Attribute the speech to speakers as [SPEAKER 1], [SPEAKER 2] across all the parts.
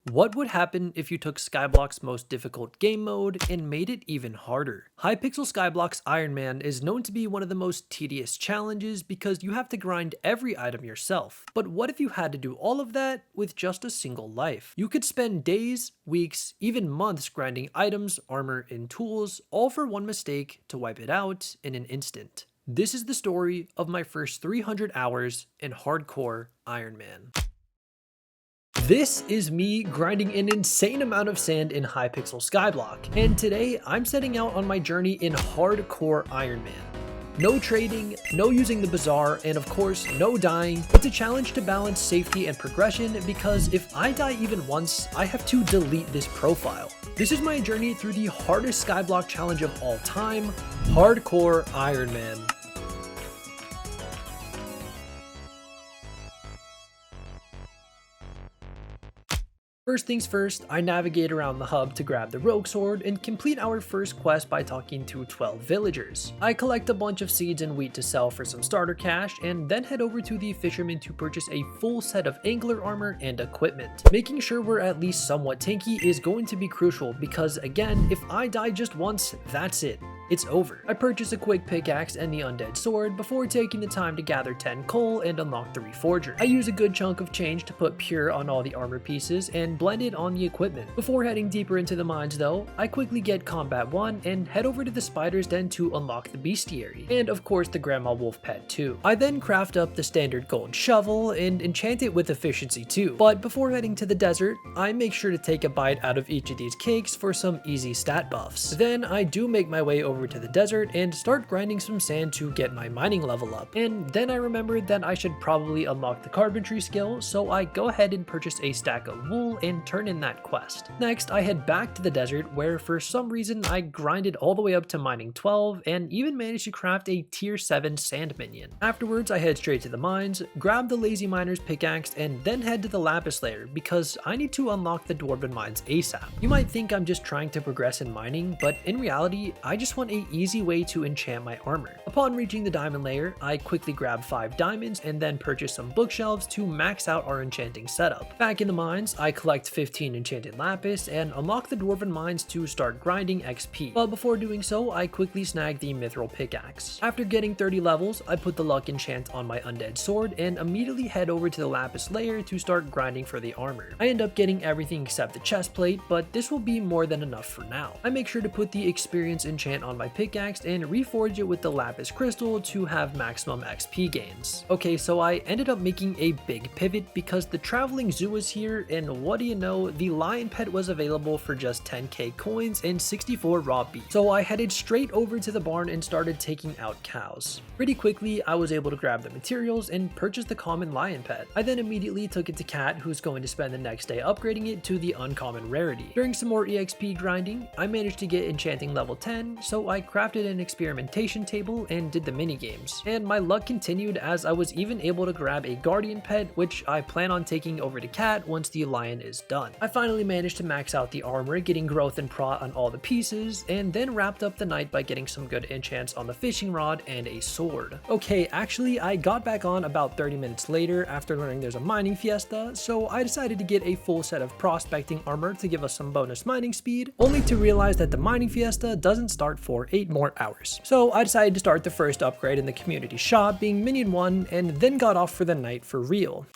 [SPEAKER 1] What would happen if you took Skyblock's most difficult game mode and made it even harder? Hypixel Skyblock's Ironman is known to be one of the most tedious challenges because you have to grind every item yourself. But what if you had to do all of that with just a single life? You could spend days, weeks, even months grinding items, armor, and tools, all for one mistake to wipe it out in an instant. This is the story of my first 300 hours in Hardcore Ironman. This is me grinding an insane amount of sand in Hypixel Skyblock, and today I'm setting out on my journey in Hardcore Ironman. No trading, no using the bazaar, and of course, no dying. It's a challenge to balance safety and progression because if I die even once, I have to delete this profile. This is my journey through the hardest Skyblock challenge of all time, Hardcore Ironman. First things first, I navigate around the hub to grab the rogue sword and complete our first quest by talking to 12 villagers. I collect a bunch of seeds and wheat to sell for some starter cash and then head over to the fisherman to purchase a full set of angler armor and equipment. Making sure we're at least somewhat tanky is going to be crucial because again, if I die just once, that's it. It's over. I purchase a quick pickaxe and the undead sword before taking the time to gather 10 coal and unlock the reforger. I use a good chunk of change to put pure on all the armor pieces and blend it on the equipment. Before heading deeper into the mines though, I quickly get combat 1 and head over to the spider's den to unlock the bestiary, and of course the grandma wolf pet too. I then craft up the standard gold shovel and enchant it with efficiency too. But before heading to the desert, I make sure to take a bite out of each of these cakes for some easy stat buffs. Then I do make my way over to the desert and start grinding some sand to get my mining level up. And then I remembered that I should probably unlock the carpentry skill, so I go ahead and purchase a stack of wool and turn in that quest. Next, I head back to the desert where for some reason I grinded all the way up to mining 12 and even managed to craft a tier 7 sand minion. Afterwards, I head straight to the mines, grab the lazy miner's pickaxe, and then head to the lapis layer because I need to unlock the dwarven mines ASAP. You might think I'm just trying to progress in mining, but in reality, I just want a easy way to enchant my armor. Upon reaching the diamond layer, I quickly grab 5 diamonds and then purchase some bookshelves to max out our enchanting setup. Back in the mines, I collect 15 enchanted lapis and unlock the dwarven mines to start grinding XP. But before doing so, I quickly snag the mithril pickaxe. After getting 30 levels, I put the luck enchant on my undead sword and immediately head over to the lapis layer to start grinding for the armor. I end up getting everything except the chest plate, but this will be more than enough for now. I make sure to put the experience enchant on my pickaxe and reforge it with the lapis crystal to have maximum XP gains. Okay, so I ended up making a big pivot because the traveling zoo is here, and what do you know, the lion pet was available for just 10k coins and 64 raw beef. So I headed straight over to the barn and started taking out cows. Pretty quickly, I was able to grab the materials and purchase the common lion pet. I then immediately took it to Cat, who's going to spend the next day upgrading it to the uncommon rarity. During some more EXP grinding, I managed to get enchanting level 10, so I crafted an experimentation table and did the mini games. And my luck continued as I was even able to grab a guardian pet, which I plan on taking over to Cat once the lion is done. I finally managed to max out the armor, getting growth and prot on all the pieces, and then wrapped up the night by getting some good enchants on the fishing rod and a sword. Okay, actually I got back on about 30 minutes later after learning there's a mining fiesta, so I decided to get a full set of prospecting armor to give us some bonus mining speed, only to realize that the mining fiesta doesn't start for 8 more hours. So I decided to start the first upgrade in the community shop, being Minion 1, and then got off for the night for real.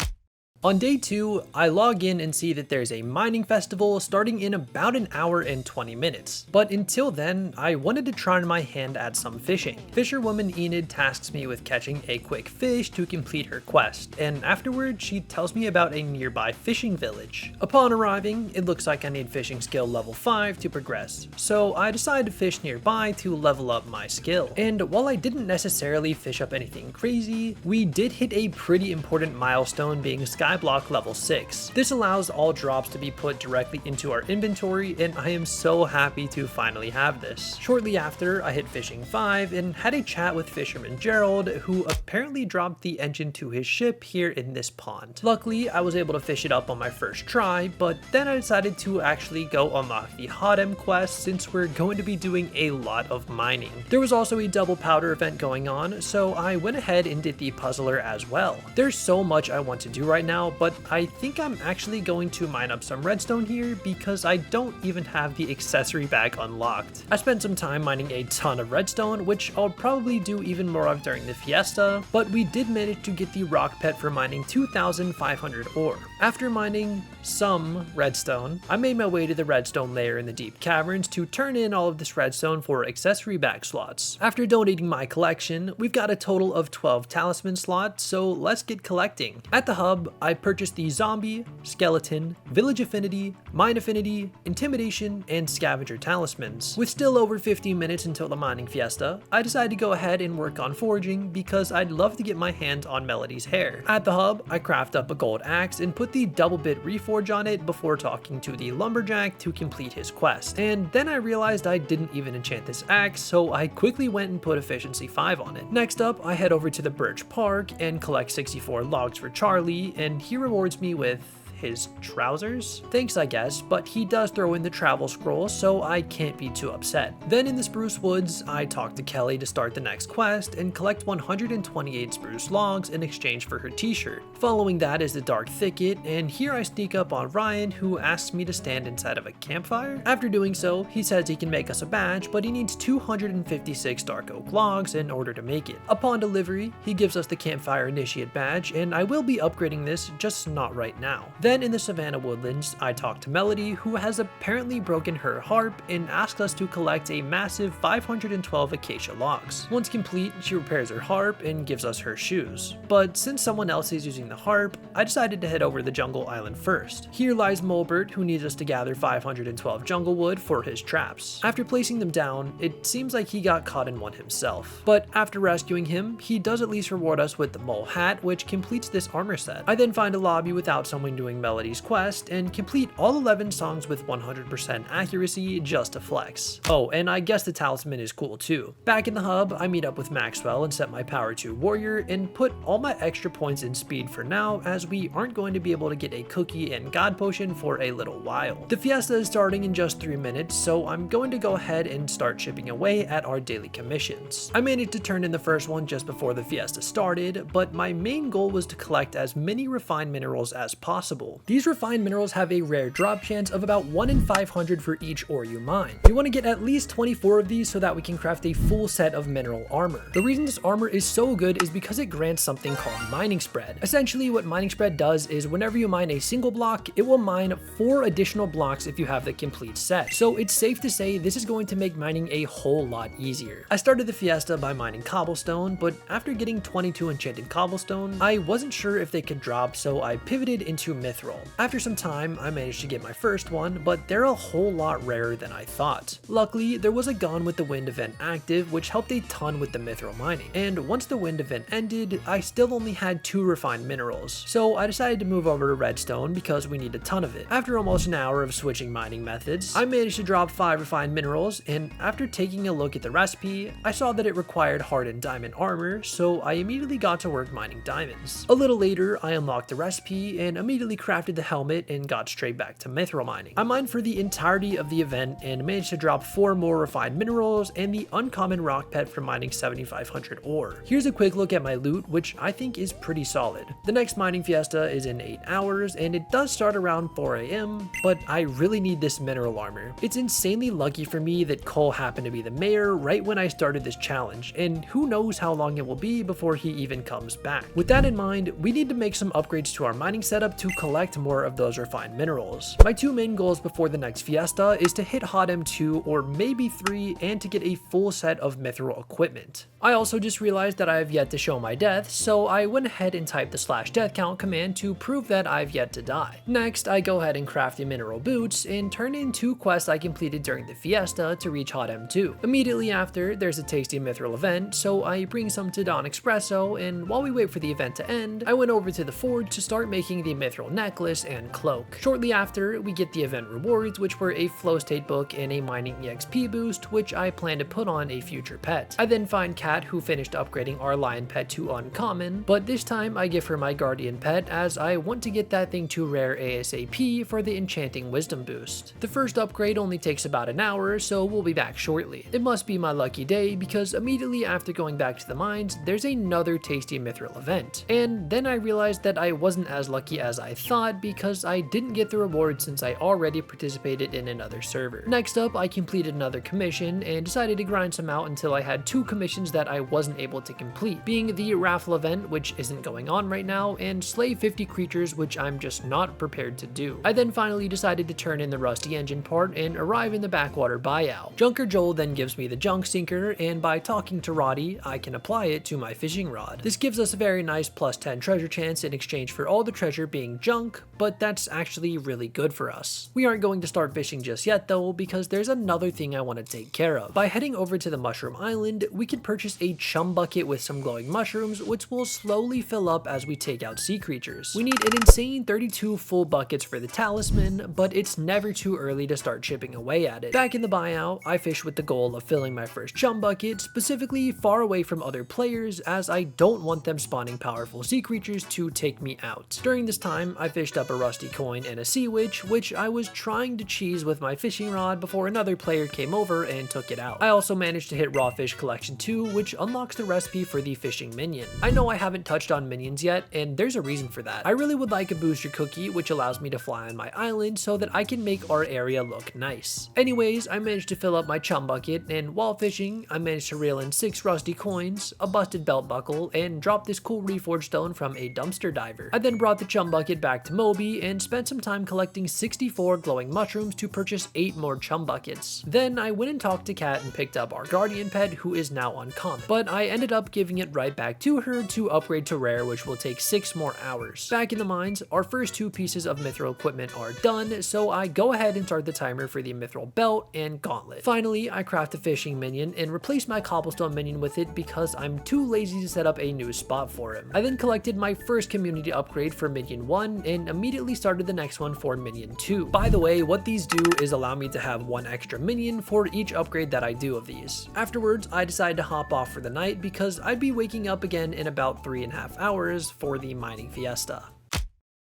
[SPEAKER 1] On day 2, I log in and see that there's a mining festival starting in about an hour and 20 minutes. But until then, I wanted to try my hand at some fishing. Fisherwoman Enid tasks me with catching a quick fish to complete her quest, and afterwards she tells me about a nearby fishing village. Upon arriving, it looks like I need fishing skill level 5 to progress, so I decided to fish nearby to level up my skill. And while I didn't necessarily fish up anything crazy, we did hit a pretty important milestone being Skyblock level 6. This allows all drops to be put directly into our inventory, and I am so happy to finally have this. Shortly after, I hit fishing 5 and had a chat with fisherman Gerald, who apparently dropped the engine to his ship here in this pond. Luckily, I was able to fish it up on my first try, but then I decided to actually go unlock the Hot quest since we're going to be doing a lot of mining. There was also a double powder event going on, so I went ahead and did the puzzler as well. There's so much I want to do right now, now, but I think I'm actually going to mine up some redstone here because I don't even have the accessory bag unlocked. I spent some time mining a ton of redstone, which I'll probably do even more of during the fiesta, but we did manage to get the rock pet for mining 2,500 ore. After mining some redstone, I made my way to the redstone layer in the deep caverns to turn in all of this redstone for accessory bag slots. After donating my collection, we've got a total of 12 talisman slots, so let's get collecting. At the hub, I purchased the zombie, skeleton, village affinity, mine affinity, intimidation, and scavenger talismans. With still over 15 minutes until the mining fiesta, I decided to go ahead and work on foraging because I'd love to get my hands on Melody's hair. At the hub, I craft up a gold axe and put the double bit reforge on it before talking to the lumberjack to complete his quest. And then I realized I didn't even enchant this axe, so I quickly went and put efficiency 5 on it. Next up, I head over to the birch park and collect 64 logs for Charlie, and he rewards me with his trousers? Thanks, I guess, but he does throw in the travel scroll, so I can't be too upset. Then in the spruce woods, I talk to Kelly to start the next quest and collect 128 spruce logs in exchange for her t-shirt. Following that is the dark thicket, and here I sneak up on Ryan, who asks me to stand inside of a campfire. After doing so, he says he can make us a badge, but he needs 256 dark oak logs in order to make it. Upon delivery, he gives us the campfire initiate badge, and I will be upgrading this, just not right now. Then in the Savannah Woodlands, I talk to Melody, who has apparently broken her harp and asks us to collect a massive 512 acacia logs. Once complete, she repairs her harp and gives us her shoes. But since someone else is using the harp, I decided to head over to the jungle island first. Here lies Mulbert, who needs us to gather 512 jungle wood for his traps. After placing them down, it seems like he got caught in one himself. But after rescuing him, he does at least reward us with the mole hat, which completes this armor set. I then find a lobby without someone doing Melody's quest and complete all 11 songs with 100% accuracy just to flex. Oh, and I guess the talisman is cool too. Back in the hub, I meet up with Maxwell and set my power to warrior and put all my extra points in speed for now, as we aren't going to be able to get a cookie and god potion for a little while. The fiesta is starting in just 3 minutes, so I'm going to go ahead and start chipping away at our daily commissions. I managed to turn in the first one just before the fiesta started, but my main goal was to collect as many refined minerals as possible. These refined minerals have a rare drop chance of about 1 in 500 for each ore you mine. We want to get at least 24 of these so that we can craft a full set of mineral armor. The reason this armor is so good is because it grants something called mining spread. Essentially, what mining spread does is whenever you mine a single block, it will mine 4 additional blocks if you have the complete set. So it's safe to say this is going to make mining a whole lot easier. I started the fiesta by mining cobblestone, but after getting 22 enchanted cobblestone, I wasn't sure if they could drop, so I pivoted into mithril. After some time, I managed to get my first one, but they're a whole lot rarer than I thought. Luckily, there was a Gone with the Wind event active, which helped a ton with the mithril mining. And once the wind event ended, I still only had 2 refined minerals. So I decided to move over to redstone because we need a ton of it. After almost an hour of switching mining methods, I managed to drop 5 refined minerals, and after taking a look at the recipe, I saw that it required hardened diamond armor, so I immediately got to work mining diamonds. A little later, I unlocked the recipe and immediately crafted the helmet and got straight back to mithril mining. I mined for the entirety of the event and managed to drop 4 more refined minerals and the uncommon rock pet from mining 7,500 ore. Here's a quick look at my loot, which I think is pretty solid. The next mining fiesta is in 8 hours and it does start around 4 AM, but I really need this mineral armor. It's insanely lucky for me that Cole happened to be the mayor right when I started this challenge, and who knows how long it will be before he even comes back. With that in mind, we need to make some upgrades to our mining setup to collect more of those refined minerals. My 2 main goals before the next fiesta is to hit hot M2 or maybe 3 and to get a full set of mithril equipment. I also just realized that I have yet to show my death, so I went ahead and typed the /death count command to prove that I've yet to die. Next, I go ahead and craft the mineral boots and turn in 2 quests I completed during the fiesta to reach hot M2. Immediately after, there's a tasty mithril event, so I bring some to Don Espresso, and while we wait for the event to end, I went over to the forge to start making the mithril necklace, and cloak. Shortly after, we get the event rewards, which were a flow state book and a mining EXP boost, which I plan to put on a future pet. I then find Kat, who finished upgrading our lion pet to uncommon, but this time I give her my guardian pet as I want to get that thing to rare ASAP for the enchanting wisdom boost. The first upgrade only takes about an hour, so we'll be back shortly. It must be my lucky day because immediately after going back to the mines, there's another tasty mithril event. And then I realized that I wasn't as lucky as I thought because I didn't get the reward since I already participated in another server. Next up, I completed another commission and decided to grind some out until I had 2 commissions that I wasn't able to complete, being the raffle event, which isn't going on right now, and slay 50 creatures, which I'm just not prepared to do. I then finally decided to turn in the rusty engine part and arrive in the backwater buyout. Junker Joel then gives me the junk sinker, and by talking to Roddy, I can apply it to my fishing rod. This gives us a very nice plus 10 treasure chance in exchange for all the treasure being junk, but that's actually really good for us. We aren't going to start fishing just yet though, because there's another thing I want to take care of. By heading over to the Mushroom Island, we can purchase a chum bucket with some glowing mushrooms, which will slowly fill up as we take out sea creatures. We need an insane 32 full buckets for the talisman, but it's never too early to start chipping away at it. Back in the buyout, I fish with the goal of filling my first chum bucket, specifically far away from other players, as I don't want them spawning powerful sea creatures to take me out. During this time, I fished up a rusty coin and a sea witch, which I was trying to cheese with my fishing rod before another player came over and took it out. I also managed to hit raw fish collection 2, which unlocks the recipe for the fishing minion. I know I haven't touched on minions yet, and there's a reason for that. I really would like a booster cookie, which allows me to fly on my island so that I can make our area look nice. Anyways, I managed to fill up my chum bucket, and while fishing, I managed to reel in 6 rusty coins, a busted belt buckle, and drop this cool reforged stone from a dumpster diver. I then brought the chum bucket back to Moby and spent some time collecting 64 glowing mushrooms to purchase 8 more chum buckets. Then I went and talked to Kat and picked up our guardian pet, who is now uncommon, but I ended up giving it right back to her to upgrade to rare, which will take 6 more hours. Back in the mines, our first 2 pieces of mithril equipment are done, so I go ahead and start the timer for the mithril belt and gauntlet. Finally, I craft a fishing minion and replace my cobblestone minion with it because I'm too lazy to set up a new spot for him. I then collected my first community upgrade for minion 1 and immediately started the next one for minion 2. By the way, what these do is allow me to have 1 extra minion for each upgrade that I do of these. Afterwards, I decided to hop off for the night because I'd be waking up again in about 3.5 hours for the mining fiesta.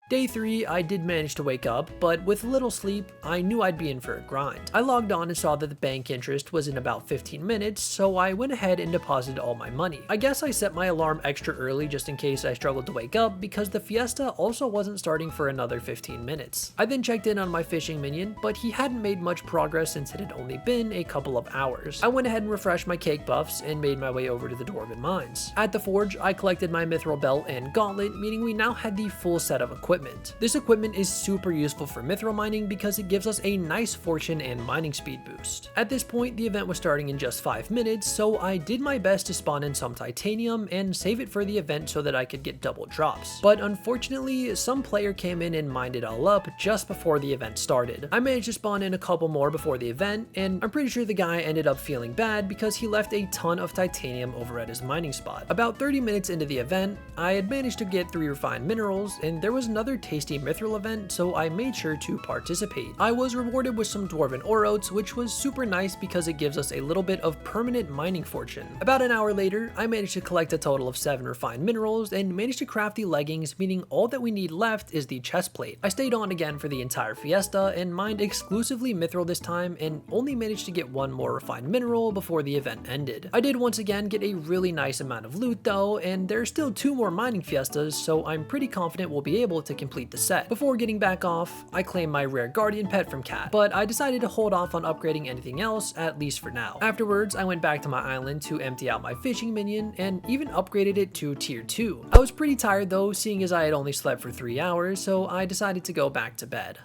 [SPEAKER 1] Day 3, I did manage to wake up, but with little sleep, I knew I'd be in for a grind. I logged on and saw that the bank interest was in about 15 minutes, so I went ahead and deposited all my money. I guess I set my alarm extra early just in case I struggled to wake up because the fiesta also wasn't starting for another 15 minutes. I then checked in on my fishing minion, but he hadn't made much progress since it had only been a couple of hours. I went ahead and refreshed my cake buffs and made my way over to the Dwarven Mines. At the forge, I collected my mithril belt and gauntlet, meaning we now had the full set of equipment. This equipment is super useful for mithril mining because it gives us a nice fortune and mining speed boost. At this point, the event was starting in just 5 minutes, so I did my best to spawn in some titanium and save it for the event so that I could get double drops. But unfortunately, some player came in and mined it all up just before the event started. I managed to spawn in a couple more before the event, and I'm pretty sure the guy ended up feeling bad because he left a ton of titanium over at his mining spot. About 30 minutes into the event, I had managed to get 3 refined minerals, and there was another tasty mithril event, so I made sure to participate. I was rewarded with some dwarven ore oats, which was super nice because it gives us a little bit of permanent mining fortune. About an hour later, I managed to collect a total of 7 refined minerals and managed to craft the leggings, meaning all that we need left is the chest plate. I stayed on again for the entire fiesta and mined exclusively mithril this time and only managed to get 1 more refined mineral before the event ended. I did once again get a really nice amount of loot though, and there's still 2 more mining fiestas, so I'm pretty confident we'll be able to complete the set. Before getting back off, I claimed my rare guardian pet from Kat, but I decided to hold off on upgrading anything else, at least for now. Afterwards, I went back to my island to empty out my fishing minion and even upgraded it to tier 2. I was pretty tired though, seeing as I had only slept for 3 hours, so I decided to go back to bed.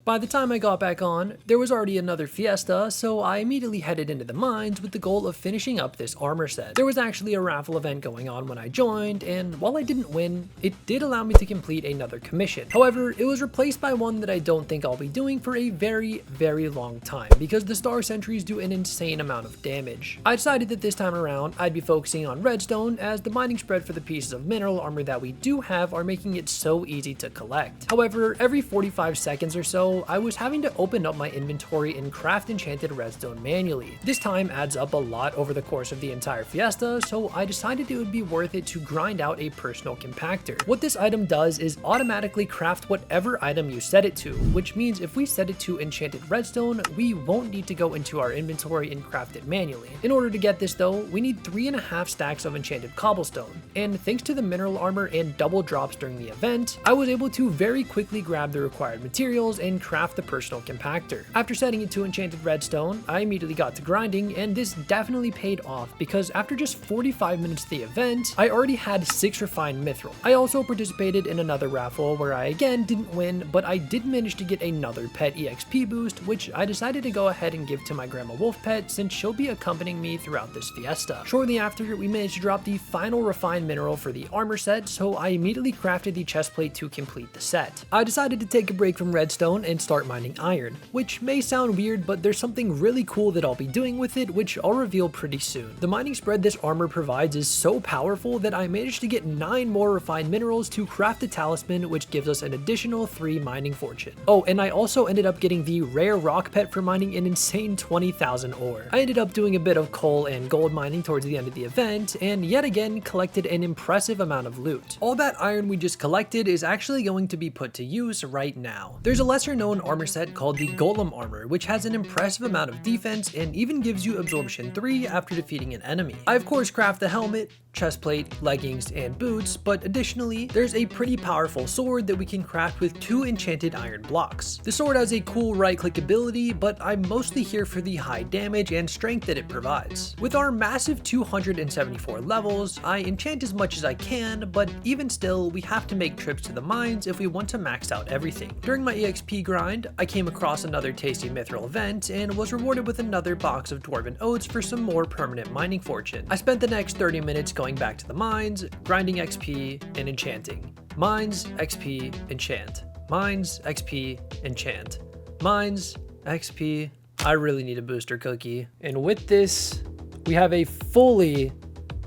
[SPEAKER 1] By the time I got back on, there was already another fiesta, so I immediately headed into the mines with the goal of finishing up this armor set. There was actually a raffle event going on when I joined, and while I didn't win, it did allow me to complete another commission. However, it was replaced by one that I don't think I'll be doing for a very, very long time, because the star sentries do an insane amount of damage. I decided that this time around, I'd be focusing on redstone, as the mining spread for the pieces of mineral armor that we do have are making it so easy to collect. However, every 45 seconds or so, I was having to open up my inventory and craft enchanted redstone manually. This time adds up a lot over the course of the entire fiesta, so I decided it would be worth it to grind out a personal compactor. What this item does is automatically craft whatever item you set it to, which means if we set it to enchanted redstone, we won't need to go into our inventory and craft it manually. In order to get this though, we need 3.5 stacks of enchanted cobblestone, and thanks to the mineral armor and double drops during the event, I was able to very quickly grab the required materials and craft the personal compactor. After setting it to enchanted redstone, I immediately got to grinding, and this definitely paid off because after just 45 minutes of the event, I already had 6 refined mithril. I also participated in another raffle where I again didn't win, but I did manage to get another pet EXP boost, which I decided to go ahead and give to my grandma wolf pet since she'll be accompanying me throughout this fiesta. Shortly after, we managed to drop the final refined mineral for the armor set, so I immediately crafted the chestplate to complete the set. I decided to take a break from redstone and start mining iron, which may sound weird, but there's something really cool that I'll be doing with it, which I'll reveal pretty soon. The mining spread this armor provides is so powerful that I managed to get 9 more refined minerals to craft a talisman, which gives us an additional 3 mining fortune. Oh, and I also ended up getting the rare rock pet for mining an insane 20,000 ore. I ended up doing a bit of coal and gold mining towards the end of the event, and yet again collected an impressive amount of loot. All that iron we just collected is actually going to be put to use right now. There's a lesser known armor set called the Golem armor, which has an impressive amount of defense and even gives you absorption 3 after defeating an enemy. I of course craft the helmet, chestplate, leggings, and boots, but additionally, there's a pretty powerful sword that we can craft with 2 enchanted iron blocks. The sword has a cool right-click ability, but I'm mostly here for the high damage and strength that it provides. With our massive 274 levels, I enchant as much as I can, but even still, we have to make trips to the mines if we want to max out everything. During my EXP grind, I came across another tasty mithril event and was rewarded with another box of dwarven oats for some more permanent mining fortune. I spent the next 30 minutes going back to the mines, grinding XP, and enchanting. Mines, XP, enchant. Mines, XP, enchant. Mines, XP. I really need a booster cookie. And with this, we have a fully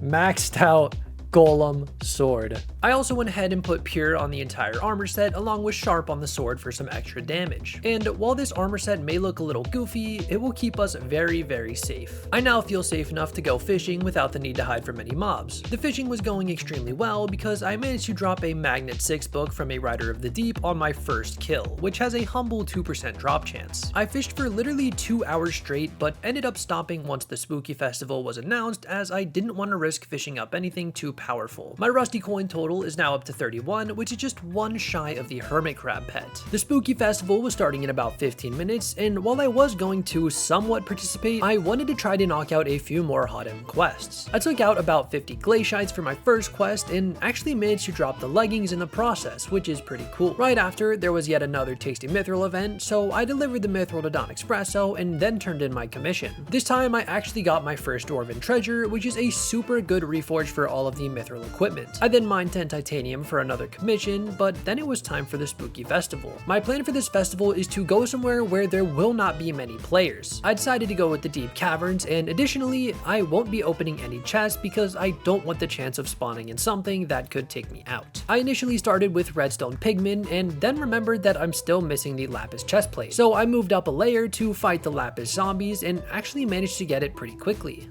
[SPEAKER 1] maxed out Golem sword. I also went ahead and put Pure on the entire armor set along with Sharp on the sword for some extra damage. And while this armor set may look a little goofy, it will keep us very, very safe. I now feel safe enough to go fishing without the need to hide from any mobs. The fishing was going extremely well because I managed to drop a Magnet 6 book from a Rider of the Deep on my first kill, which has a humble 2% drop chance. I fished for literally 2 hours straight, but ended up stopping once the Spooky Festival was announced as I didn't want to risk fishing up anything too powerful. My rusty coin total is now up to 31, which is just 1 shy of the hermit crab pet. The Spooky Festival was starting in about 15 minutes, and while I was going to somewhat participate, I wanted to try to knock out a few more hot end quests. I took out about 50 glaciites for my first quest and actually managed to drop the leggings in the process, which is pretty cool. Right after, there was yet another tasty mithril event, so I delivered the mithril to Don Espresso and then turned in my commission. This time I actually got my first dwarven treasure, which is a super good reforge for all of the mithril equipment. I then mined 10 titanium for another commission, but then it was time for the Spooky Festival. My plan for this festival is to go somewhere where there will not be many players. I decided to go with the deep caverns, and additionally, I won't be opening any chests because I don't want the chance of spawning in something that could take me out. I initially started with redstone pigmen and then remembered that I'm still missing the lapis chestplate, so I moved up a layer to fight the lapis zombies and actually managed to get it pretty quickly.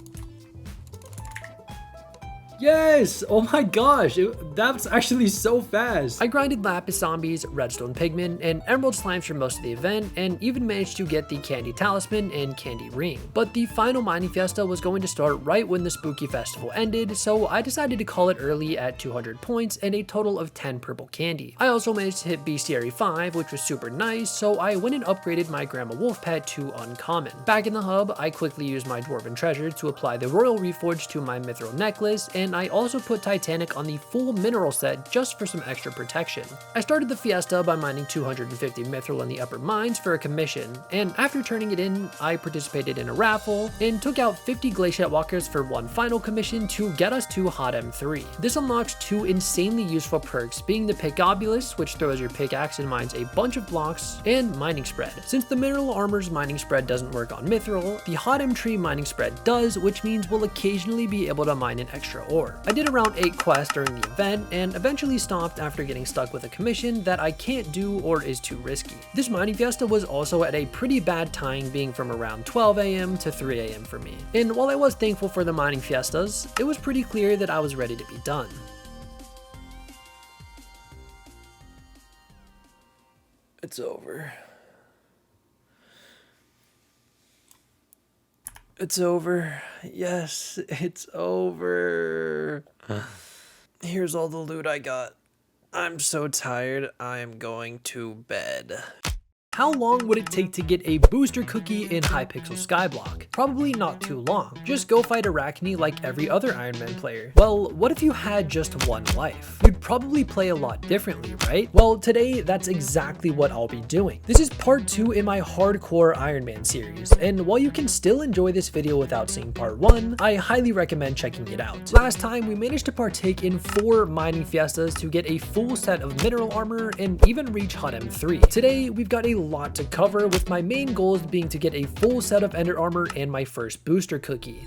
[SPEAKER 1] Yes! Oh my gosh, that's actually so fast. I grinded lapis zombies, redstone pigmen, and emerald slimes for most of the event, and even managed to get the candy talisman and candy ring. But the final mining fiesta was going to start right when the Spooky Festival ended, so I decided to call it early at 200 points and a total of 10 purple candy. I also managed to hit Bestiary 5, which was super nice, so I went and upgraded my Grandma Wolf pet to uncommon. Back in the hub, I quickly used my dwarven treasure to apply the royal reforge to my mithril necklace, and and I also put Titanic on the full mineral set just for some extra protection. I started the fiesta by mining 250 mithril in the upper mines for a commission, and after turning it in, I participated in a raffle and took out 50 glaciate walkers for one final commission to get us to Hot M3. This unlocks two insanely useful perks, being the Pickobulus, which throws your pickaxe and mines a bunch of blocks, and mining spread. Since the mineral armor's mining spread doesn't work on mithril, the Hot M3 mining spread does, which means we'll occasionally be able to mine an extra ore. I did around 8 quests during the event and eventually stopped after getting stuck with a commission that I can't do or is too risky. This mining fiesta was also at a pretty bad time, being from around 12 AM to 3 AM for me. And while I was thankful for the mining fiestas, it was pretty clear that I was ready to be done. It's over. It's over. Yes, it's over. Here's all the loot I got. I'm so tired, I'm going to bed. How long would it take to get a booster cookie in Hypixel Skyblock? Probably not too long. Just go fight Arachne like every other Ironman player. Well, what if you had just one life? You'd probably play a lot differently, right? Well, today, that's exactly what I'll be doing. This is part 2 in my Hardcore Ironman series, and while you can still enjoy this video without seeing part 1, I highly recommend checking it out. Last time, we managed to partake in 4 mining fiestas to get a full set of mineral armor and even reach Hot M3. Today, we've got a lot to cover, with my main goals being to get a full set of ender armor and my first booster cookie.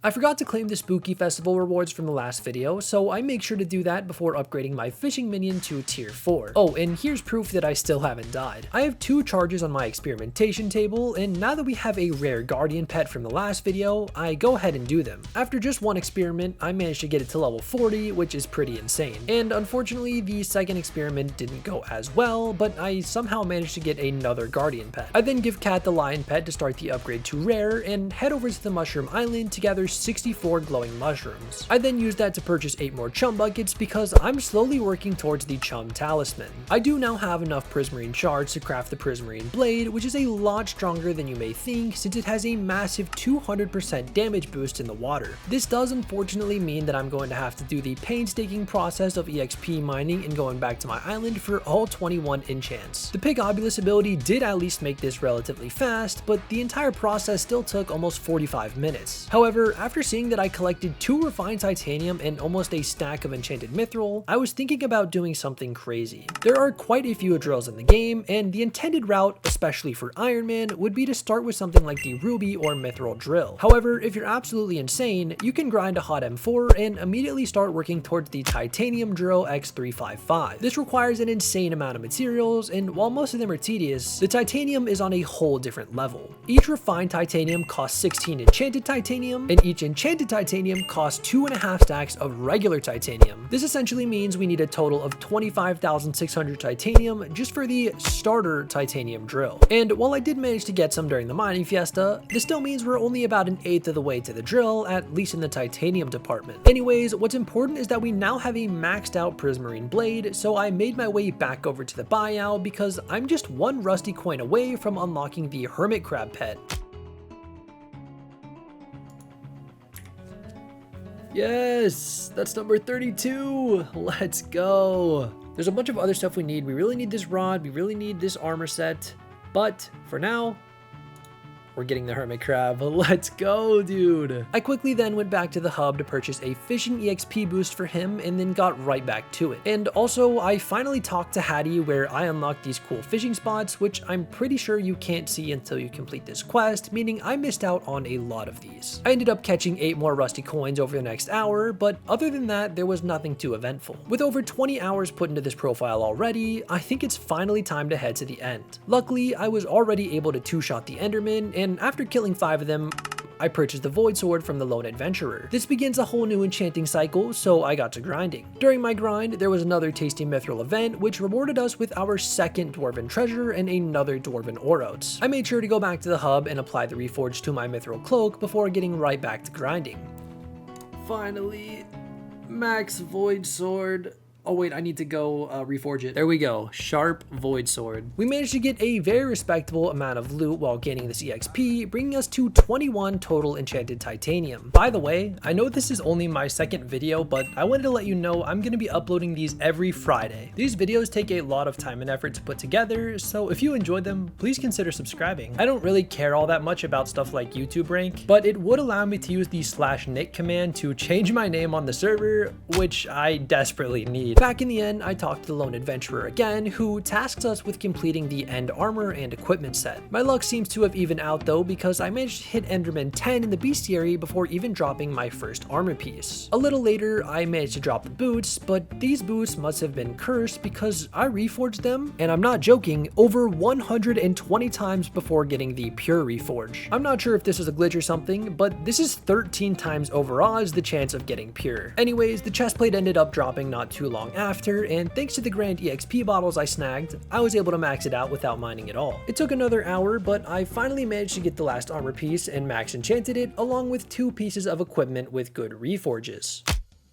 [SPEAKER 1] I forgot to claim the Spooky Festival rewards from the last video, so I make sure to do that before upgrading my fishing minion to tier 4. Oh, and here's proof that I still haven't died. I have 2 charges on my experimentation table, and now that we have a rare guardian pet from the last video, I go ahead and do them. After just one experiment, I managed to get it to level 40, which is pretty insane. And unfortunately, the second experiment didn't go as well, but I somehow managed to get another guardian pet. I then give Cat the lion pet to start the upgrade to rare, and head over to the mushroom island to gather 64 glowing mushrooms. I then use that to purchase 8 more chum buckets because I'm slowly working towards the chum talisman. I do now have enough prismarine shards to craft the prismarine blade, which is a lot stronger than you may think since it has a massive 200% damage boost in the water. This does unfortunately mean that I'm going to have to do the painstaking process of EXP mining and going back to my island for all 21 enchants. The Pickobulus ability did at least make this relatively fast, but the entire process still took almost 45 minutes. However, after seeing that I collected 2 refined titanium and almost a stack of enchanted mithril, I was thinking about doing something crazy. There are quite a few drills in the game, and the intended route, especially for Ironman, would be to start with something like the ruby or mithril drill. However, if you're absolutely insane, you can grind a hot M4 and immediately start working towards the titanium drill X355. This requires an insane amount of materials, and while most of them are tedious, the titanium is on a whole different level. Each refined titanium costs 16 enchanted titanium, and each enchanted titanium costs 2.5 stacks of regular titanium. This essentially means we need a total of 25,600 titanium just for the starter titanium drill. And while I did manage to get some during the mining fiesta, this still means we're only about 1/8 of the way to the drill, at least in the titanium department. Anyways, what's important is that we now have a maxed out prismarine blade, so I made my way back over to the buyout because I'm just 1 rusty coin away from unlocking the hermit crab pet. Yes, that's number 32. Let's go. There's a bunch of other stuff we need. We really need this rod. We really need this armor set. But for now, we're getting the hermit crab. Let's go, dude. I quickly then went back to the hub to purchase a fishing EXP boost for him and then got right back to it. And also, I finally talked to Hattie where I unlocked these cool fishing spots, which I'm pretty sure you can't see until you complete this quest, meaning I missed out on a lot of these. I ended up catching 8 more rusty coins over the next hour, but other than that, there was nothing too eventful. With over 20 hours put into this profile already, I think it's finally time to head to the end. Luckily, I was already able to 2-shot the Enderman, and after killing 5 of them, I purchased the Void Sword from the Lone Adventurer. This begins a whole new enchanting cycle, so I got to grinding. During my grind, there was another tasty mithril event, which rewarded us with our second dwarven treasure and another dwarven orotes. I made sure to go back to the hub and apply the reforge to my mithril cloak before getting right back to grinding. Finally, max Void Sword. Oh wait, I need to go reforge it. There we go, Sharp Void Sword. We managed to get a very respectable amount of loot while gaining this EXP, bringing us to 21 total enchanted titanium. By the way, I know this is only my second video, but I wanted to let you know I'm going to be uploading these every Friday. These videos take a lot of time and effort to put together, so if you enjoyed them, please consider subscribing. I don't really care all that much about stuff like YouTube rank, but it would allow me to use the /nick command to change my name on the server, which I desperately need. Back in the end, I talked to the lone adventurer again, who tasks us with completing the end armor and equipment set. My luck seems to have evened out though, because I managed to hit Enderman 10 in the bestiary before even dropping my first armor piece. A little later, I managed to drop the boots, but these boots must have been cursed because I reforged them, and I'm not joking, over 120 times before getting the pure reforge. I'm not sure if this is a glitch or something, but this is 13 times over odds the chance of getting pure. Anyways, the chestplate ended up dropping not too long after, and thanks to the grand EXP bottles I snagged, I was able to max it out without mining at all. It took another hour, but I finally managed to get the last armor piece and max enchanted it, along with 2 pieces of equipment with good reforges.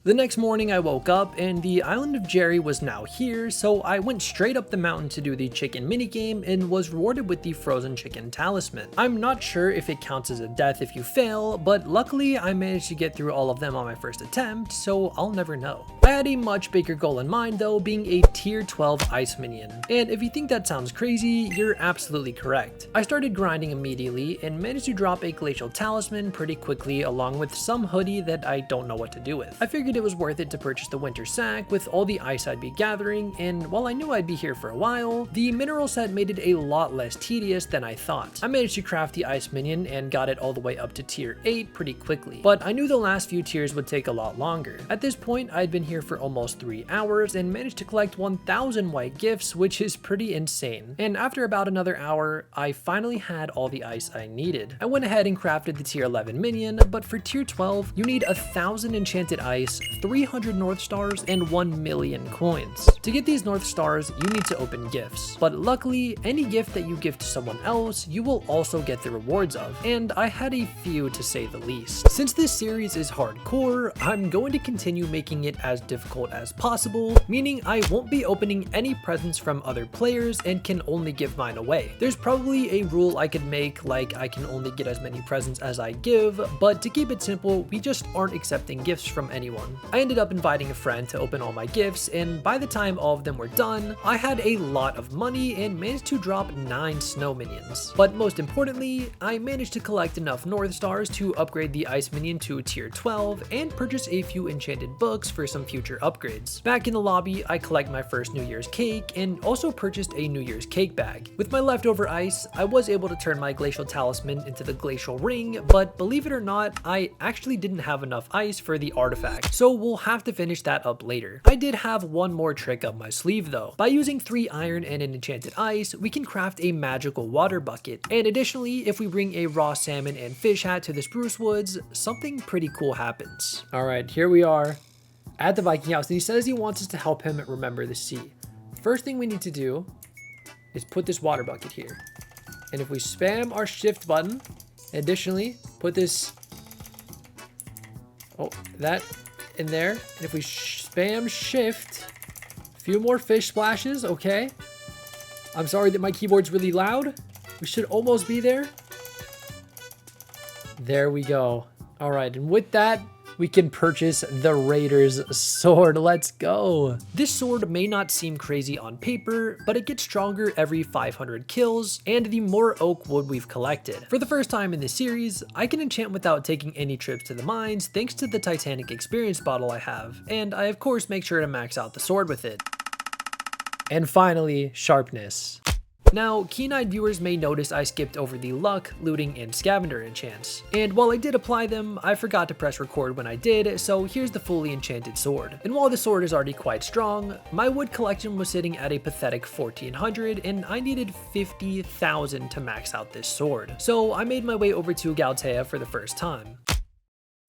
[SPEAKER 1] The next morning I woke up and the island of Jerry was now here, so I went straight up the mountain to do the chicken minigame and was rewarded with the frozen chicken talisman. I'm not sure if it counts as a death if you fail, but luckily I managed to get through all of them on my first attempt, so I'll never know. I had a much bigger goal in mind though, being a tier 12 ice minion. And if you think that sounds crazy, you're absolutely correct. I started grinding immediately and managed to drop a glacial talisman pretty quickly, along with some hoodie that I don't know what to do with. I figured it was worth it to purchase the winter sack with all the ice I'd be gathering, and while I knew I'd be here for a while, the mineral set made it a lot less tedious than I thought. I managed to craft the ice minion and got it all the way up to tier 8 pretty quickly, but I knew the last few tiers would take a lot longer. At this point, I'd been here for almost 3 hours and managed to collect 1,000 white gifts, which is pretty insane. And after about another hour, I finally had all the ice I needed. I went ahead and crafted the tier 11 minion, but for tier 12, you need 1,000 enchanted ice, 300 North Stars, and 1 million coins. To get these North Stars, you need to open gifts, but luckily, any gift that you give to someone else, you will also get the rewards of, and I had a few to say the least. Since this series is hardcore, I'm going to continue making it as difficult as possible, meaning I won't be opening any presents from other players and can only give mine away. There's probably a rule I could make, like I can only get as many presents as I give, but to keep it simple, we just aren't accepting gifts from anyone. I ended up inviting a friend to open all my gifts, and by the time all of them were done, I had a lot of money and managed to drop 9 snow minions. But most importantly, I managed to collect enough North Stars to upgrade the ice minion to tier 12 and purchase a few enchanted books for some future upgrades. Back in the lobby, I collect my first New Year's cake and also purchased a New Year's cake bag. With my leftover ice, I was able to turn my glacial talisman into the glacial ring, but believe it or not, I actually didn't have enough ice for the artifact, so we'll have to finish that up later. I did have one more trick up my sleeve though. By using 3 iron and an enchanted ice, we can craft a magical water bucket, and additionally, if we bring a raw salmon and fish hat to the spruce woods, something pretty cool happens. Alright, here we are at the Viking house, and he says he wants us to help him remember the sea. First thing we need to do is put this water bucket here, and if we spam our shift button, additionally put this, that in there, and if we spam shift, a few more fish splashes. Okay, I'm sorry that my keyboard's really loud. We should almost be there. There we go. All right, and with that, we can purchase the Raider's sword. Let's go. This sword may not seem crazy on paper, but it gets stronger every 500 kills and the more oak wood we've collected. For the first time in this series, I can enchant without taking any trips to the mines thanks to the Titanic experience bottle I have, and I of course make sure to max out the sword with it. And finally, sharpness. Now, keen-eyed viewers may notice I skipped over the luck, looting, and scavenger enchants. And while I did apply them, I forgot to press record when I did, so here's the fully enchanted sword. And while the sword is already quite strong, my wood collection was sitting at a pathetic 1400, and I needed 50,000 to max out this sword. So I made my way over to Galtea for the first time.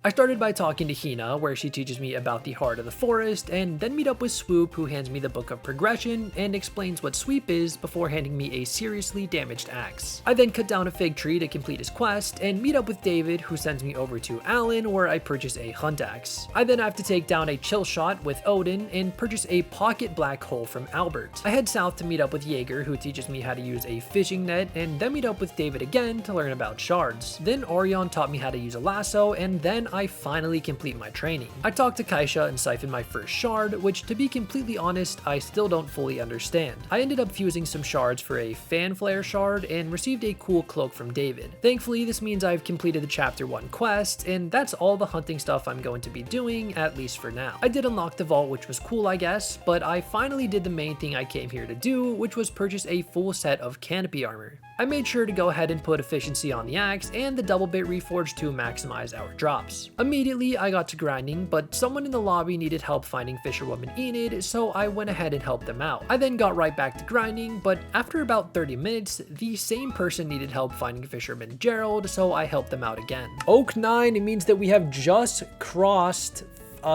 [SPEAKER 1] I started by talking to Hina, where she teaches me about the heart of the forest, and then meet up with Swoop, who hands me the book of progression and explains what sweep is before handing me a seriously damaged axe. I then cut down a fig tree to complete his quest and meet up with David, who sends me over to Alan, where I purchase a hunt axe. I then have to take down a chill shot with Odin and purchase a pocket black hole from Albert. I head south to meet up with Jaeger, who teaches me how to use a fishing net, and then meet up with David again to learn about shards. Then Orion taught me how to use a lasso, and then I finally complete my training. I talked to Kaisha and siphoned my first shard, which, to be completely honest, I still don't fully understand. I ended up fusing some shards for a fan flare shard and received a cool cloak from David. Thankfully, this means I've completed the chapter 1 quest, and that's all the hunting stuff I'm going to be doing, at least for now. I did unlock the vault, which was cool, I guess, but I finally did the main thing I came here to do, which was purchase a full set of canopy armor. I made sure to go ahead and put efficiency on the axe and the double bit reforged to maximize our drops. Immediately, I got to grinding, but someone in the lobby needed help finding Fisherwoman Enid, so I went ahead and helped them out. I then got right back to grinding, but after about 30 minutes, the same person needed help finding Fisherman Gerald, so I helped them out again. Oak 9, it means that we have just crossed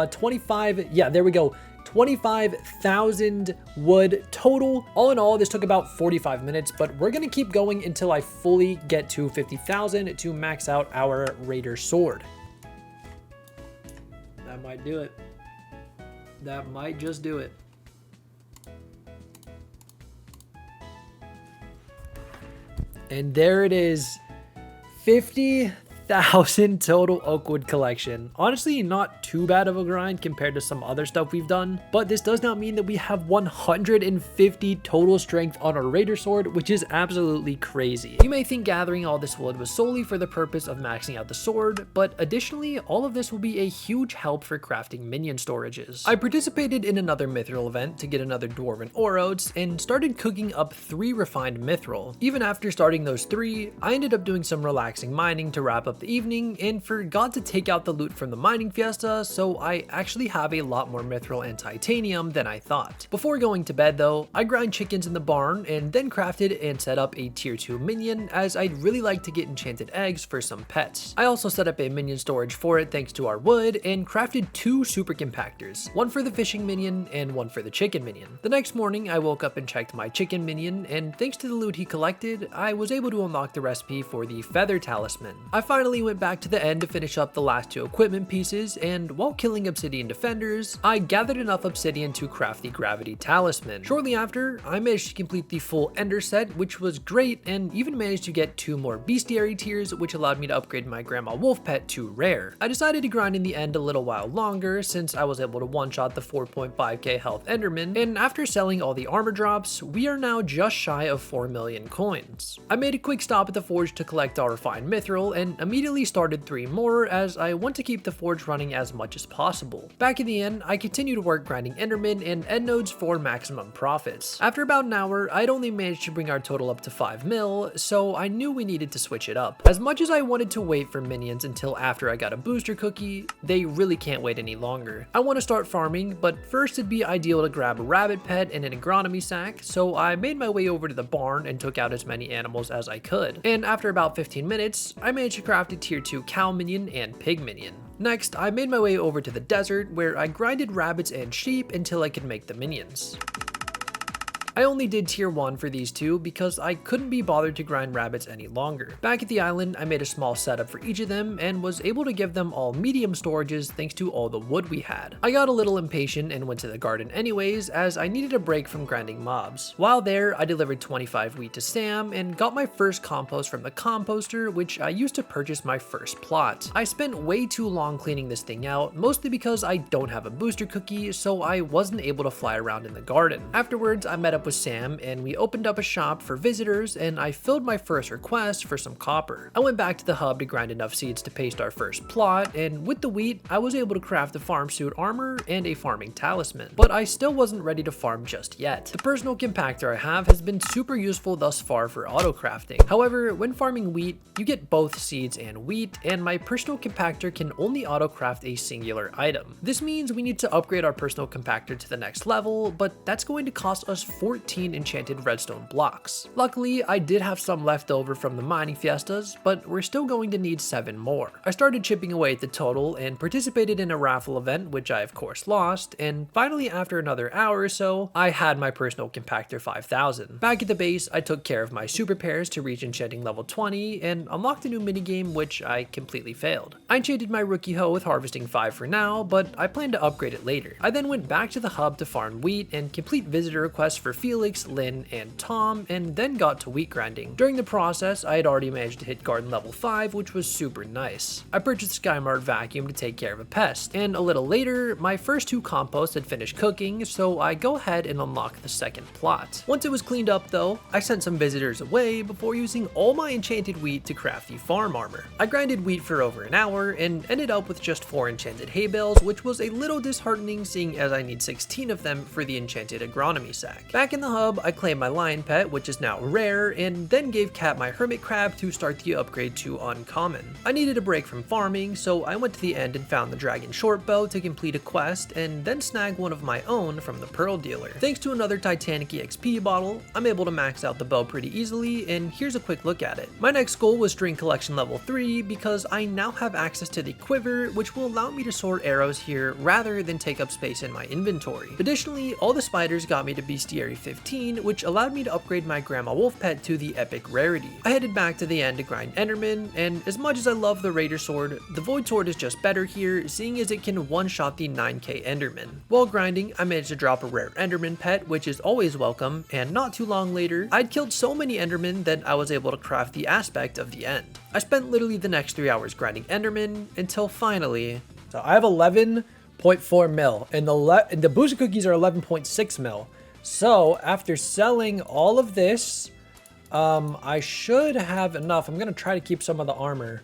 [SPEAKER 1] 25, yeah, there we go. 25,000 wood total. All in all, this took about 45 minutes, but we're gonna keep going until I fully get to 50,000 to max out our Raider sword. That might do it. That might just do it. And there it is, 50,000 total Oakwood collection. Honestly, not too bad of a grind compared to some other stuff we've done, but this does not mean that we have 150 total strength on our Raider sword, which is absolutely crazy. You may think gathering all this wood was solely for the purpose of maxing out the sword, but additionally, all of this will be a huge help for crafting minion storages. I participated in another mithril event to get another dwarven ore oats and started cooking up 3 refined mithril. Even after starting those 3, I ended up doing some relaxing mining to wrap up the evening and forgot to take out the loot from the mining fiesta, so I actually have a lot more mithril and titanium than I thought. Before going to bed though, I grind chickens in the barn and then crafted and set up a tier 2 minion, as I'd really like to get enchanted eggs for some pets. I also set up a minion storage for it thanks to our wood and crafted 2 super compactors, one for the fishing minion and one for the chicken minion. The next morning I woke up and checked my chicken minion, and thanks to the loot he collected, I was able to unlock the recipe for the feather talisman. I finally went back to the end to finish up the last 2 equipment pieces, and while killing obsidian defenders, I gathered enough obsidian to craft the gravity talisman. Shortly after, I managed to complete the full ender set, which was great, and even managed to get 2 more bestiary tiers, which allowed me to upgrade my grandma wolf pet to rare. I decided to grind in the end a little while longer since I was able to one-shot the 4.5k health enderman, and after selling all the armor drops, we are now just shy of 4 million coins. I made a quick stop at the forge to collect our refined mithril and immediately started 3 more, as I want to keep the forge running as much as possible. Back in the inn, I continue to work grinding enderman and end nodes for maximum profits. After about an hour, I'd only managed to bring our total up to 5 mil, so I knew we needed to switch it up. As much as I wanted to wait for minions until after I got a booster cookie, they really can't wait any longer. I want to start farming, but first it'd be ideal to grab a rabbit pet and an agronomy sack, so I made my way over to the barn and took out as many animals as I could. And after about 15 minutes, I managed to craft a tier 2 cow minion and pig minion. Next, I made my way over to the desert, where I grinded rabbits and sheep until I could make the minions. I only did tier 1 for these 2 because I couldn't be bothered to grind rabbits any longer. Back at the island, I made a small setup for each of them and was able to give them all medium storages thanks to all the wood we had. I got a little impatient and went to the garden anyways, as I needed a break from grinding mobs. While there, I delivered 25 wheat to Sam and got my first compost from the composter, which I used to purchase my first plot. I spent way too long cleaning this thing out, mostly because I don't have a booster cookie, so I wasn't able to fly around in the garden. Afterwards, I met up with Sam and we opened up a shop for visitors, and I filled my first request for some copper. I went back to the hub to grind enough seeds to paste our first plot, and with the wheat, I was able to craft a farm suit armor and a farming talisman. But I still wasn't ready to farm just yet. The personal compactor I have has been super useful thus far for auto crafting. However, when farming wheat, you get both seeds and wheat, and my personal compactor can only auto craft a singular item. This means we need to upgrade our personal compactor to the next level, but that's going to cost us 14 enchanted redstone blocks. Luckily, I did have some left over from the mining fiestas, but we're still going to need 7 more. I started chipping away at the total and participated in a raffle event, which I of course lost, and finally after another hour or so, I had my personal compactor 5000. Back at the base, I took care of my super pairs to reach enchanting level 20 and unlocked a new minigame which I completely failed. I enchanted my rookie hoe with harvesting 5 for now, but I plan to upgrade it later. I then went back to the hub to farm wheat and complete visitor requests for Felix, Lynn, and Tom, and then got to wheat grinding. During the process, I had already managed to hit garden level 5, which was super nice. I purchased Skymart vacuum to take care of a pest, and a little later, my first 2 composts had finished cooking, so I go ahead and unlock the second plot. Once it was cleaned up though, I sent some visitors away before using all my enchanted wheat to craft the farm armor. I grinded wheat for over an hour and ended up with just 4 enchanted hay bales, which was a little disheartening seeing as I need 16 of them for the enchanted agronomy sack. Back in the hub, I claimed my lion pet, which is now rare, and then gave Cat my hermit crab to start the upgrade to uncommon. I needed a break from farming, so I went to the end and found the dragon short bow to complete a quest, and then snag one of my own from the pearl dealer. Thanks to another Titanic EXP bottle, I'm able to max out the bow pretty easily, and here's a quick look at it. My next goal was string collection level 3 because I now have access to the quiver, which will allow me to sort arrows here rather than take up space in my inventory. Additionally, all the spiders got me to bestiary 15, which allowed me to upgrade my grandma wolf pet to the epic rarity. I headed back to the end to grind enderman, and as much as I love the raider sword, the void sword is just better here, seeing as it can one-shot the 9k enderman. While grinding, I managed to drop a rare enderman pet, which is always welcome, and not too long later, I'd killed so many endermen that I was able to craft the aspect of the end. I spent literally the next 3 hours grinding enderman until finally... So I have 11.4 mil, and the booster cookies are 11.6 mil. So after selling all of this, I should have enough. I'm gonna try to keep some of the armor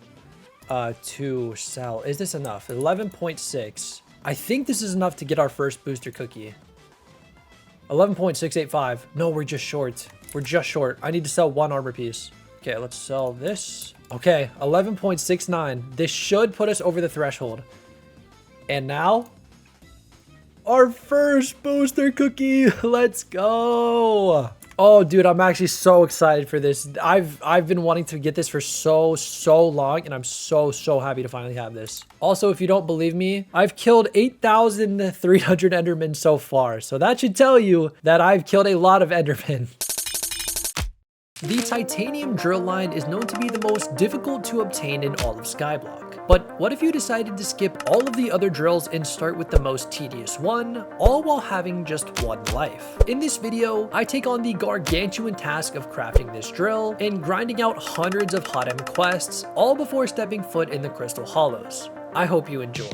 [SPEAKER 1] to sell. Is this enough? 11.6. I think this is enough to get our first booster cookie. 11.685. No, we're just short. We're just short. I need to sell 1 armor piece. Okay, let's sell this. Okay, 11.69. This should put us over the threshold. And now, our first booster cookie. Let's go. Oh, dude, I'm actually so excited for this. I've been wanting to get this for so long, and I'm so happy to finally have this. Also, if you don't believe me, I've killed 8,300 endermen so far, so that should tell you that I've killed a lot of endermen. The titanium drill line is known to be the most difficult to obtain in all of Skyblock. But what if you decided to skip all of the other drills and start with the most tedious one, all while having just 1 life? In this video, I take on the gargantuan task of crafting this drill and grinding out hundreds of hot M quests, all before stepping foot in the Crystal Hollows. I hope you enjoy.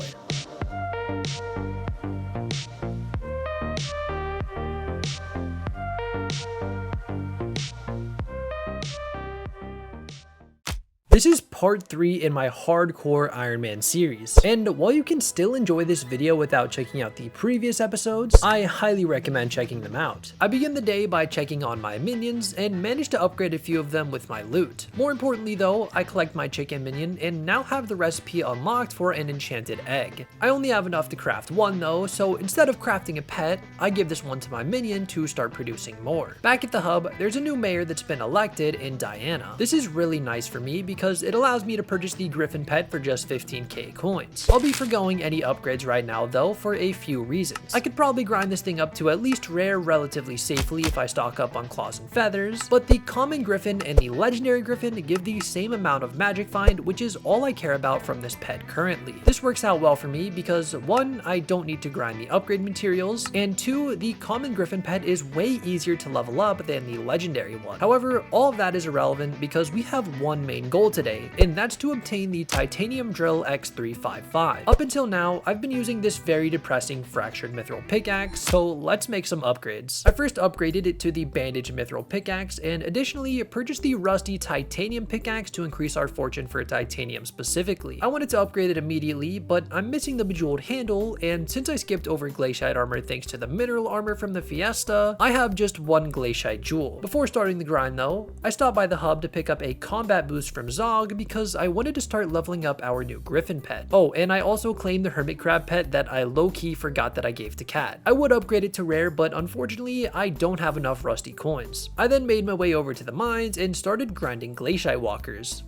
[SPEAKER 1] This is part 3 in my Hardcore Ironman series, and while you can still enjoy this video without checking out the previous episodes, I highly recommend checking them out. I begin the day by checking on my minions and manage to upgrade a few of them with my loot. More importantly though, I collect my chicken minion and now have the recipe unlocked for an enchanted egg. I only have enough to craft 1 though, so instead of crafting a pet, I give this one to my minion to start producing more. Back at the hub, there's a new mayor that's been elected in Diana. This is really nice for me because it allows me to purchase the Griffin pet for just 15k coins. I'll be foregoing any upgrades right now though for a few reasons. I could probably grind this thing up to at least rare relatively safely if I stock up on claws and feathers, but the common Griffin and the legendary Griffin give the same amount of magic find, which is all I care about from this pet currently. This works out well for me because 1, I don't need to grind the upgrade materials, and 2, the common Griffin pet is way easier to level up than the legendary one. However, all of that is irrelevant because we have one main goal today, and that's to obtain the Titanium Drill X355. Up until now, I've been using this very depressing Fractured Mithril Pickaxe, so let's make some upgrades. I first upgraded it to the Bandage Mithril Pickaxe, and additionally purchased the Rusty Titanium Pickaxe to increase our fortune for titanium specifically. I wanted to upgrade it immediately, but I'm missing the Bejeweled Handle, and since I skipped over Glaciite Armor thanks to the Mineral Armor from the Fiesta, I have just 1 Glaciite Jewel. Before starting the grind though, I stopped by the hub to pick up a combat boost from Zod dog because I wanted to start leveling up our new griffin pet. Oh, and I also claimed the hermit crab pet that I low-key forgot that I gave to Cat. I would upgrade it to rare, but unfortunately, I don't have enough rusty coins. I then made my way over to the mines and started grinding glaciai walkers.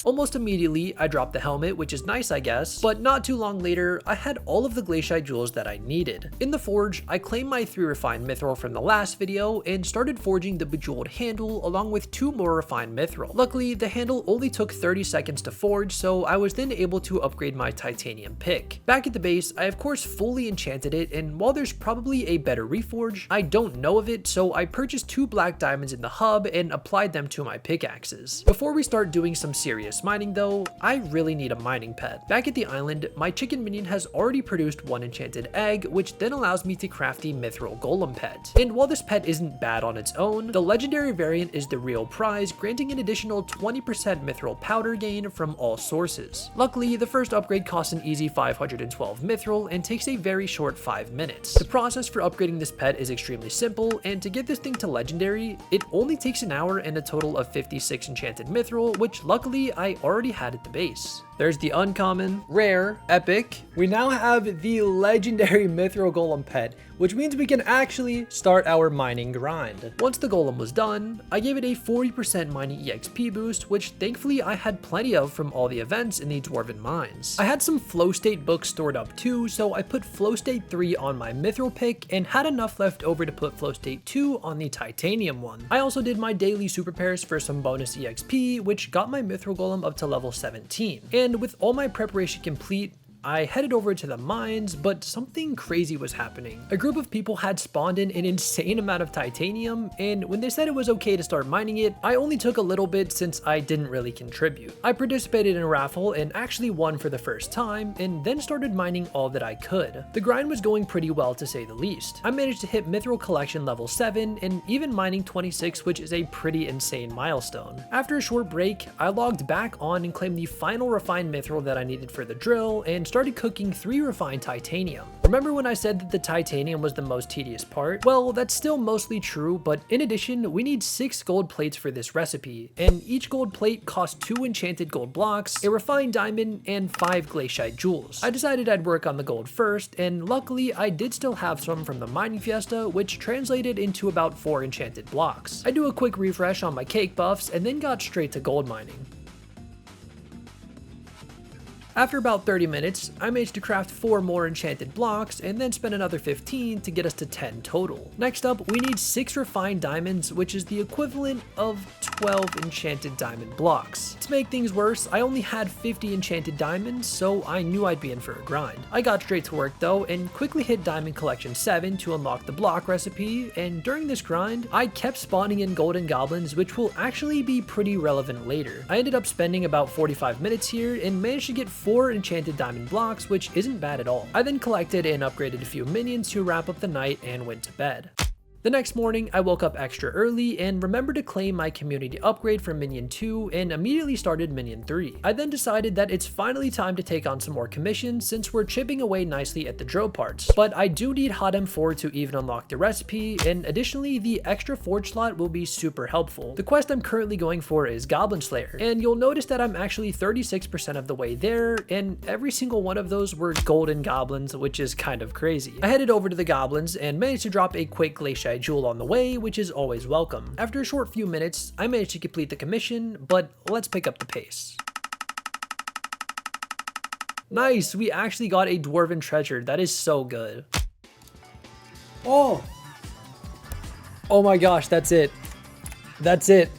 [SPEAKER 1] Almost immediately, I dropped the helmet, which is nice I guess, but not too long later, I had all of the glaciai jewels that I needed. In the forge, I claimed my 3 refined mithril from the last video and started forging the bejeweled handle along with 2 more refined mithril. Luckily, the handle only took 30 seconds to forge, so I was then able to upgrade my titanium pick. Back at the base, I of course fully enchanted it, and while there's probably a better reforge, I don't know of it, so I purchased 2 black diamonds in the hub and applied them to my pickaxes. Before we start doing some serious mining though, I really need a mining pet. Back at the island, my chicken minion has already produced 1 enchanted egg, which then allows me to craft the mithril golem pet. And while this pet isn't bad on its own, the legendary variant is the real prize, granting an additional 20% mithril powder gain from all sources. Luckily, the first upgrade costs an easy 512 mithril and takes a very short 5 minutes. The process for upgrading this pet is extremely simple, and to get this thing to legendary, it only takes an hour and a total of 56 enchanted mithril, which luckily I already had at the base. There's the uncommon, rare, epic. We now have the legendary mithril golem pet, which means we can actually start our mining grind. Once the golem was done, I gave it a 40% mining EXP boost, which thankfully I had plenty of from all the events in the dwarven mines. I had some flow state books stored up too, so I put flow state 3 on my mithril pick and had enough left over to put flow state 2 on the titanium one. I also did my daily super pairs for some bonus EXP, which got my mithril golem up to level 17. And with all my preparation complete, I headed over to the mines, but something crazy was happening. A group of people had spawned in an insane amount of titanium, and when they said it was okay to start mining it, I only took a little bit since I didn't really contribute. I participated in a raffle and actually won for the first time, and then started mining all that I could. The grind was going pretty well to say the least. I managed to hit mithril collection level 7 and even mining 26, which is a pretty insane milestone. After a short break, I logged back on and claimed the final refined mithril that I needed for the drill and started cooking 3 refined titanium. Remember when I said that the titanium was the most tedious part? Well, that's still mostly true, but in addition, we need 6 gold plates for this recipe, and each gold plate costs 2 enchanted gold blocks, a refined diamond, and 5 glaciite jewels. I decided I'd work on the gold first, and luckily I did still have some from the mining fiesta, which translated into about 4 enchanted blocks. I do a quick refresh on my cake buffs, and then got straight to gold mining. After about 30 minutes, I managed to craft 4 more enchanted blocks and then spent another 15 to get us to 10 total. Next up, we need 6 refined diamonds, which is the equivalent of 12 enchanted diamond blocks. To make things worse, I only had 50 enchanted diamonds, so I knew I'd be in for a grind. I got straight to work though and quickly hit diamond collection 7 to unlock the block recipe, and during this grind, I kept spawning in golden goblins, which will actually be pretty relevant later. I ended up spending about 45 minutes here and managed to get 4 enchanted diamond blocks, which isn't bad at all. I then collected and upgraded a few minions to wrap up the night and went to bed. The next morning, I woke up extra early and remembered to claim my community upgrade from Minion 2 and immediately started Minion 3. I then decided that it's finally time to take on some more commissions since we're chipping away nicely at the drill parts, but I do need Hot M4 to even unlock the recipe, and additionally the extra forge slot will be super helpful. The quest I'm currently going for is Goblin Slayer, and you'll notice that I'm actually 36% of the way there, and every single one of those were golden goblins, which is kind of crazy. I headed over to the goblins and managed to drop a quick glaciite jewel on the way, which is always welcome. After a short few minutes, I managed to complete the commission, but let's pick up the pace. Nice, we actually got a dwarven treasure. That is so good. Oh my gosh, that's it. That's it.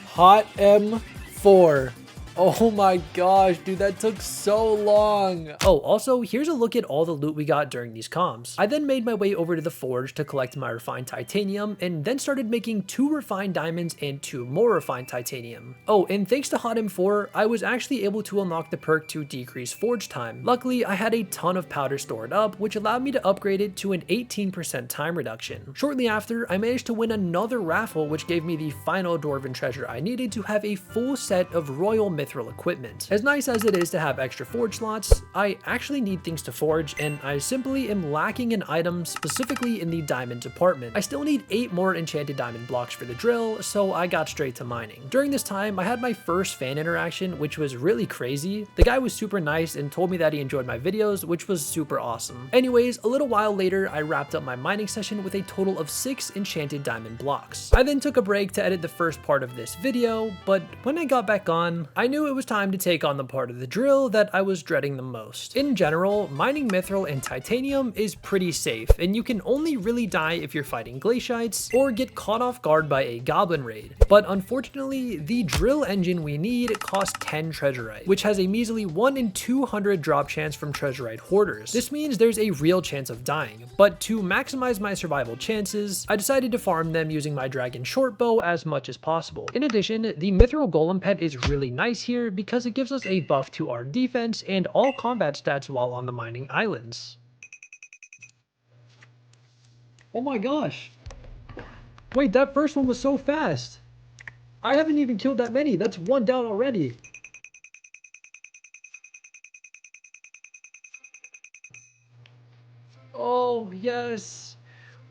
[SPEAKER 1] Hot M4. Oh my gosh, dude, that took so long. Oh, also, here's a look at all the loot we got during these comms. I then made my way over to the forge to collect my refined titanium, and then started making 2 refined diamonds and 2 more refined titanium. Oh, and thanks to Hot M4, I was actually able to unlock the perk to decrease forge time. Luckily, I had a ton of powder stored up, which allowed me to upgrade it to an 18% time reduction. Shortly after, I managed to win another raffle, which gave me the final dwarven treasure I needed to have a full set of royal mithril equipment. As nice as it is to have extra forge slots, I actually need things to forge, and I simply am lacking in items, specifically in the diamond department. I still need 8 more enchanted diamond blocks for the drill, so I got straight to mining. During this time, I had my first fan interaction, which was really crazy. The guy was super nice and told me that he enjoyed my videos, which was super awesome. Anyways, a little while later, I wrapped up my mining session with a total of 6 enchanted diamond blocks. I then took a break to edit the first part of this video, but when I got back on, I knew it was time to take on the part of the drill that I was dreading the most. In general, mining mithril and titanium is pretty safe, and you can only really die if you're fighting glaciites or get caught off guard by a goblin raid. But unfortunately, the drill engine we need costs 10 treasurite, which has a measly 1 in 200 drop chance from treasurite hoarders. This means there's a real chance of dying, but to maximize my survival chances, I decided to farm them using my dragon short bow as much as possible. In addition, the mithril golem pet is really nice here because it gives us a buff to our defense and all combat stats while on the mining islands. Oh my gosh. Wait, that first one was so fast. I haven't even killed that many. That's one down already. Oh, yes.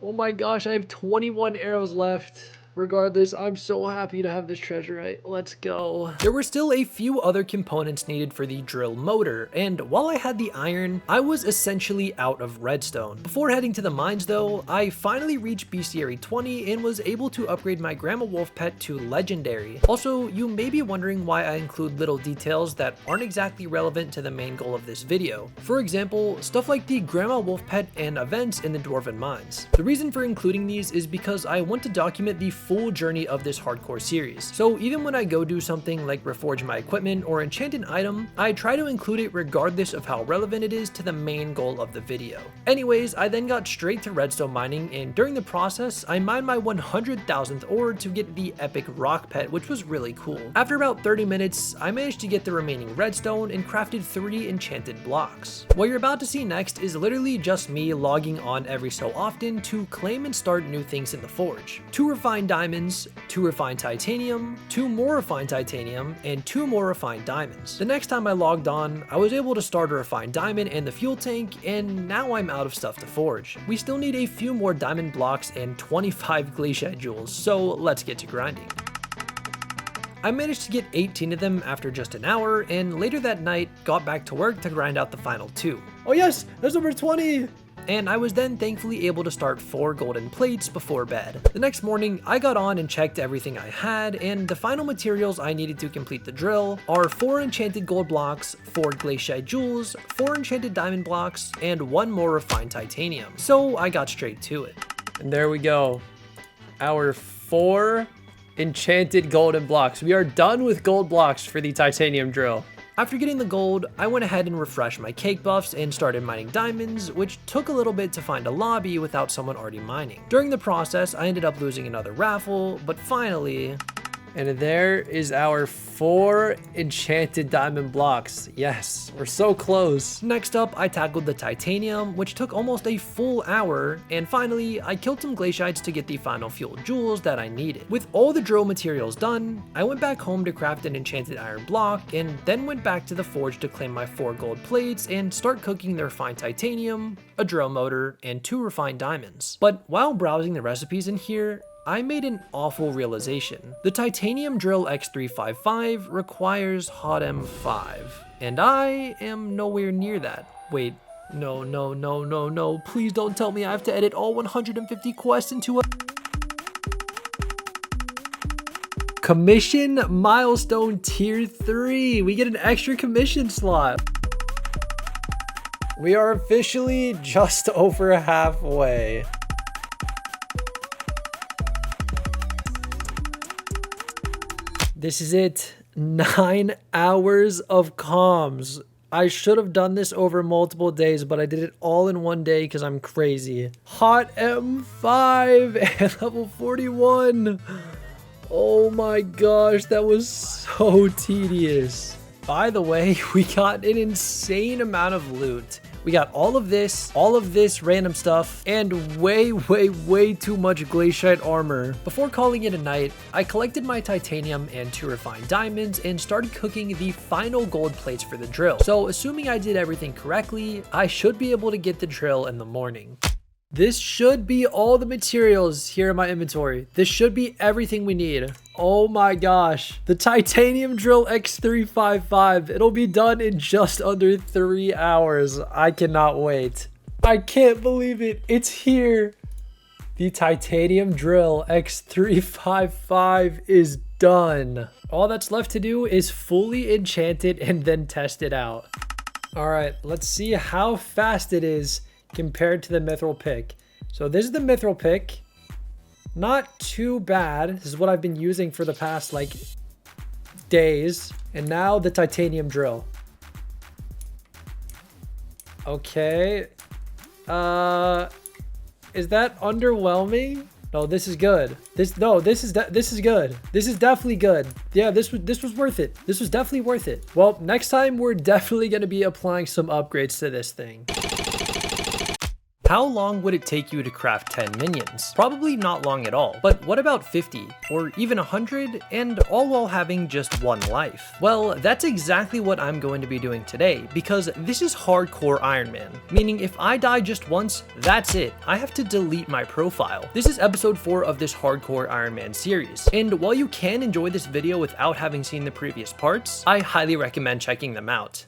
[SPEAKER 1] Oh my gosh, I have 21 arrows left. Regardless, I'm so happy to have this treasurite. Let's go. There were still a few other components needed for the drill motor, and while I had the iron, I was essentially out of redstone. Before heading to the mines though, I finally reached bestiary 20 and was able to upgrade my grandma wolf pet to legendary. Also, you may be wondering why I include little details that aren't exactly relevant to the main goal of this video. For example, stuff like the grandma wolf pet and events in the dwarven mines. The reason for including these is because I want to document the full journey of this hardcore series. So even when I go do something like reforge my equipment or enchant an item, I try to include it regardless of how relevant it is to the main goal of the video. Anyways, I then got straight to redstone mining, and during the process, I mined my 100,000th ore to get the epic rock pet, which was really cool. After about 30 minutes, I managed to get the remaining redstone and crafted 3 enchanted blocks. What you're about to see next is literally just me logging on every so often to claim and start new things in the forge. 2 refined diamonds, 2 refined titanium, 2 more refined titanium, and 2 more refined diamonds. The next time I logged on, I was able to start a refined diamond and the fuel tank, and now I'm out of stuff to forge. We still need a few more diamond blocks and 25 glaciite jewels, so let's get to grinding. I managed to get 18 of them after just an hour, and later that night, got back to work to grind out the final 2. Oh yes, there's number 20! And I was then thankfully able to start 4 golden plates before bed. The next morning, I got on and checked everything I had, and the final materials I needed to complete the drill are 4 enchanted gold blocks, 4 glaciite jewels, 4 enchanted diamond blocks, and 1 more refined titanium. So I got straight to it. And there we go. Our 4 enchanted golden blocks. We are done with gold blocks for the titanium drill. After getting the gold, I went ahead and refreshed my cake buffs and started mining diamonds, which took a little bit to find a lobby without someone already mining. During the process, I ended up losing another raffle, but finally... And there is our 4 enchanted diamond blocks. Yes, we're so close. Next up, I tackled the titanium, which took almost a full hour. And finally, I killed some glaciites to get the final fuel jewels that I needed. With all the drill materials done, I went back home to craft an enchanted iron block, and then went back to the forge to claim my 4 gold plates and start cooking the refined titanium, a drill motor, and 2 refined diamonds. But while browsing the recipes in here, I made an awful realization. The titanium drill X355 requires hot M5, and I am nowhere near that. Wait, no, please don't tell me I have to edit all 150 quests into a... Commission milestone tier 3. We get an extra commission slot. We are officially just over halfway. This is it. 9 hours of comms. I should have done this over multiple days, but I did it all in one day because I'm crazy. Hot M5 and level 41. Oh my gosh, that was so tedious. By the way, we got an insane amount of loot. We got all of this random stuff, and way too much glaciate armor. Before calling it a night, I collected my titanium and 2 refined diamonds and started cooking the final gold plates for the drill. So assuming I did everything correctly, I should be able to get the drill in the morning. This should be all the materials here in my inventory. This should be everything we need. Oh my gosh. The titanium drill X355. It'll be done in just under 3 hours. I cannot wait. I can't believe it. It's here. The titanium drill X355 is done. All that's left to do is fully enchant it and then test it out. All right, let's see how fast it is compared to the mithril pick. So this is the mithril pick. Not too bad. This is what I've been using for the past like days. And now the titanium drill. Okay. Is that underwhelming? No, this is good. This is good. This is definitely good. Yeah, this was worth it. This was definitely worth it. Well, next time we're definitely going to be applying some upgrades to this thing. How long would it take you to craft 10 minions? Probably not long at all. But what about 50 or even 100, and all while having just 1 life? Well, that's exactly what I'm going to be doing today, because this is Hardcore Ironman, meaning if I die just once, that's it. I have to delete my profile. This is episode 4 of this Hardcore Ironman series, and while you can enjoy this video without having seen the previous parts, I highly recommend checking them out.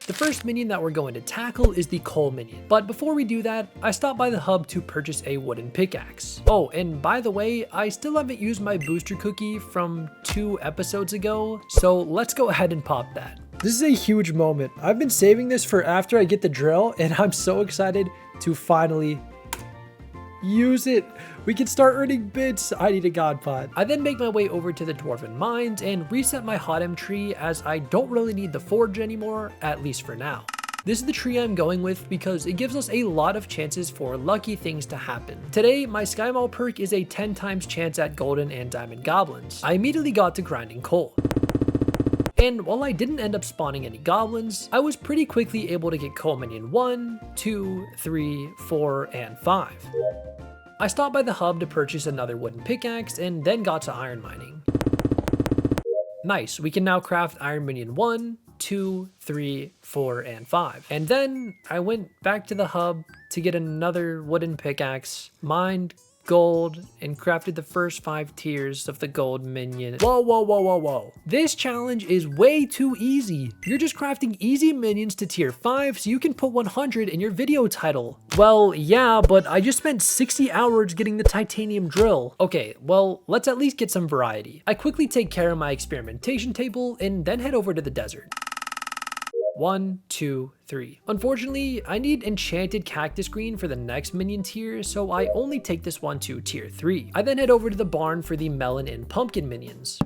[SPEAKER 1] The first minion that we're going to tackle is the coal minion, but before we do that, I stopped by the hub to purchase a wooden pickaxe. Oh, and by the way, I still haven't used my booster cookie from 2 episodes ago, so let's go ahead and pop that. This is a huge moment. I've been saving this for after I get the drill, and I'm so excited to finally use it. We can start earning bits. I need a god pot. I then make my way over to the dwarven mines and reset my hot M tree, as I don't really need the forge anymore, at least for now. This is the tree I'm going with because it gives us a lot of chances for lucky things to happen. Today, my Sky Mall perk is a 10 times chance at golden and diamond goblins. I immediately got to grinding coal. And while I didn't end up spawning any goblins, I was pretty quickly able to get coal minion 1, 2, 3, 4, and 5. I stopped by the hub to purchase another wooden pickaxe and then got to iron mining. Nice, we can now craft Iron Minion 1, 2, 3, 4, and 5. And then I went back to the hub to get another wooden pickaxe, mined gold, and crafted the first 5 tiers of the gold minion. Whoa. This challenge is way too easy. You're just crafting easy minions to tier 5 so you can put 100 in your video title. Well, yeah, but I just spent 60 hours getting the titanium drill. Okay, well, let's at least get some variety. I quickly take care of my experimentation table and then head over to the desert. 1, 2, 3. Unfortunately, I need enchanted cactus green for the next minion tier, so I only take this one to tier 3. I then head over to the barn for the melon and pumpkin minions.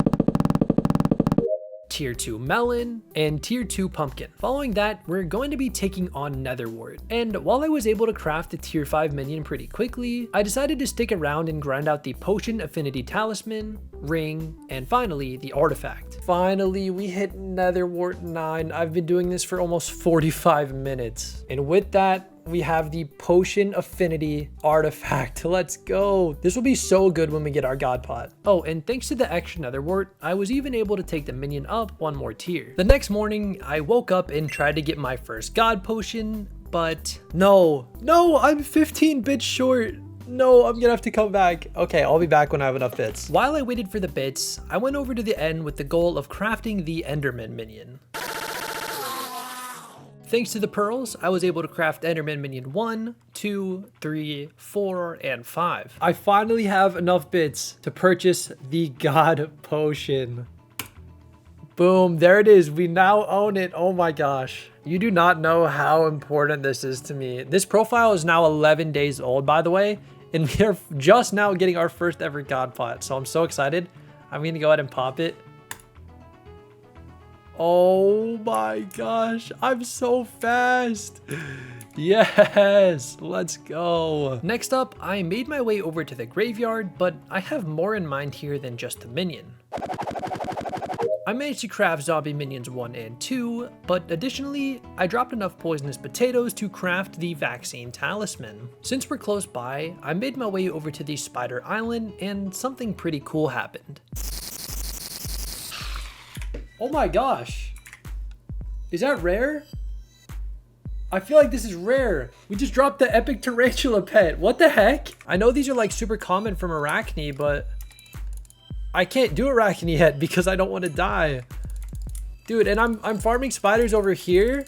[SPEAKER 1] Tier 2 melon, and tier 2 pumpkin. Following that, we're going to be taking on netherwort. And while I was able to craft the tier 5 minion pretty quickly, I decided to stick around and grind out the potion affinity talisman, ring, and finally the artifact. Finally, we hit netherwort 9. I've been doing this for almost 45 minutes. And with that, we have the potion affinity artifact. Let's go. This will be so good when we get our god pot. Oh, and thanks to the extra netherwort, I was even able to take the minion up 1 more tier. The next morning, I woke up and tried to get my first god potion, but no, I'm 15 bits short. No, I'm gonna have to come back. Okay, I'll be back when I have enough bits. While I waited for the bits, I went over to the end with the goal of crafting the Enderman minion. Thanks to the pearls, I was able to craft Enderman minion 1, 2, 3, 4, and 5. I finally have enough bits to purchase the god potion. Boom, there it is. We now own it. Oh my gosh. You do not know how important this is to me. This profile is now 11 days old, by the way, and we are just now getting our first ever god pot. So I'm so excited. I'm gonna go ahead and pop it. Oh my gosh, I'm so fast. Yes, let's go. Next up, I made my way over to the graveyard, but I have more in mind here than just the minion. I managed to craft zombie minions 1 and 2, but additionally, I dropped enough poisonous potatoes to craft the vaccine talisman. Since we're close by, I made my way over to the spider island and something pretty cool happened. Oh my gosh. Is that rare? I feel like this is rare. We just dropped the epic tarantula pet. What the heck? I know these are like super common from Arachne, but I can't do Arachne yet because I don't want to die. Dude, and I'm farming spiders over here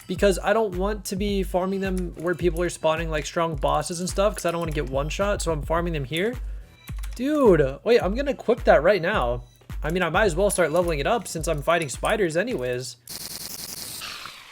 [SPEAKER 1] because I don't want to be farming them where people are spawning like strong bosses and stuff because I don't want to get one shot, so I'm farming them here. Dude, wait, I'm gonna equip that right now. I mean, I might as well start leveling it up since I'm fighting spiders anyways.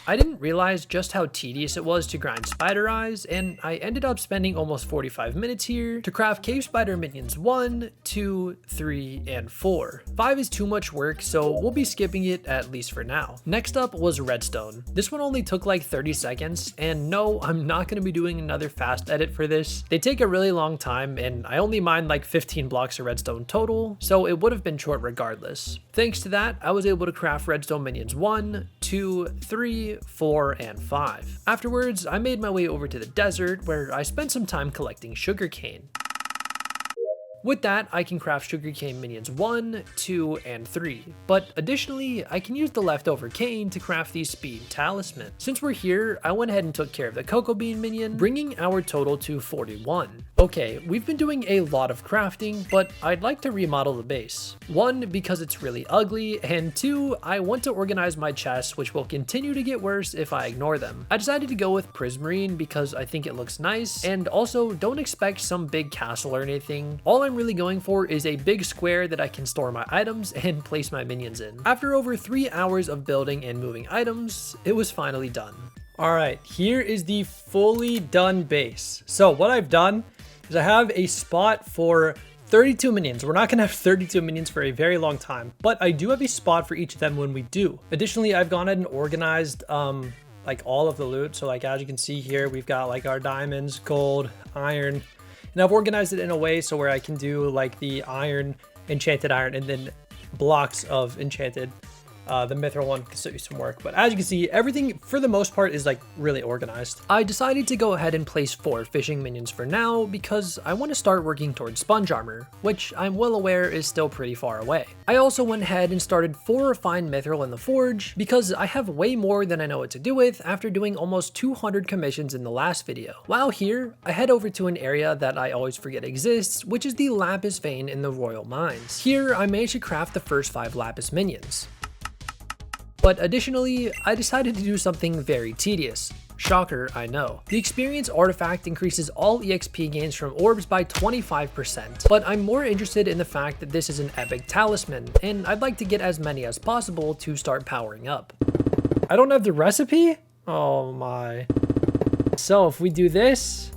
[SPEAKER 1] I didn't realize just how tedious it was to grind spider eyes, and I ended up spending almost 45 minutes here to craft cave spider minions 1, 2, 3, and 4. 5 is too much work, so we'll be skipping it at least for now. Next up was redstone. This one only took like 30 seconds, and no, I'm not going to be doing another fast edit for this. They take a really long time, and I only mined like 15 blocks of redstone total, so it would have been short regardless. Thanks to that, I was able to craft redstone minions 1, 2, 3, 4, and 5. Afterwards, I made my way over to the desert where I spent some time collecting sugarcane. With that, I can craft sugarcane minions 1, 2, and 3, but additionally, I can use the leftover cane to craft the speed talisman. Since we're here, I went ahead and took care of the cocoa bean minion, bringing our total to 41. Okay, we've been doing a lot of crafting, but I'd like to remodel the base. 1, because it's really ugly, and 2, I want to organize my chests, which will continue to get worse if I ignore them. I decided to go with prismarine because I think it looks nice, and also don't expect some big castle or anything. All I'm really going for is a big square that I can store my items and place my minions in. After over 3 hours of building and moving items, it was finally done. Alright, here is the fully done base. So what I've done is I have a spot for 32 minions. We're not going to have 32 minions for a very long time, but I do have a spot for each of them when we do. Additionally, I've gone ahead and organized like all of the loot. So like as you can see here, we've got like our diamonds, gold, iron, and I've organized it in a way so where I can do like the iron, enchanted iron, and then blocks of enchanted. The mithril one could still use some work, but as you can see, everything for the most part is like really organized. I decided to go ahead and place 4 fishing minions for now because I want to start working towards sponge armor, which I'm well aware is still pretty far away. I also went ahead and started 4 refined mithril in the forge because I have way more than I know what to do with after doing almost 200 commissions in the last video. While here, I head over to an area that I always forget exists, which is the lapis vein in the royal mines. Here, I managed to craft the first 5 lapis minions. But additionally, I decided to do something very tedious. Shocker, I know. The experience artifact increases all EXP gains from orbs by 25%, but I'm more interested in the fact that this is an epic talisman, and I'd like to get as many as possible to start powering up. I don't have the recipe? Oh my. So if we do this,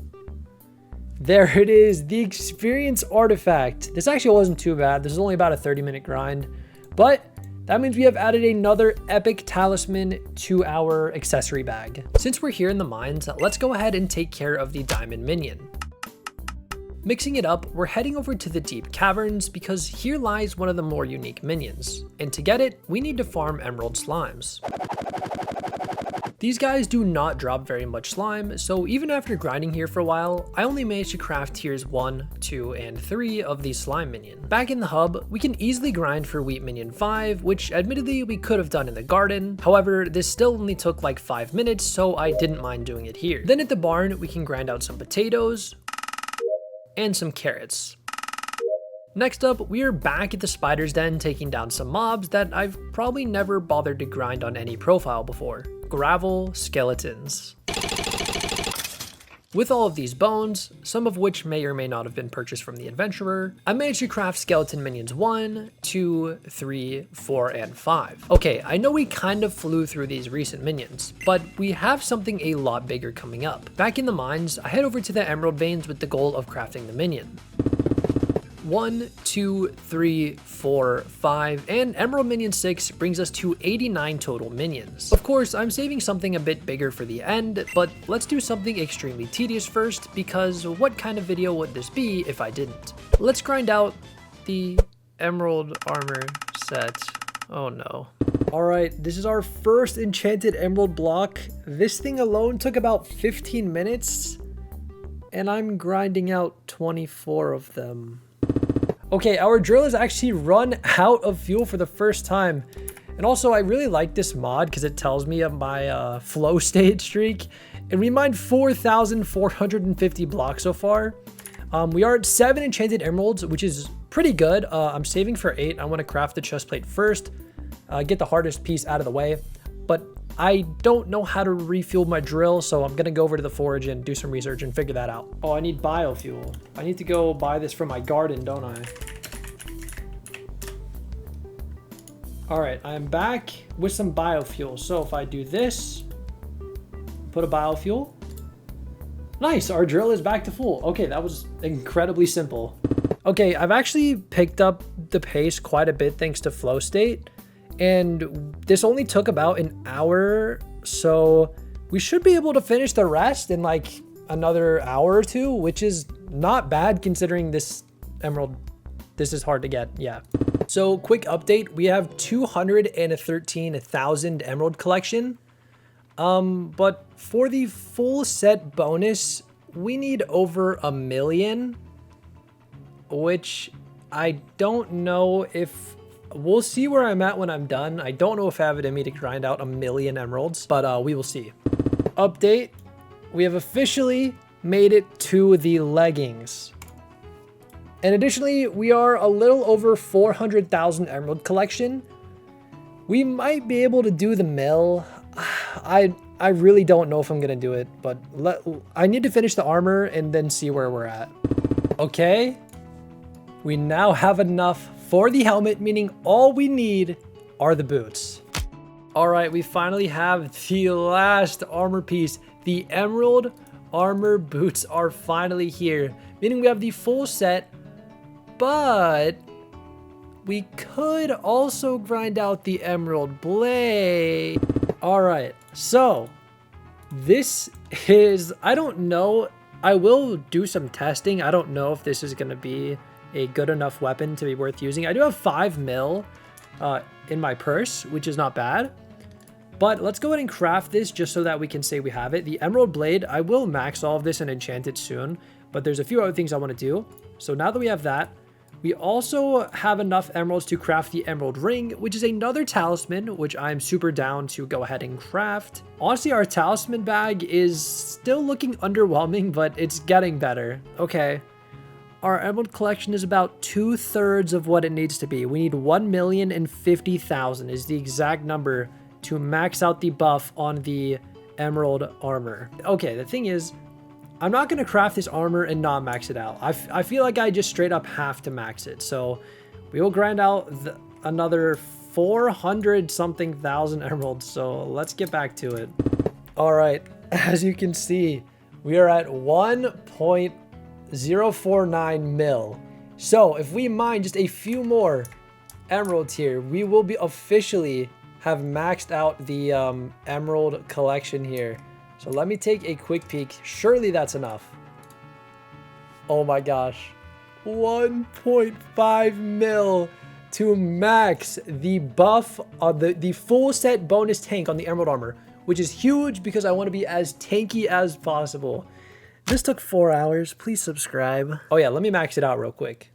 [SPEAKER 1] there it is, the experience artifact. This actually wasn't too bad. This is only about a 30-minute grind, but that means we have added another epic talisman to our accessory bag. Since we're here in the mines, let's go ahead and take care of the diamond minion. Mixing it up, we're heading over to the deep caverns because here lies one of the more unique minions. And to get it, we need to farm emerald slimes. These guys do not drop very much slime, so even after grinding here for a while, I only managed to craft tiers 1, 2, and 3 of the slime minion. Back in the hub, we can easily grind for wheat minion 5, which admittedly we could have done in the garden. However, this still only took like 5 minutes, so I didn't mind doing it here. Then at the barn, we can grind out some potatoes and some carrots. Next up, we are back at the spider's den taking down some mobs that I've probably never bothered to grind on any profile before. Gravel skeletons. With all of these bones, some of which may or may not have been purchased from the adventurer, I managed to craft skeleton minions 1, 2, 3, 4, and 5. Okay, I know we kind of flew through these recent minions, but we have something a lot bigger coming up. Back in the mines, I head over to the emerald veins with the goal of crafting the minion. 1, 2, 3, 4, 5, and Emerald Minion 6 brings us to 89 total minions. Of course, I'm saving something a bit bigger for the end, but let's do something extremely tedious first, because what kind of video would this be if I didn't? Let's grind out the Emerald Armor set Oh no. All right, this is our first enchanted emerald block. This thing alone took about 15 minutes, and I'm grinding out 24 of them. Okay, our drill has actually run out of fuel for the first time. And also, I really like this mod because it tells me of my flow state streak. And we mined 4,450 blocks so far. We are at 7 enchanted emeralds, which is pretty good. I'm saving for 8. I want to craft the chest plate first, get the hardest piece out of the way. But I don't know how to refuel my drill, so I'm going to go over to the forge and do some research and figure that out. Oh, I need biofuel. I need to go buy this from my garden, don't I? All right, I'm back with some biofuel. So if I do this, put a biofuel. Nice, our drill is back to full. Okay, that was incredibly simple. Okay, I've actually picked up the pace quite a bit thanks to flow state. And this only took about an hour. So we should be able to finish the rest in like another hour or two, which is not bad considering this emerald, this is hard to get, yeah. So quick update, we have 213,000 emerald collection. But for the full set bonus, we need over 1 million, which I don't know if, we'll see where I'm at when I'm done. I don't know if I have it in me to grind out 1 million emeralds, but we will see. Update, we have officially made it to the leggings. And additionally, we are a little over 400,000 emerald collection. We might be able to do the mill. I really don't know if I'm gonna do it, but I need to finish the armor and then see where we're at. Okay, we now have enough for the helmet, meaning all we need are the boots. All right, we finally have the last armor piece. The emerald armor boots are finally here, meaning we have the full set, but we could also grind out the emerald blade. All right, so this is, I don't know, I will do some testing. I don't know if this is going to be a good enough weapon to be worth using. I do have 5 mil in my purse, which is not bad. But let's go ahead and craft this just so that we can say we have it. The emerald blade, I will max all of this and enchant it soon, but there's a few other things I want to do. So now that we have that, we also have enough emeralds to craft the emerald ring, which is another talisman, which I'm super down to go ahead and craft. Honestly, our talisman bag is still looking underwhelming, but it's getting better. Okay. Our emerald collection is about 2/3 of what it needs to be. We need 1,050,000 is the exact number to max out the buff on the emerald armor. Okay, the thing is, I'm not going to craft this armor and not max it out. I feel like I just straight up have to max it. So we will grind out another 400 something thousand emeralds. So let's get back to it. All right, as you can see, we are at 1.049 mil. So if we mine just a few more emeralds here, we will be officially have maxed out the emerald collection here. So let me take a quick peek. Surely that's enough. Oh my gosh. 1.5 mil to max the buff of the full set bonus tank on the emerald armor, which is huge because I want to be as tanky as possible. This took 4 hours. Please subscribe. Oh yeah, let me max it out real quick.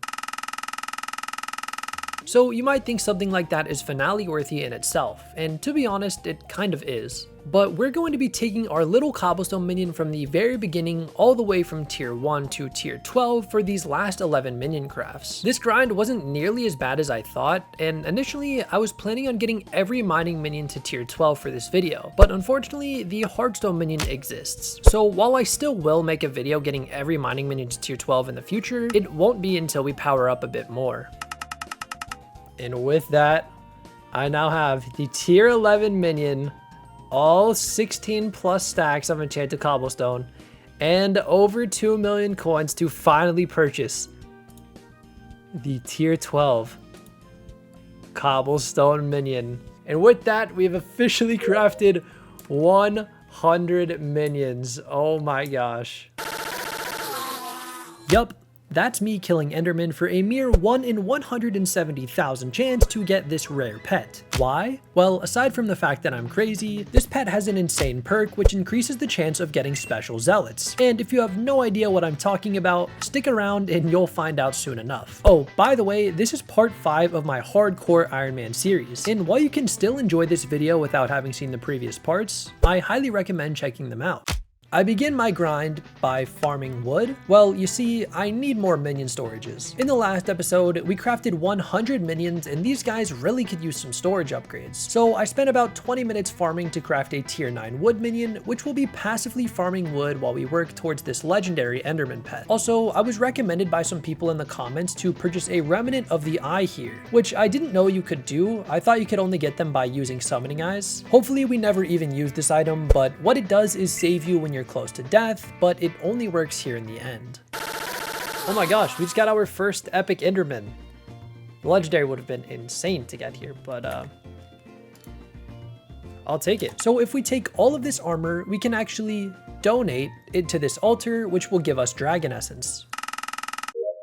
[SPEAKER 1] So you might think something like that is finale worthy in itself, and to be honest, it kind of is. But we're going to be taking our little cobblestone minion from the very beginning all the way from tier 1 to tier 12 for these last 11 minion crafts. This grind wasn't nearly as bad as I thought, and initially I was planning on getting every mining minion to tier 12 for this video, but unfortunately the hardstone minion exists. So while I still will make a video getting every mining minion to tier 12 in the future, it won't be until we power up a bit more. And with that, I now have the tier 11 minion, all 16 plus stacks of enchanted cobblestone, and over 2 million coins to finally purchase the tier 12 cobblestone minion. And with that, we've officially crafted 100 minions. Oh my gosh. Yup. That's me killing Enderman for a mere 1 in 170,000 chance to get this rare pet. Why? Well, aside from the fact that I'm crazy, this pet has an insane perk which increases the chance of getting special zealots. And if you have no idea what I'm talking about, stick around and you'll find out soon enough. Oh, by the way, this is part 5 of my Hardcore Ironman series, and while you can still enjoy this video without having seen the previous parts, I highly recommend checking them out. I begin my grind by farming wood. Well, you see, I need more minion storages. In the last episode, we crafted 100 minions and these guys really could use some storage upgrades. So I spent about 20 minutes farming to craft a tier 9 wood minion, which will be passively farming wood while we work towards this legendary Enderman pet. Also, I was recommended by some people in the comments to purchase a remnant of the eye here, which I didn't know you could do. I thought you could only get them by using summoning eyes. Hopefully we never even use this item, but what it does is save you when you're close to death, but it only works here in the end. Oh my gosh, we just got our first epic Enderman. The legendary would have been insane to get here, but I'll take it. So if we take all of this armor, we can actually donate it to this altar, which will give us dragon essence.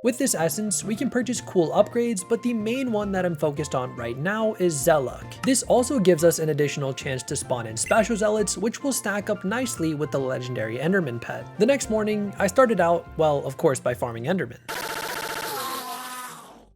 [SPEAKER 1] With this essence, we can purchase cool upgrades, but the main one that I'm focused on right now is Zealot. This also gives us an additional chance to spawn in special zealots, which will stack up nicely with the legendary Enderman pet. The next morning, I started out, well, of course, by farming Enderman.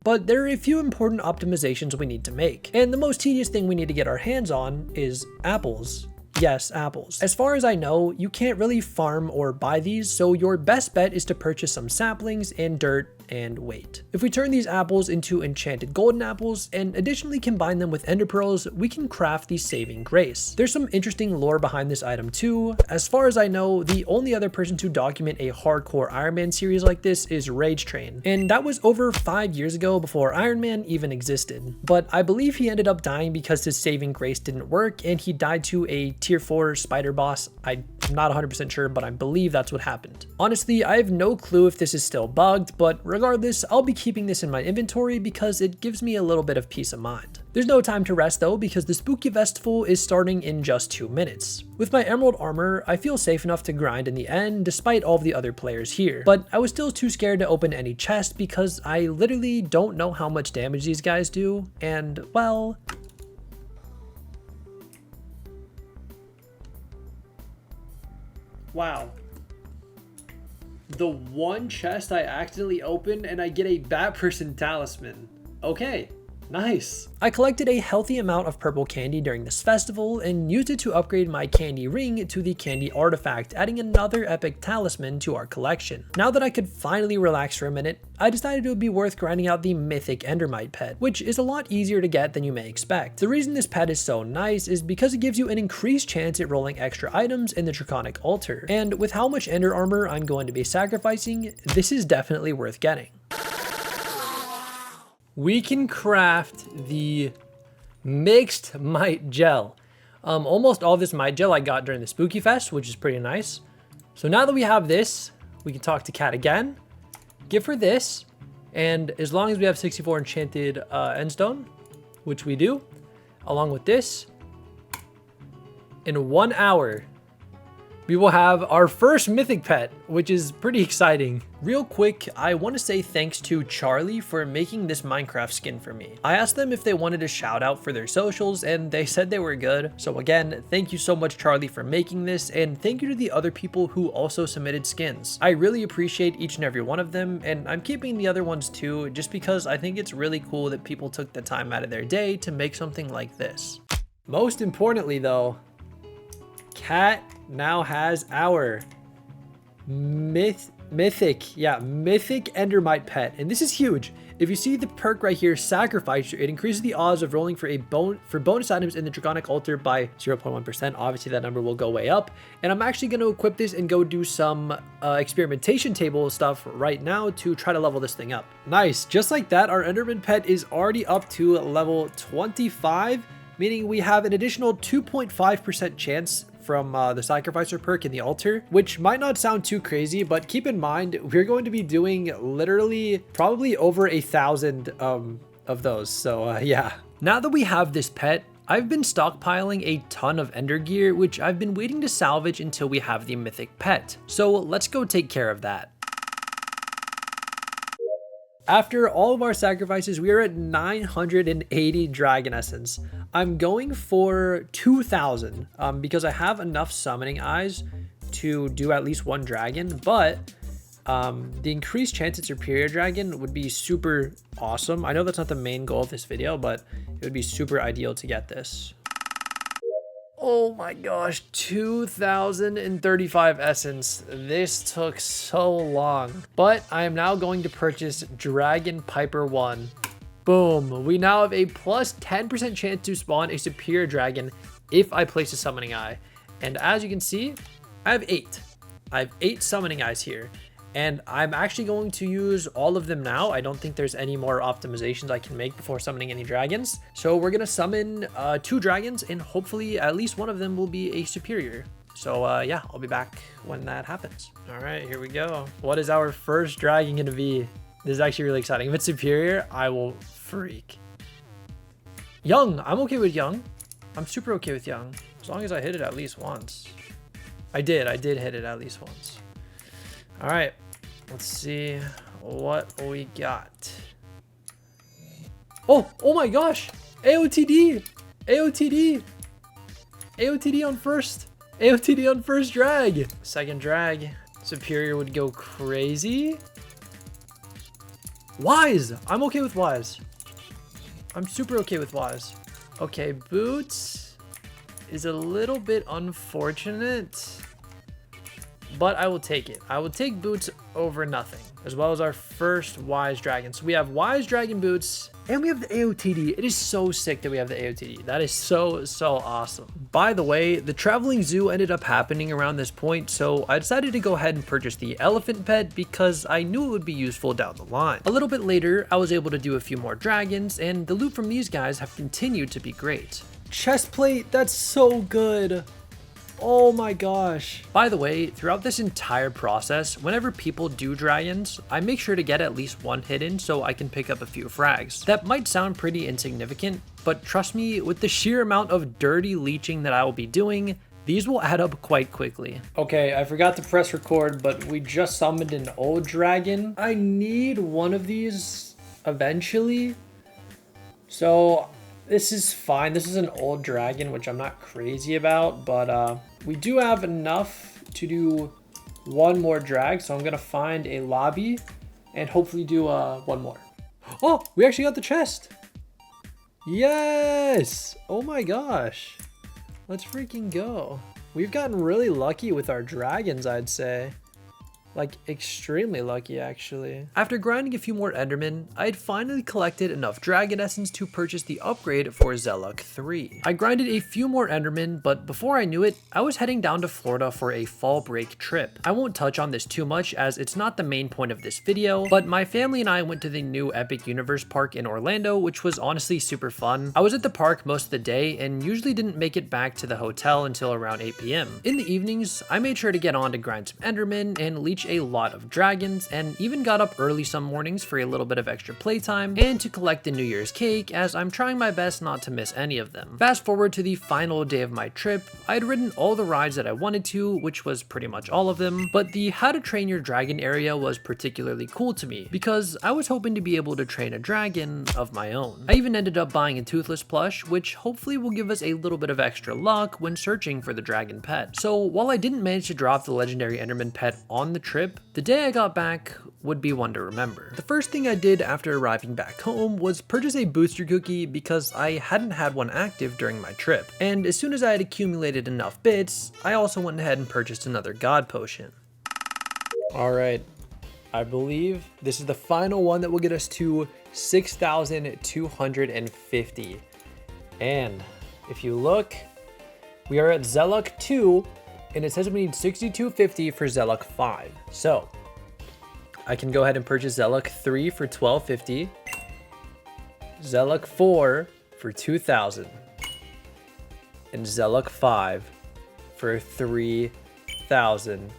[SPEAKER 1] But there are a few important optimizations we need to make, and the most tedious thing we need to get our hands on is apples. Yes, apples. As far as I know, you can't really farm or buy these, so your best bet is to purchase some saplings and dirt and wait. If we turn these apples into enchanted golden apples and additionally combine them with ender pearls, we can craft the saving grace. There's some interesting lore behind this item too. As far as I know, the only other person to document a Hardcore Ironman series like this is Rage Train, and that was over 5 years ago before Iron Man even existed. But I believe he ended up dying because his saving grace didn't work and he died to a tier 4 spider boss. I'm not 100% sure, but I believe that's what happened. Honestly, I have no clue if this is still bugged, but regardless, I'll be keeping this in my inventory because it gives me a little bit of peace of mind. There's no time to rest though because the spooky festival is starting in just 2 minutes. With my emerald armor, I feel safe enough to grind in the end despite all of the other players here, but I was still too scared to open any chest because I literally don't know how much damage these guys do, and well, wow. The one chest I accidentally opened and I get a Bat Person talisman. Okay, nice. I collected a healthy amount of purple candy during this festival and used it to upgrade my candy ring to the candy artifact, adding another epic talisman to our collection. Now that I could finally relax for a minute, I decided it would be worth grinding out the mythic endermite pet, which is a lot easier to get than you may expect. The reason this pet is so nice is because it gives you an increased chance at rolling extra items in the draconic altar, and with how much ender armor I'm going to be sacrificing, this is definitely worth getting. We can craft the mixed mite gel. Almost all this mite gel I got during the Spooky Fest, which is pretty nice. So now that we have this, we can talk to Kat again, give her this, and as long as we have 64 enchanted endstone, which we do, along with this, in 1 hour, we will have our first mythic pet, which is pretty exciting. Real quick, I want to say thanks to Charlie for making this Minecraft skin for me. I asked them if they wanted a shout out for their socials and they said they were good. So again, thank you so much Charlie for making this, and thank you to the other people who also submitted skins. I really appreciate each and every one of them, and I'm keeping the other ones too just because I think it's really cool that people took the time out of their day to make something like this. Most importantly though, Kat now has our mythic endermite pet, and this is huge. If you see the perk right here, Sacrificer, it increases the odds of rolling for bonus items in the draconic altar by 0.1%. Obviously that number will go way up, and I'm actually going to equip this and go do some experimentation table stuff right now to try to level this thing up. Nice. Just like that, our enderman pet is already up to level 25, meaning we have an additional 2.5% chance from the Sacrificer perk in the altar, which might not sound too crazy, but keep in mind we're going to be doing literally probably over 1,000 of those. So yeah. Now that we have this pet, I've been stockpiling a ton of ender gear, which I've been waiting to salvage until we have the mythic pet. So let's go take care of that. After all of our sacrifices, we are at 980 Dragon Essence. I'm going for 2,000 because I have enough summoning eyes to do at least one dragon, but the increased chance at Superior Dragon would be super awesome. I know that's not the main goal of this video, but it would be super ideal to get this. Oh my gosh, 2,035 essence. This took so long. But I am now going to purchase Dragon Piper 1. Boom. We now have a plus 10% chance to spawn a Superior Dragon if I place a Summoning Eye. And as you can see, I have 8. I have 8 Summoning Eyes here. And I'm actually going to use all of them now. I don't think there's any more optimizations I can make before summoning any dragons. So we're going to summon 2 dragons, and hopefully at least one of them will be a superior. So yeah, I'll be back when that happens. All right, here we go. What is our first dragon going to be? This is actually really exciting. If it's superior, I will freak. Young. I'm okay with young. I'm super okay with young. As long as I hit it at least once. I did hit it at least once. All right. Let's see what we got. Oh my gosh. AOTD. AOTD. AOTD on first. AOTD on first drag. Second drag. Superior would go crazy. Wise. I'm okay with Wise. I'm super okay with Wise. Okay, Boots is a little bit unfortunate, but I will take it. I will take Boots over nothing, as well as our first Wise Dragon. So we have Wise Dragon Boots, and we have the AOTD. It is so sick that we have the AOTD. That is so awesome. By the way, the traveling zoo ended up happening around this point, so I decided to go ahead and purchase the elephant pet because I knew it would be useful down the line. A little bit later, I was able to do a few more dragons, and the loot from these guys have continued to be great. Chest plate, that's so good. Oh my gosh. By the way, throughout this entire process, whenever people do dragons, I make sure to get at least one hidden so I can pick up a few frags. That might sound pretty insignificant, but trust me, with the sheer amount of dirty leeching that I will be doing, these will add up quite quickly. Okay, I forgot to press record, but we just summoned an old dragon. I need one of these eventually. So this is fine. This is an old dragon, which I'm not crazy about, but we do have enough to do one more drag. So I'm going to find a lobby and hopefully do one more. Oh, we actually got the chest. Yes. Oh my gosh. Let's freaking go. We've gotten really lucky with our dragons, I'd say. Like, extremely lucky, actually. After grinding a few more Endermen, I had finally collected enough Dragon Essence to purchase the upgrade for Zelluck 3. I grinded a few more Endermen, but before I knew it, I was heading down to Florida for a fall break trip. I won't touch on this too much as it's not the main point of this video, but my family and I went to the new Epic Universe Park in Orlando, which was honestly super fun. I was at the park most of the day and usually didn't make it back to the hotel until around 8 p.m. In the evenings, I made sure to get on to grind some Endermen and leech a lot of dragons, and even got up early some mornings for a little bit of extra playtime and to collect the New Year's cake, as I'm trying my best not to miss any of them. Fast forward to the final day of my trip, I had ridden all the rides that I wanted to, which was pretty much all of them, but the How to Train Your Dragon area was particularly cool to me because I was hoping to be able to train a dragon of my own. I even ended up buying a Toothless plush, which hopefully will give us a little bit of extra luck when searching for the dragon pet. So while I didn't manage to drop the legendary Enderman pet on the trip, the day I got back would be one to remember. The first thing I did after arriving back home was purchase a booster cookie because I hadn't had one active during my trip. And as soon as I had accumulated enough bits, I also went ahead and purchased another god potion. All right, I believe this is the final one that will get us to 6,250. And if you look, we are at Zelluck 2, and it says we need 6,250 for Zelluck 5. So I can go ahead and purchase Zelluck 3 for 1,250, Zelluck 4 for 2,000, and Zelluck 5 for 3,000.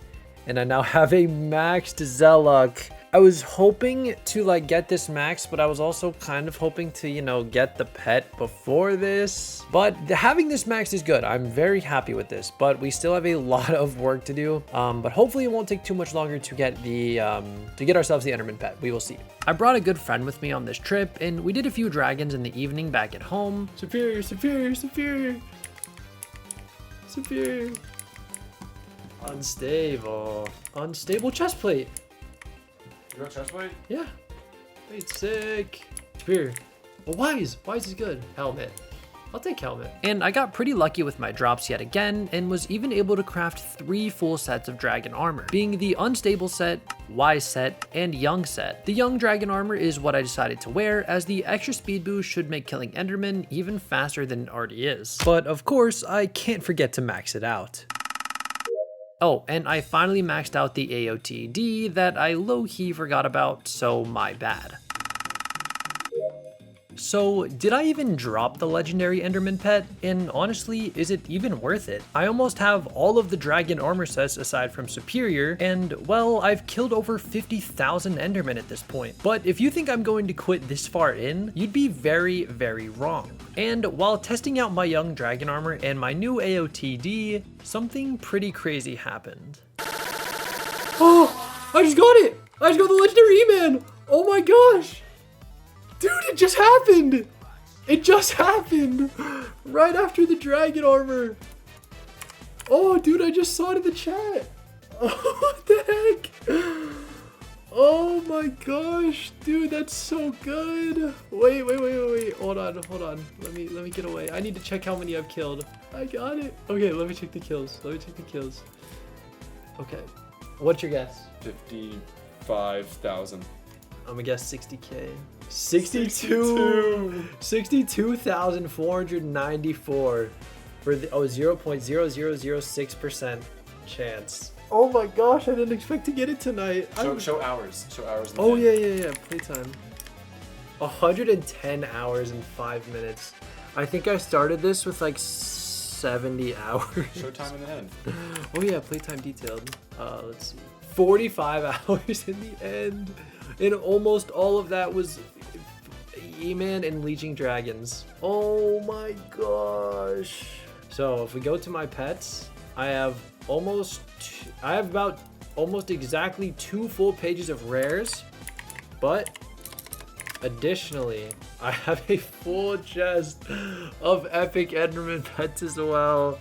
[SPEAKER 1] And I now have a maxed Zelluck. I was hoping to like get this max, but I was also kind of hoping to, you know, get the pet before this. But having this max is good. I'm very happy with this, but we still have a lot of work to do. But hopefully it won't take too much longer to get the to get ourselves the Enderman pet. We will see. I brought a good friend with me on this trip, and we did a few dragons in the evening back at home. Superior, superior, superior, superior. Unstable, unstable chest plate.
[SPEAKER 2] You got chest plate?
[SPEAKER 1] Yeah. Wait, sick. Superior. Well, wise. Wise is good. Helmet. I'll take helmet. And I got pretty lucky with my drops yet again, and was even able to craft 3 full sets of dragon armor, being the unstable set, wise set, and young set. The young dragon armor is what I decided to wear, as the extra speed boost should make killing Enderman even faster than it already is. But of course, I can't forget to max it out. Oh, and I finally maxed out the AOTD that I low-key forgot about, so my bad. So, did I even drop the legendary Enderman pet? And honestly, is it even worth it? I almost have all of the dragon armor sets aside from Superior, and well, I've killed over 50,000 Endermen at this point. But if you think I'm going to quit this far in, you'd be very, very wrong. And while testing out my young dragon armor and my new AOTD, something pretty crazy happened. Oh, I just got it! I just got the legendary E-Man! Oh my gosh! Dude, it just happened! It just happened! Right after the dragon armor! Oh, dude, I just saw it in the chat! Oh, what the heck? Oh my gosh, dude, that's so good! Wait, hold on. Let me get away. I need to check how many I've killed. I got it. Okay, let me check the kills. Okay, what's your guess?
[SPEAKER 2] 55,000.
[SPEAKER 1] I'm gonna guess 60K. 62,494 for the 0.0006% chance. Oh my gosh, I didn't expect to get it tonight.
[SPEAKER 2] Show hours. Show hours.
[SPEAKER 1] Oh yeah. Playtime. 110 hours and 5 minutes. I think I started this with like 70 hours.
[SPEAKER 2] Show time in the end.
[SPEAKER 1] Oh yeah, playtime detailed. Let's see. 45 hours in the end. And almost all of that was E-Man and Leeching Dragons. Oh my gosh. So if we go to my pets, I have about almost exactly 2 full pages of rares, but additionally, I have a full chest of epic Enderman pets as well.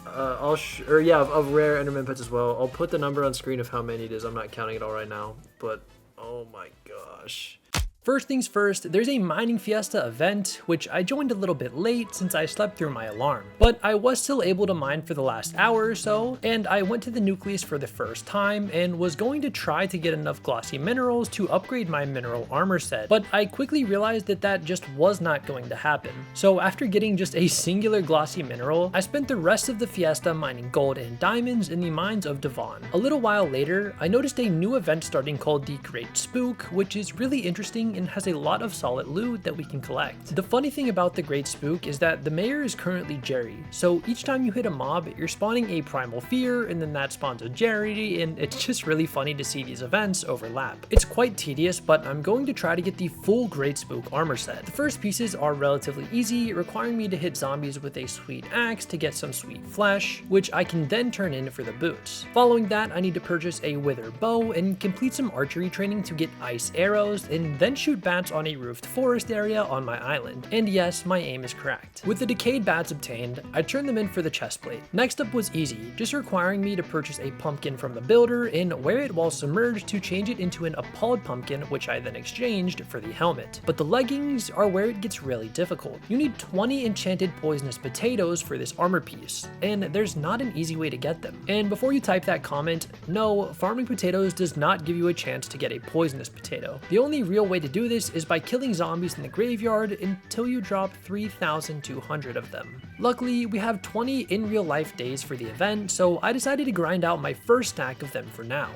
[SPEAKER 1] Of rare Enderman pets as well. I'll put the number on screen of how many it is. I'm not counting it all right now, but oh my gosh. First things first, there's a mining fiesta event, which I joined a little bit late since I slept through my alarm. But I was still able to mine for the last hour or so, and I went to the nucleus for the first time and was going to try to get enough glossy minerals to upgrade my mineral armor set. But I quickly realized that that just was not going to happen. So after getting just a singular glossy mineral, I spent the rest of the fiesta mining gold and diamonds in the mines of Devon. A little while later, I noticed a new event starting called the Great Spook, which is really interesting and has a lot of solid loot that we can collect. The funny thing about the Great Spook is that the mayor is currently Jerry, so each time you hit a mob, you're spawning a primal fear, and then that spawns a Jerry, and it's just really funny to see these events overlap. It's quite tedious, but I'm going to try to get the full Great Spook armor set. The first pieces are relatively easy, requiring me to hit zombies with a sweet axe to get some sweet flesh, which I can then turn in for the boots. Following that, I need to purchase a wither bow and complete some archery training to get ice arrows, and then shoot bats on a roofed forest area on my island. And yes, my aim is correct. With the decayed bats obtained, I turned them in for the chest plate. Next up was easy, just requiring me to purchase a pumpkin from the builder and wear it while submerged to change it into an appalled pumpkin, which I then exchanged for the helmet. But the leggings are where it gets really difficult. You need 20 enchanted poisonous potatoes for this armor piece, and there's not an easy way to get them. And before you type that comment, no, farming potatoes does not give you a chance to get a poisonous potato. The only real way to do this is by killing zombies in the graveyard until you drop 3,200 of them. Luckily, we have 20 in real life days for the event, so I decided to grind out my first stack of them for now.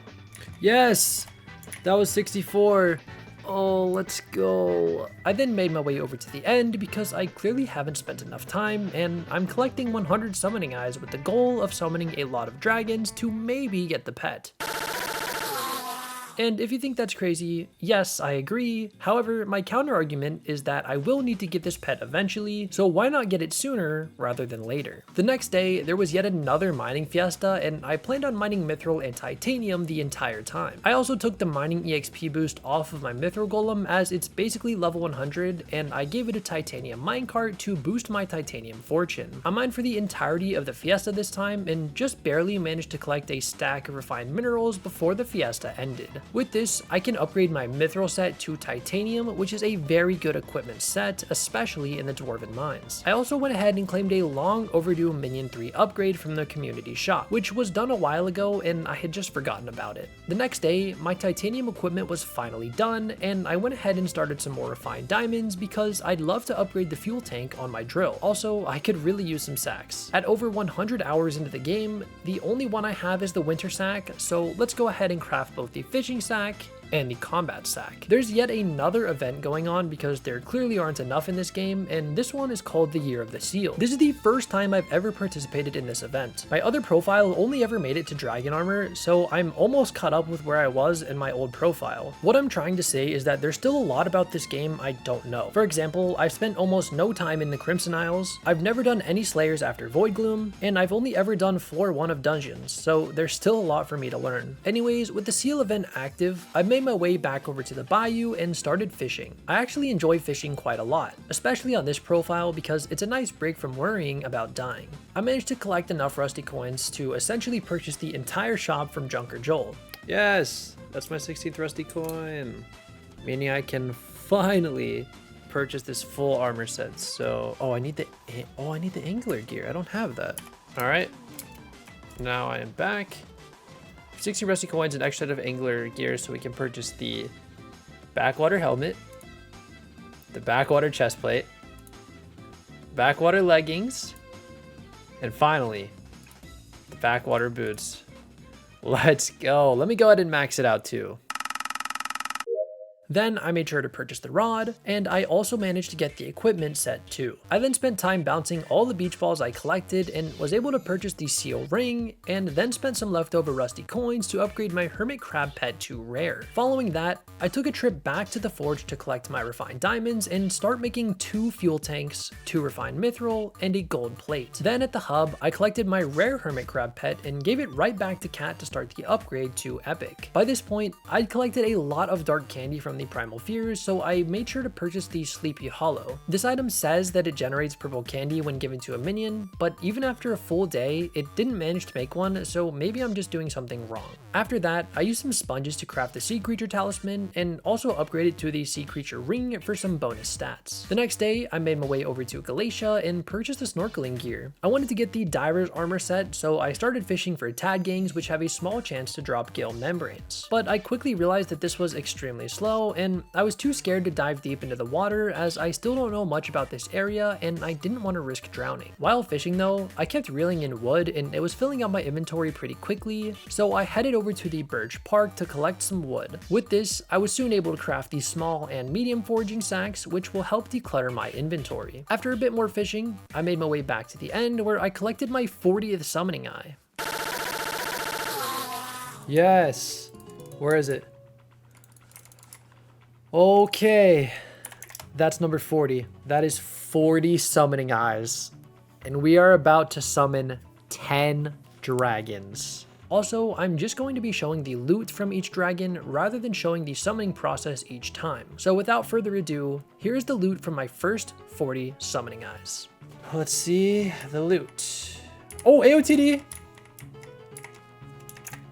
[SPEAKER 1] Yes, that was 64. Oh, let's go. I then made my way over to the end because I clearly haven't spent enough time, and I'm collecting 100 summoning eyes with the goal of summoning a lot of dragons to maybe get the pet. And if you think that's crazy, yes, I agree. However, my counter argument is that I will need to get this pet eventually, so why not get it sooner rather than later? The next day, there was yet another mining fiesta, and I planned on mining mithril and titanium the entire time. I also took the mining EXP boost off of my mithril golem as it's basically level 100, and I gave it a titanium minecart to boost my titanium fortune. I mined for the entirety of the fiesta this time and just barely managed to collect a stack of refined minerals before the fiesta ended. With this, I can upgrade my mithril set to titanium, which is a very good equipment set, especially in the dwarven mines. I also went ahead and claimed a long overdue Minion 3 upgrade from the community shop, which was done a while ago and I had just forgotten about it. The next day, my titanium equipment was finally done, and I went ahead and started some more refined diamonds because I'd love to upgrade the fuel tank on my drill. Also, I could really use some sacks. At over 100 hours into the game, the only one I have is the winter sack, so let's go ahead and craft both the fishing sack and the combat sack. There's yet another event going on because there clearly aren't enough in this game, and this one is called the Year of the Seal. This is the first time I've ever participated in this event. My other profile only ever made it to dragon armor, so I'm almost caught up with where I was in my old profile. What I'm trying to say is that there's still a lot about this game I don't know. For example, I've spent almost no time in the Crimson Isles, I've never done any slayers after Void Gloom, and I've only ever done floor 1 of dungeons, so there's still a lot for me to learn. Anyways, with the seal event active, I've made my way back over to the bayou and started fishing. I actually enjoy fishing quite a lot, especially on this profile because it's a nice break from worrying about dying. I managed to collect enough rusty coins to essentially purchase the entire shop from Junker Joel. Yes, that's my 16th rusty coin, meaning I can finally purchase this full armor set. So, I need the angler gear. I don't have that. All right, now I am back. 60 rusty coins, an extra set of angler gear so we can purchase the backwater helmet, the backwater chest plate, backwater leggings, and finally, the backwater boots. Let's go. Let me go ahead and max it out too. Then I made sure to purchase the rod, and I also managed to get the equipment set too. I then spent time bouncing all the beach balls I collected and was able to purchase the seal ring, and then spent some leftover rusty coins to upgrade my hermit crab pet to rare. Following that, I took a trip back to the forge to collect my refined diamonds and start making 2 fuel tanks, 2 refined mithril, and a gold plate. Then at the hub, I collected my rare hermit crab pet and gave it right back to Cat to start the upgrade to epic. By this point, I'd collected a lot of dark candy from the Primal Fears, so I made sure to purchase the Sleepy Hollow. This item says that it generates purple candy when given to a minion, but even after a full day, it didn't manage to make one, so maybe I'm just doing something wrong. After that, I used some sponges to craft the Sea Creature Talisman, and also upgraded to the Sea Creature Ring for some bonus stats. The next day, I made my way over to Galatia and purchased the snorkeling gear. I wanted to get the Diver's armor set, so I started fishing for Tad Gangs, which have a small chance to drop Gale membranes. But I quickly realized that this was extremely slow, and I was too scared to dive deep into the water as I still don't know much about this area and I didn't want to risk drowning. While fishing though, I kept reeling in wood and it was filling up my inventory pretty quickly, so I headed over to the Birch Park to collect some wood. With this, I was soon able to craft these small and medium foraging sacks, which will help declutter my inventory. After a bit more fishing, I made my way back to the end where I collected my 40th summoning eye. Yes, where is it? Okay, that's number 40. That is 40 summoning eyes. And we are about to summon 10 dragons. Also, I'm just going to be showing the loot from each dragon rather than showing the summoning process each time. So without further ado, here's the loot from my first 40 summoning eyes. Let's see the loot. Oh, AOTD.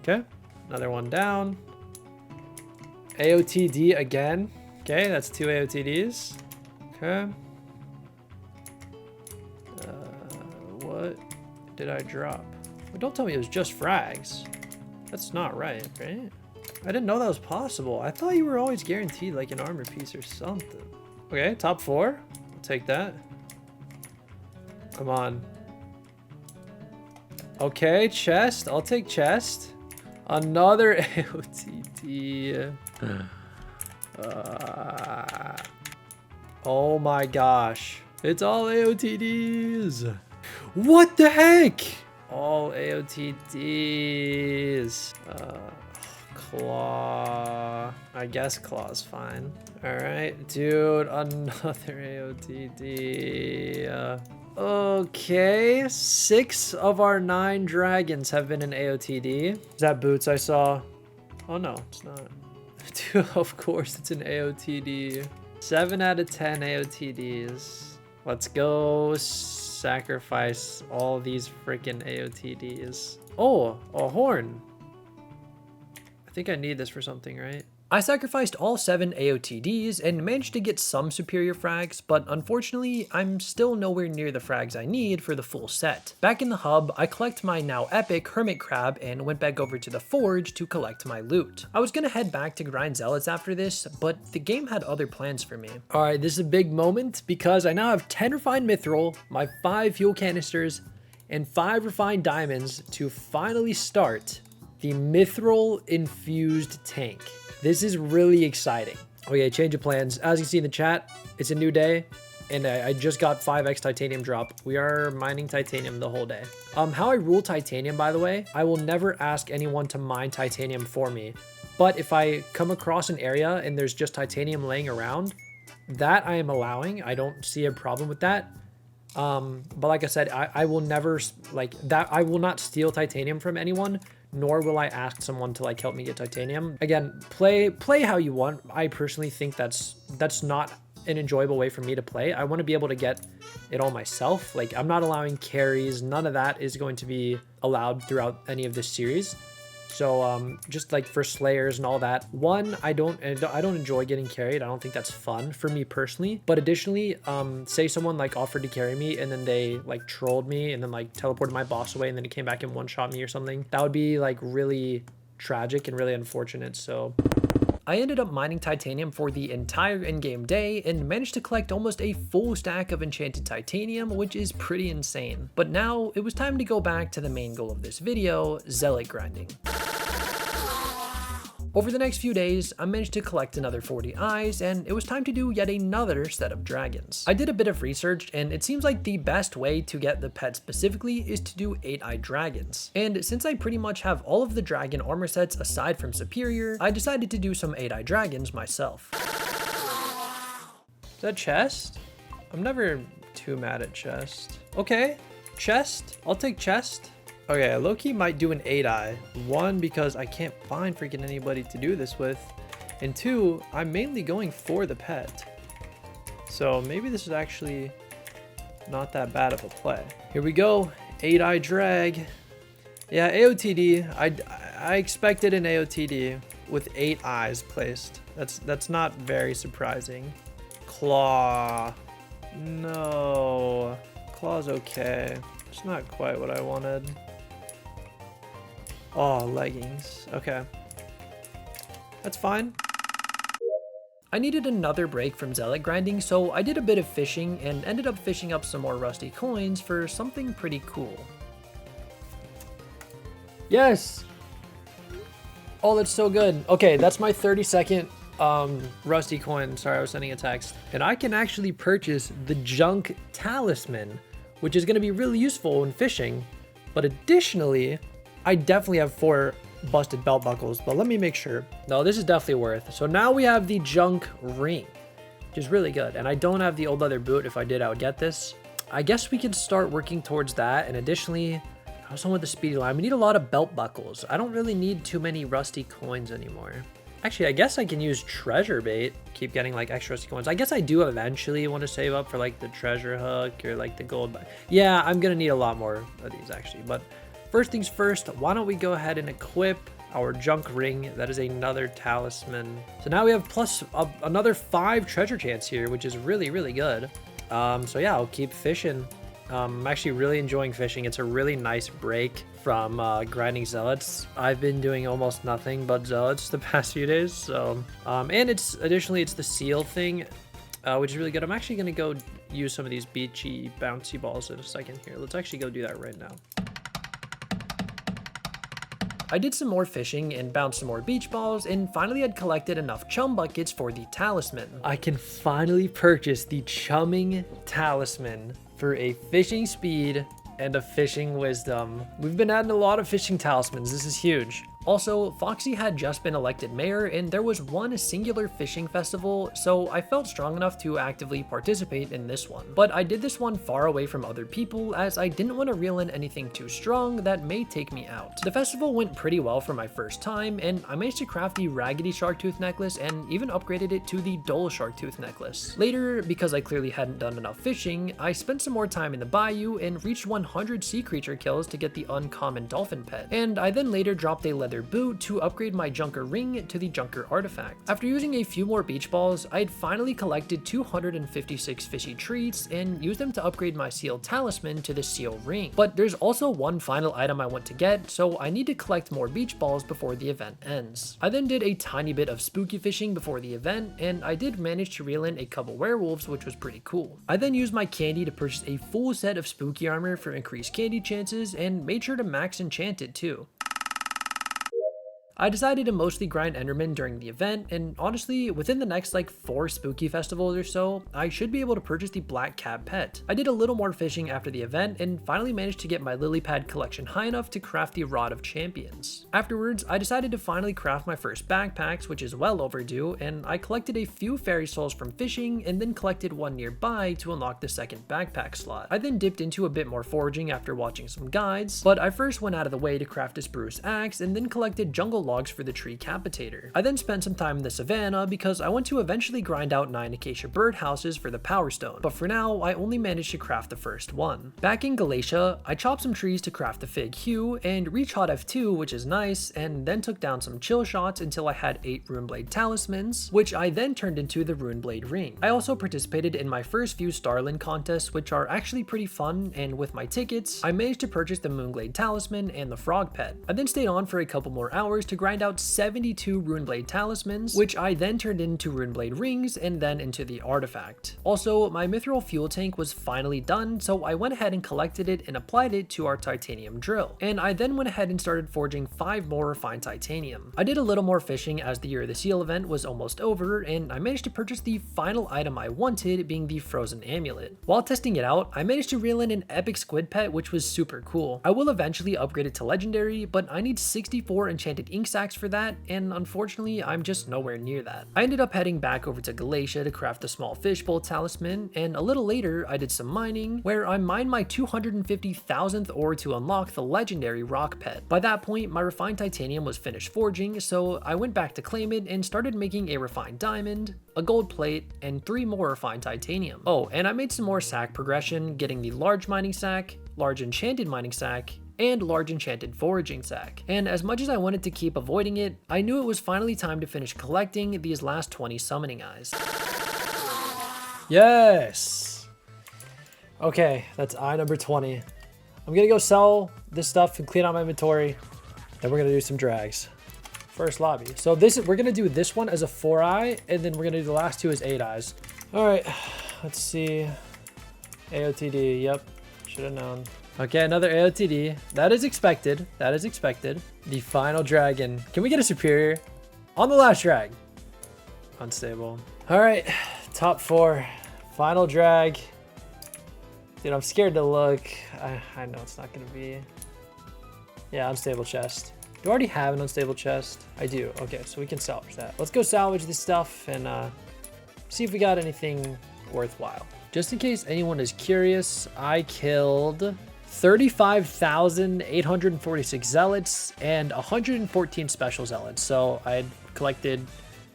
[SPEAKER 1] Okay, another one down. AOTD again. Okay, that's 2 AOTDs. Okay. What did I drop? Well, don't tell me it was just frags. That's not right? I didn't know that was possible. I thought you were always guaranteed like an armor piece or something. Okay, top 4. I'll take that. Come on. Okay, chest. I'll take chest. Another AOTD. Oh my gosh. It's all AOTDs. What the heck? All AOTDs. Claw. I guess claw's fine. All right, dude, another AOTD. Okay, 6 of our 9 dragons have been in AOTD. Is that boots I saw? Oh no, it's not. Dude, of course it's an AOTD. 7 out of 10 AOTDs. Let's go sacrifice all these freaking AOTDs. Oh, a horn. I think I need this for something, right? I sacrificed all 7 AOTDs and managed to get some superior frags, but unfortunately, I'm still nowhere near the frags I need for the full set. Back in the hub, I collect my now epic hermit crab and went back over to the forge to collect my loot. I was gonna head back to grind zealots after this, but the game had other plans for me. Alright, this is a big moment because I now have 10 refined mithril, my 5 fuel canisters, and 5 refined diamonds to finally start the mithril infused tank. This is really exciting. Okay, change of plans. As you see in the chat, it's a new day, and I just got 5x titanium drop. We are mining titanium the whole day. How I rule titanium, by the way, I will never ask anyone to mine titanium for me. But if I come across an area and there's just titanium laying around, that I am allowing. I don't see a problem with that. But like I said, I will never, like, that I will not steal titanium from anyone, nor will I ask someone to like help me get titanium. Again, play how you want. I personally think that's not an enjoyable way for me to play. I want to be able to get it all myself. Like, I'm not allowing carries. None of that is going to be allowed throughout any of this series. So just like for slayers and all that, one, I don't enjoy getting carried. I don't think that's fun for me personally. But additionally, say someone like offered to carry me and then they like trolled me and then like teleported my boss away and then he came back and one-shot me or something. That would be like really tragic and really unfortunate. So I ended up mining titanium for the entire in-game day and managed to collect almost a full stack of enchanted titanium, which is pretty insane. But now it was time to go back to the main goal of this video, zealot grinding. Over the next few days, I managed to collect another 40 eyes, and it was time to do yet another set of dragons. I did a bit of research, and it seems like the best way to get the pet specifically is to do 8-eyed dragons. And since I pretty much have all of the dragon armor sets aside from superior, I decided to do some 8-eyed dragons myself. Is that chest? I'm never too mad at chest. Okay, chest. I'll take chest. Okay, low-key might do an 8-eye. 1, because I can't find freaking anybody to do this with. And 2, I'm mainly going for the pet. So maybe this is actually not that bad of a play. Here we go, 8-eye drag. Yeah, AOTD, I expected an AOTD with 8 eyes placed. That's not very surprising. Claw, no. Claw's okay. It's not quite what I wanted. Oh, leggings. Okay. That's fine. I needed another break from zealot grinding, so I did a bit of fishing and ended up fishing up some more rusty coins for something pretty cool. Yes! Oh, that's so good. Okay, that's my 30-second rusty coin. Sorry, I was sending a text. And I can actually purchase the junk talisman, which is going to be really useful when fishing. But additionally, I definitely have 4 busted belt buckles, but let me make sure. No, this is definitely worth. So now we have the junk ring, which is really good. And I don't have the old leather boot. If I did, I would get this. I guess we could start working towards that. And additionally, I was on with the speedy line. We need a lot of belt buckles. I don't really need too many rusty coins anymore. Actually, I guess I can use treasure bait. Keep getting like extra rusty coins. I guess I do eventually want to save up for like the treasure hook or like the gold. Yeah, I'm going to need a lot more of these actually. But first things first, why don't we go ahead and equip our junk ring. That is another talisman. So now we have plus another 5 treasure chance here, which is really, really good. So yeah, I'll keep fishing. I'm actually really enjoying fishing. It's a really nice break from grinding zealots. I've been doing almost nothing but zealots the past few days. So, and it's additionally, it's the seal thing, which is really good. I'm actually going to go use some of these beachy bouncy balls in a second here. Let's actually go do that right now. I did some more fishing and bounced some more beach balls and finally had collected enough chum buckets for the talisman. I can finally purchase the chumming talisman for a fishing speed and a fishing wisdom. We've been adding a lot of fishing talismans. This is huge. Also, Foxy had just been elected mayor and there was one singular fishing festival, so I felt strong enough to actively participate in this one. But I did this one far away from other people as I didn't want to reel in anything too strong that may take me out. The festival went pretty well for my first time and I managed to craft the raggedy shark tooth necklace and even upgraded it to the dull shark tooth necklace. Later, because I clearly hadn't done enough fishing, I spent some more time in the bayou and reached 100 sea creature kills to get the uncommon dolphin pet. And I then later dropped a leather boot to upgrade my junker ring to the junker artifact. After using a few more beach balls, I had finally collected 256 fishy treats and used them to upgrade my seal talisman to the seal ring. But there's also one final item I want to get, so I need to collect more beach balls before the event ends. I then did a tiny bit of spooky fishing before the event, and I did manage to reel in a couple werewolves, which was pretty cool. I then used my candy to purchase a full set of spooky armor for increased candy chances and made sure to max enchanted too. I decided to mostly grind Enderman during the event, and honestly, within the next like 4 spooky festivals or so, I should be able to purchase the black cab pet. I did a little more fishing after the event and finally managed to get my lily pad collection high enough to craft the Rod of Champions. Afterwards, I decided to finally craft my first backpacks, which is well overdue, and I collected a few fairy souls from fishing and then collected one nearby to unlock the second backpack slot. I then dipped into a bit more foraging after watching some guides, but I first went out of the way to craft a spruce axe and then collected jungle logs for the tree capitator. I then spent some time in the savannah because I want to eventually grind out 9 acacia birdhouses for the power stone, but for now I only managed to craft the first one. Back in Galatia, I chopped some trees to craft the fig hue and reached hot F2, which is nice, and then took down some chill shots until I had 8 runeblade talismans, which I then turned into the runeblade ring. I also participated in my first few Starland contests, which are actually pretty fun, and with my tickets, I managed to purchase the moonglade talisman and the frog pet. I then stayed on for a couple more hours to grind out 72 runeblade talismans, which I then turned into runeblade rings and then into the artifact. Also, my mithril fuel tank was finally done, so I went ahead and collected it and applied it to our titanium drill. And I then went ahead and started forging 5 more refined titanium. I did a little more fishing as the Year of the Seal event was almost over, and I managed to purchase the final item I wanted, being the frozen amulet. While testing it out, I managed to reel in an epic squid pet, which was super cool. I will eventually upgrade it to legendary, but I need 64 enchanted ink sacks for that, and unfortunately I'm just nowhere near that. I ended up heading back over to Galatia to craft the small fishbowl talisman, and a little later I did some mining where I mined my 250,000th ore to unlock the legendary rock pet. By that point my refined titanium was finished forging, so I went back to claim it and started making a refined diamond, a gold plate, and 3 more refined titanium. Oh, and I made some more sack progression, getting the large mining sack, large enchanted mining sack, and large enchanted foraging sack. And as much as I wanted to keep avoiding it, I knew it was finally time to finish collecting these last 20 summoning eyes. Yes! Okay, that's eye number 20. I'm gonna go sell this stuff and clean out my inventory. Then we're gonna do some drags. First lobby. So we're gonna do this one as a 4 eye, and then we're gonna do the last 2 as 8 eyes. All right, let's see. AOTD, yep, should have known. Okay, another AOTD. That is expected. That is expected. The final dragon. Can we get a superior? On the last drag. Unstable. All right, top 4. Final drag. Dude, I'm scared to look. I know it's not gonna be. Yeah, unstable chest. Do I already have an unstable chest? I do. Okay, so we can salvage that. Let's go salvage this stuff and see if we got anything worthwhile. Just in case anyone is curious, I killed 35,846 zealots and 114 special zealots. So I collected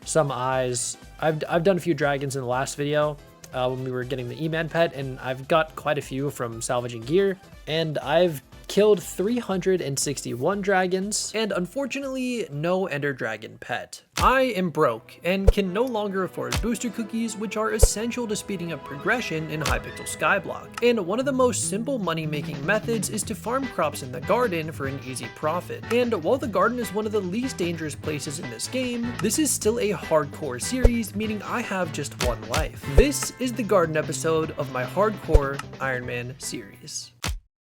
[SPEAKER 1] some eyes. I've done a few dragons in the last video when we were getting the E-Man pet, and I've got quite a few from salvaging gear, and I've killed 361 dragons, and unfortunately, no Ender Dragon pet. I am broke and can no longer afford booster cookies, which are essential to speeding up progression in Hypixel Skyblock. And one of the most simple money-making methods is to farm crops in the garden for an easy profit. And while the garden is one of the least dangerous places in this game, this is still a hardcore series, meaning I have just one life. This is the garden episode of my Hardcore Ironman series.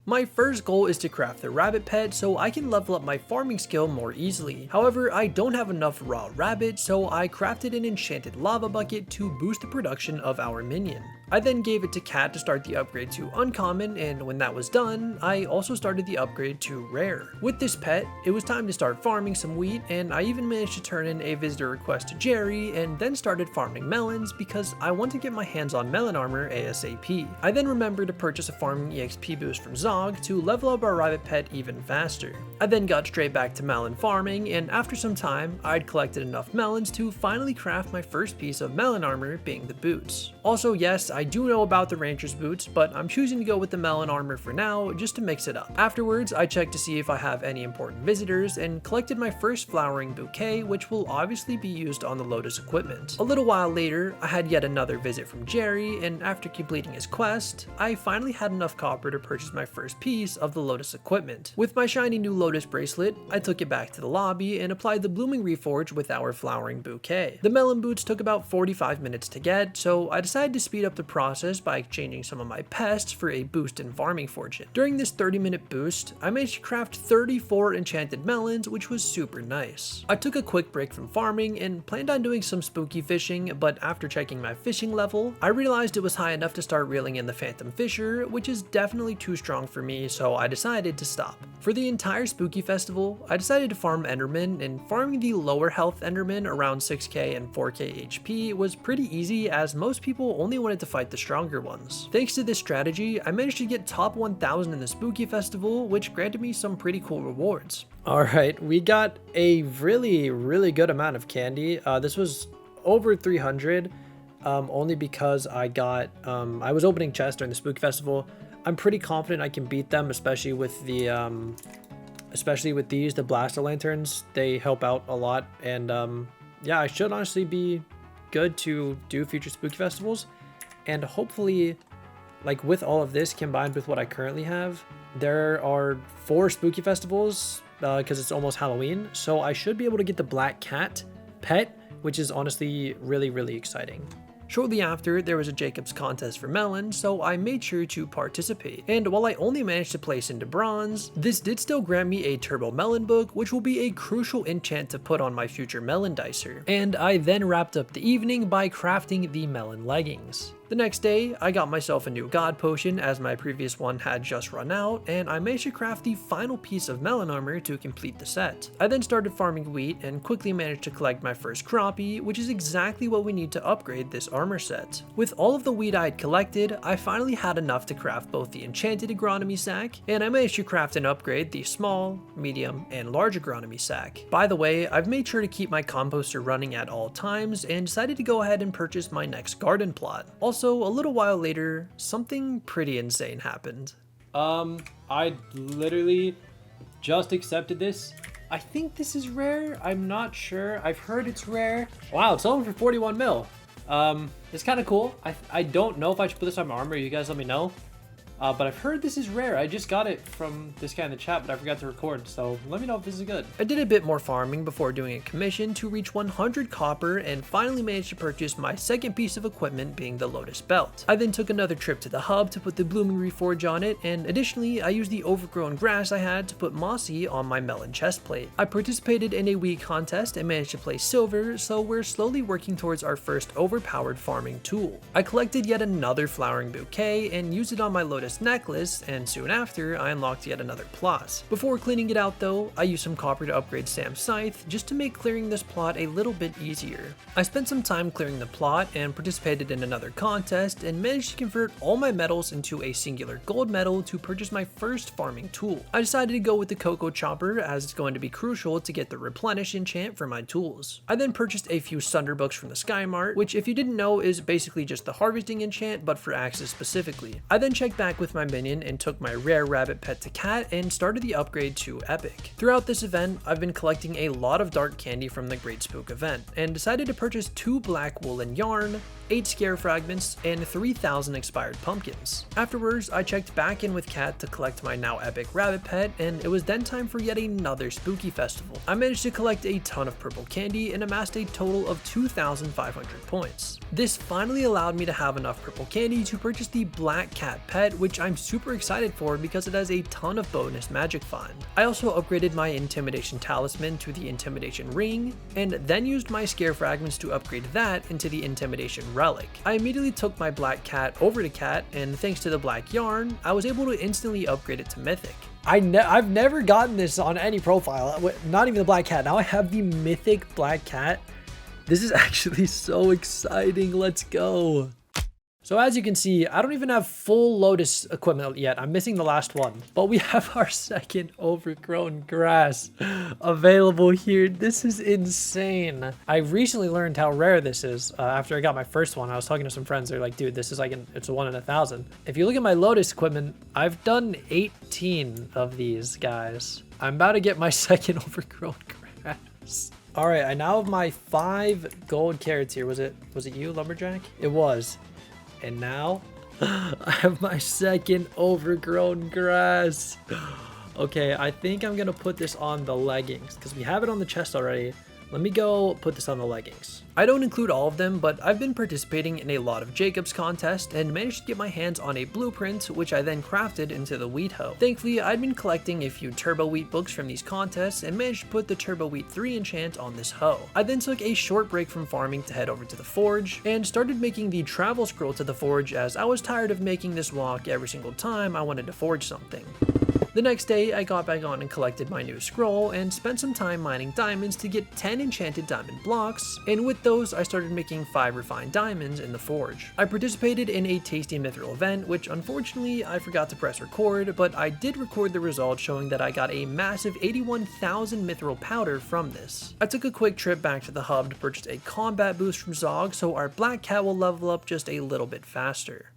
[SPEAKER 1] My first goal is to craft the rabbit pet so I can level up my farming skill more easily. However, I don't have enough raw rabbit, so I crafted an enchanted lava bucket to boost the production of our minion. I then gave it to Cat to start the upgrade to uncommon, and when that was done, I also started the upgrade to rare. With this pet, it was time to start farming some wheat, and I even managed to turn in a visitor request to Jerry, and then started farming melons because I want to get my hands on melon armor ASAP. I then remembered to purchase a farming EXP boost from Zog to level up our rabbit pet even faster. I then got straight back to melon farming, and after some time, I'd collected enough melons to finally craft my first piece of melon armor, being the boots. Also, yes, I do know about the rancher's boots, but I'm choosing to go with the melon armor for now, just to mix it up. Afterwards, I checked to see if I have any important visitors, and collected my first flowering bouquet, which will obviously be used on the Lotus equipment. A little while later, I had yet another visit from Jerry, and after completing his quest, I finally had enough copper to purchase my first piece of the Lotus equipment. With my shiny new Lotus bracelet, I took it back to the lobby and applied the blooming reforge with our flowering bouquet. The melon boots took about 45 minutes to get, so I decided to speed up the process by exchanging some of my pests for a boost in farming fortune. During this 30-minute boost, I managed to craft 34 enchanted melons, which was super nice. I took a quick break from farming and planned on doing some spooky fishing, but after checking my fishing level, I realized it was high enough to start reeling in the Phantom Fisher, which is definitely too strong for me, so I decided to stop. For the entire spooky festival, I decided to farm Enderman, and farming the lower health Enderman around 6k and 4k HP was pretty easy, as most people only wanted to fight the stronger ones. Thanks to this strategy, I managed to get top 1000 in the spooky festival, which granted me some pretty cool rewards. Alright, we got a really good amount of candy. This was over 300, only because I was opening chests during the spooky festival. I'm pretty confident I can beat them, especially with the the blaster lanterns. They help out a lot, and yeah, I should honestly be good to do future spooky festivals. And hopefully, like with all of this combined with what I currently have, there are 4 spooky festivals because it's almost Halloween, so I should be able to get the black cat pet, which is honestly really exciting. Shortly after, there was a Jacob's contest for melon, so I made sure to participate. And while I only managed to place into bronze, this did still grant me a turbo melon book, which will be a crucial enchant to put on my future melon dicer. And I then wrapped up the evening by crafting the melon leggings. The next day, I got myself a new god potion as my previous one had just run out, and I managed to craft the final piece of melon armor to complete the set. I then started farming wheat and quickly managed to collect my first crappie, which is exactly what we need to upgrade this armor set. With all of the wheat I had collected, I finally had enough to craft both the enchanted agronomy sack, and I managed to craft and upgrade the small, medium, and large agronomy sack. By the way, I've made sure to keep my composter running at all times and decided to go ahead and purchase my next garden plot. Also, a little while later, something pretty insane happened. I literally just accepted this. I think this is rare. I'm not sure. I've heard it's rare. Wow, it's selling for 41 mil. It's kind of cool. I don't know if I should put this on my armor. You guys let me know. But I've heard this is rare. I just got it from this guy in the chat, but I forgot to record, so let me know if this is good. I did a bit more farming before doing a commission to reach 100 copper and finally managed to purchase my second piece of equipment, being the Lotus belt. I then took another trip to the hub to put the blooming reforge on it, and additionally I used the overgrown grass I had to put mossy on my melon chest plate. I participated in a wheat contest and managed to place silver, so we're slowly working towards our first overpowered farming tool. I collected yet another flowering bouquet and used it on my Lotus necklace, and soon after I unlocked yet another plot. Before cleaning it out though, I used some copper to upgrade Sam's scythe just to make clearing this plot a little bit easier. I spent some time clearing the plot and participated in another contest and managed to convert all my metals into a singular gold medal to purchase my first farming tool. I decided to go with the cocoa chopper as it's going to be crucial to get the replenish enchant for my tools. I then purchased a few Sunder books from the Sky Mart, which if you didn't know is basically just the harvesting enchant but for axes specifically. I then checked back with my minion and took my rare rabbit pet to cat and started the upgrade to epic. Throughout this event, I've been collecting a lot of dark candy from the Great Spook event and decided to purchase 2 black woolen yarn, 8 scare fragments, and 3,000 expired pumpkins. Afterwards, I checked back in with Cat to collect my now epic rabbit pet, and it was then time for yet another spooky festival. I managed to collect a ton of purple candy and amassed a total of 2,500 points. This finally allowed me to have enough purple candy to purchase the black cat pet, which which I'm super excited for because it has a ton of bonus magic find. I also upgraded my Intimidation Talisman to the Intimidation Ring, and then used my Scare Fragments to upgrade that into the Intimidation Relic. I immediately took my Black Cat over to Cat, and thanks to the Black Yarn, I was able to instantly upgrade it to Mythic. I've never gotten this on any profile, not even the Black Cat. Now I have the Mythic Black Cat. This is actually so exciting. Let's go. So as you can see, I don't even have full Lotus equipment yet. I'm missing the last one, but we have our second overgrown grass available here. This is insane. I recently learned how rare this is after I got my first one. I was talking to some friends. They're like, dude, this is like it's a 1 in 1,000. If you look at my Lotus equipment, I've done 18 of these guys. I'm about to get my second overgrown grass. All right, I now have my 5 gold carrots here. Was it you, Lumberjack? It was. And now I have my second overgrown grass. Okay, I think I'm gonna put this on the leggings because we have it on the chest already. Let me go put this on the leggings. I don't include all of them, but I've been participating in a lot of Jacob's contests and managed to get my hands on a blueprint, which I then crafted into the wheat hoe. Thankfully, I'd been collecting a few turbo wheat books from these contests and managed to put the turbo wheat 3 enchant on this hoe. I then took a short break from farming to head over to the forge and started making the travel scroll to the forge as I was tired of making this walk every single time I wanted to forge something. The next day, I got back on and collected my new scroll and spent some time mining diamonds to get 10 enchanted diamond blocks, and with those, I started making 5 refined diamonds in the forge. I participated in a tasty mithril event, which unfortunately I forgot to press record, but I did record the results showing that I got a massive 81,000 mithril powder from this. I took a quick trip back to the hub to purchase a combat boost from Zog so our Black Cat will level up just a little bit faster.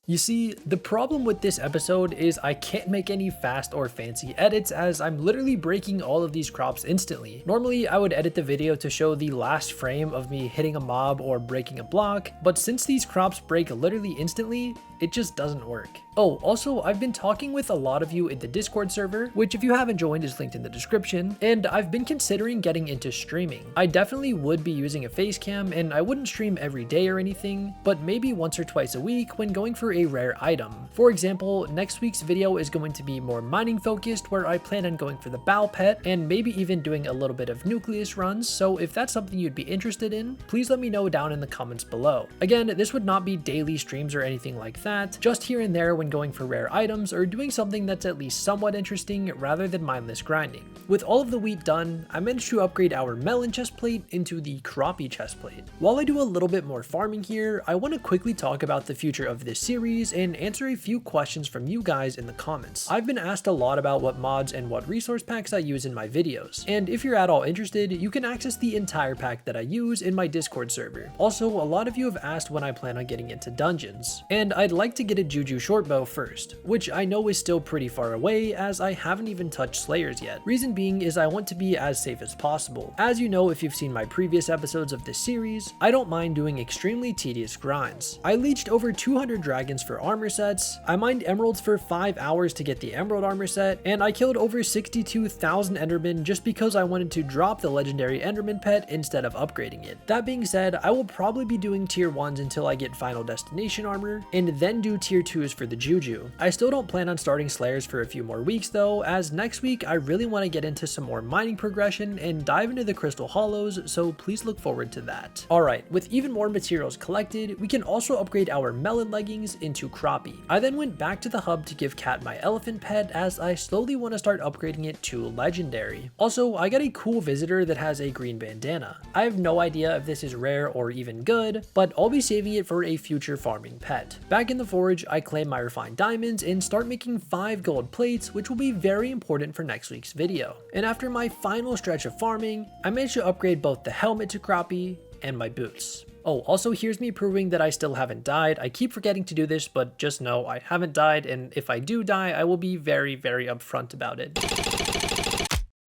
[SPEAKER 1] You see, the problem with this episode is I can't make any fast or fancy edits as I'm literally breaking all of these crops instantly. Normally, I would edit the video to show the last frame of me hitting a mob or breaking a block, but since these crops break literally instantly, it just doesn't work. Oh, also, I've been talking with a lot of you in the Discord server, which if you haven't joined is linked in the description, and I've been considering getting into streaming. I definitely would be using a face cam, and I wouldn't stream every day or anything, but maybe once or twice a week when going for a rare item. For example, next week's video is going to be more mining focused, where I plan on going for the bow pet, and maybe even doing a little bit of nucleus runs, so if that's something you'd be interested in, please let me know down in the comments below. Again, this would not be daily streams or anything like that, just here and there when going for rare items or doing something that's at least somewhat interesting rather than mindless grinding. With all of the wheat done, I managed to upgrade our melon chestplate into the crappie chestplate. While I do a little bit more farming here, I want to quickly talk about the future of this series and answer a few questions from you guys in the comments. I've been asked a lot about what mods and what resource packs I use in my videos, and if you're at all interested, you can access the entire pack that I use in my Discord server. Also, a lot of you have asked when I plan on getting into dungeons, and I'd like to get a Juju shortbow first, which I know is still pretty far away as I haven't even touched Slayers yet. Reason being is I want to be as safe as possible. As you know if you've seen my previous episodes of this series, I don't mind doing extremely tedious grinds. I leeched over 200 dragons for armor sets, I mined emeralds for 5 hours to get the emerald armor set, and I killed over 62,000 endermen just because I wanted to drop the legendary enderman pet instead of upgrading it. That being said, I will probably be doing tier 1s until I get final destination armor, and then do tier 2s for the Juju. I still don't plan on starting Slayers for a few more weeks though, as next week I really want to get into some more mining progression and dive into the crystal hollows, so please look forward to that. Alright, with even more materials collected, we can also upgrade our melon leggings into crappie. I then went back to the hub to give Cat my elephant pet as I slowly want to start upgrading it to legendary. Also, I got a cool visitor that has a green bandana. I have no idea if this is rare or even good, but I'll be saving it for a future farming pet. Back in the forge, I claim my refined diamonds and start making 5 gold plates, which will be very important for next week's video. And after my final stretch of farming, I managed to upgrade both the helmet to crappie and my boots. Oh, also here's me proving that I still haven't died. I keep forgetting to do this, but just know I haven't died, and if I do die, I will be very, very upfront about it.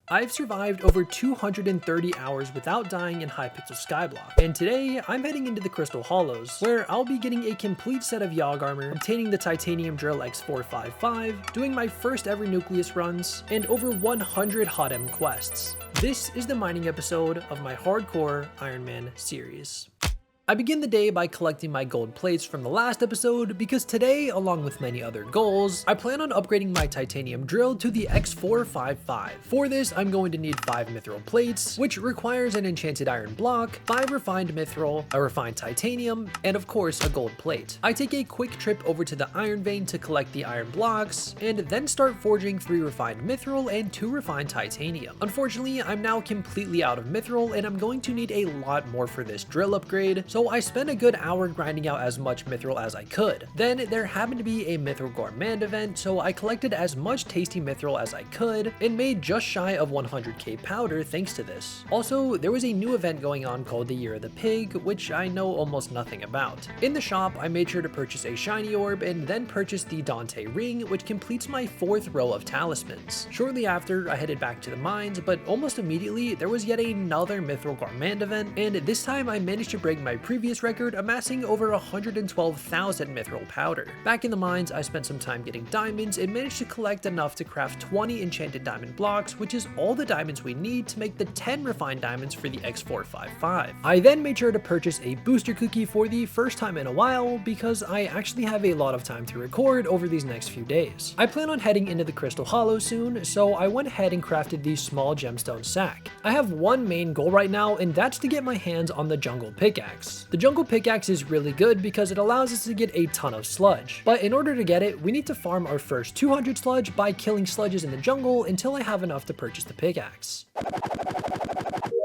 [SPEAKER 1] I've survived over 230 hours without dying in Hypixel Skyblock, and today I'm heading into the Crystal Hollows, where I'll be getting a complete set of Yogg armor, obtaining the Titanium Drill X455, doing my first ever Nucleus runs, and over 100 Hot M quests. This is the mining episode of my Hardcore Ironman series. I begin the day by collecting my gold plates from the last episode because today, along with many other goals, I plan on upgrading my titanium drill to the X455. For this, I'm going to need 5 mithril plates, which requires an enchanted iron block, 5 refined mithril, a refined titanium, and of course a gold plate. I take a quick trip over to the iron vein to collect the iron blocks, and then start forging 3 refined mithril and 2 refined titanium. Unfortunately, I'm now completely out of mithril and I'm going to need a lot more for this drill upgrade, so I spent a good hour grinding out as much mithril as I could. Then there happened to be a mithril gourmand event, so I collected as much tasty mithril as I could and made just shy of 100k powder thanks to this. Also, there was a new event going on called the Year of the Pig, which I know almost nothing about. In the shop, I made sure to purchase a shiny orb and then purchased the Dante ring, which completes my 4th row of talismans. Shortly after, I headed back to the mines, but almost immediately there was yet another mithril gourmand event, and this time I managed to break my previous record, amassing over 112,000 mithril powder. Back in the mines, I spent some time getting diamonds and managed to collect enough to craft 20 enchanted diamond blocks, which is all the diamonds we need to make the 10 refined diamonds for the X455. I then made sure to purchase a booster cookie for the first time in a while because I actually have a lot of time to record over these next few days. I plan on heading into the Crystal Hollow soon, so I went ahead and crafted the small gemstone sack. I have one main goal right now, and that's to get my hands on the jungle pickaxe. The jungle pickaxe is really good because it allows us to get a ton of sludge, but in order to get it, we need to farm our first 200 sludge by killing sludges in the jungle until I have enough to purchase the pickaxe.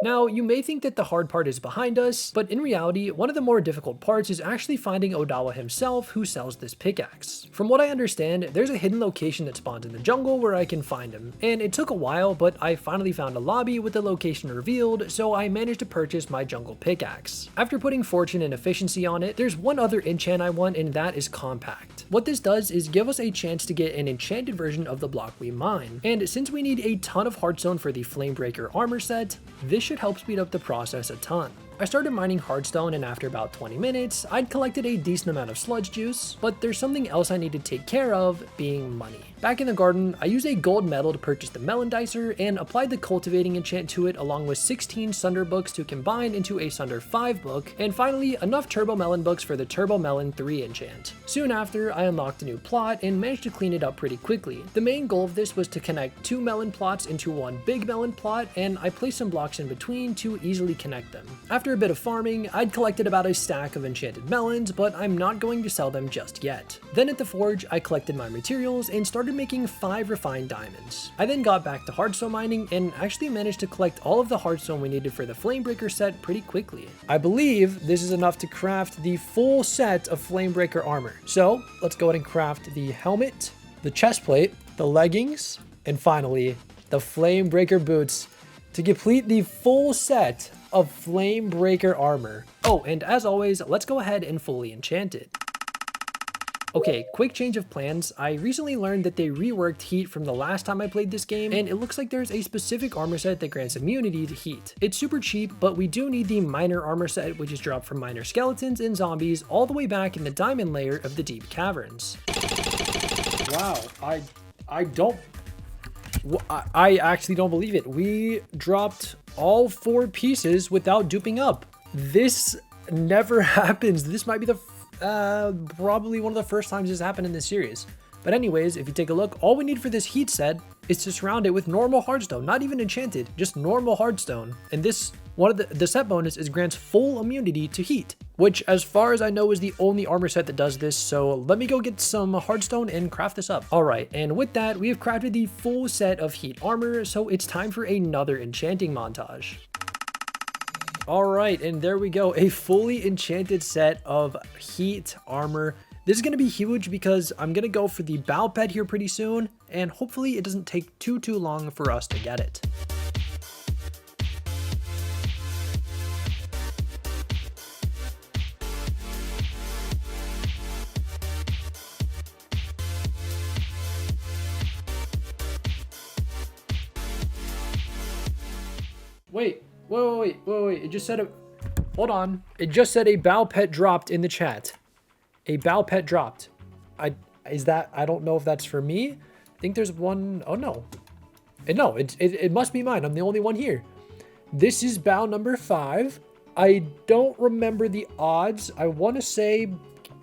[SPEAKER 1] Now, you may think that the hard part is behind us, but in reality, one of the more difficult parts is actually finding Odawa himself who sells this pickaxe. From what I understand, there's a hidden location that spawns in the jungle where I can find him, and it took a while, but I finally found a lobby with the location revealed, so I managed to purchase my jungle pickaxe. After putting fortune and efficiency on it, there's one other enchant I want, and that is compact. What this does is give us a chance to get an enchanted version of the block we mine, and since we need a ton of hardstone for the Flamebreaker armor set, this should help speed up the process a ton. I started mining hardstone, and after about 20 minutes, I'd collected a decent amount of sludge juice, but there's something else I need to take care of, being money. Back in the garden, I used a gold medal to purchase the melon dicer and applied the cultivating enchant to it along with 16 sunder books to combine into a sunder 5 book, and finally enough turbo melon books for the turbo melon 3 enchant. Soon after, I unlocked a new plot and managed to clean it up pretty quickly. The main goal of this was to connect 2 melon plots into one big melon plot, and I placed some blocks in between to easily connect them. After a bit of farming, I'd collected about a stack of enchanted melons, but I'm not going to sell them just yet. Then at the forge, I collected my materials and started making 5 refined diamonds. I then got back to hardstone mining and actually managed to collect all of the hardstone we needed for the Flamebreaker set pretty quickly. I believe this is enough to craft the full set of Flamebreaker armor. So let's go ahead and craft the helmet, the chest plate, the leggings, and finally the Flamebreaker boots to complete the full set of Flamebreaker armor. Oh, and as always, let's go ahead and fully enchant it. Okay, quick change of plans. I recently learned that they reworked heat from the last time I played this game, and it looks like there's a specific armor set that grants immunity to heat. It's super cheap, but we do need the minor armor set, which is dropped from minor skeletons and zombies all the way back in the diamond layer of the deep caverns. Wow, I actually don't believe it. We dropped all 4 pieces without duping up. This never happens. This might be the probably one of the first times this happened in this series. But anyways, if you take a look, all we need for this heat set is to surround it with normal hardstone, not even enchanted, just normal hardstone. And this, one of the set bonus is grants full immunity to heat, which as far as I know is the only armor set that does this. So let me go get some hardstone and craft this up. All right, and with that, we have crafted the full set of heat armor. So it's time for another enchanting montage. All right, and there we go, a fully enchanted set of heat armor. This is going to be huge because I'm going to go for the bow pet here pretty soon, and hopefully it doesn't take too long for us to get it. Wait, it just said hold on. It just said a bow pet dropped in the chat. A bow pet dropped. I don't know if that's for me. I think there's one. Oh no. No, it must be mine. I'm the only one here. This is bow number 5. I don't remember the odds. I want to say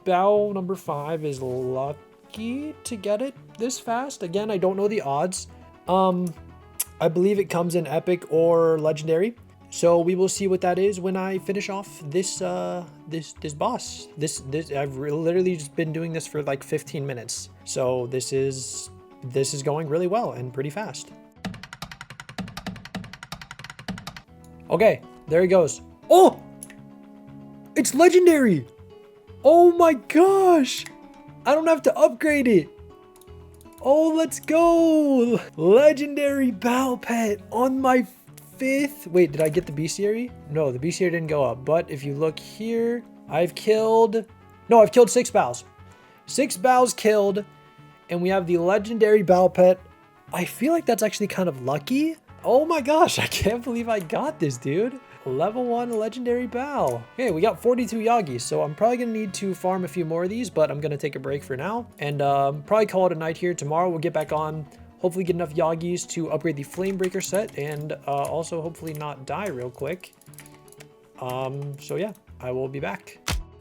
[SPEAKER 1] bow number 5 is lucky to get it this fast. Again, I don't know the odds. I believe it comes in epic or legendary. So we will see what that is when I finish off this this boss. This I've literally just been doing this for like 15 minutes. So this is going really well and pretty fast. Okay, there he goes. Oh! It's legendary! Oh my gosh! I don't have to upgrade it. Oh, let's go! Legendary Bow Pet on my 5th. Wait, did I get the bestiary? No, the bestiary didn't go up. But if you look here, I've killed 6 bows. 6 bows killed. And we have the legendary Bow Pet. I feel like that's actually kind of lucky. Oh my gosh, I can't believe I got this, dude. Level 1 legendary bow. Okay, we got 42 Yagis, so I'm probably gonna need to farm a few more of these, but I'm gonna take a break for now and probably call it a night here. Tomorrow we'll get back on, hopefully get enough Yagis to upgrade the Flamebreaker set and also hopefully not die real quick. So yeah, I will be back.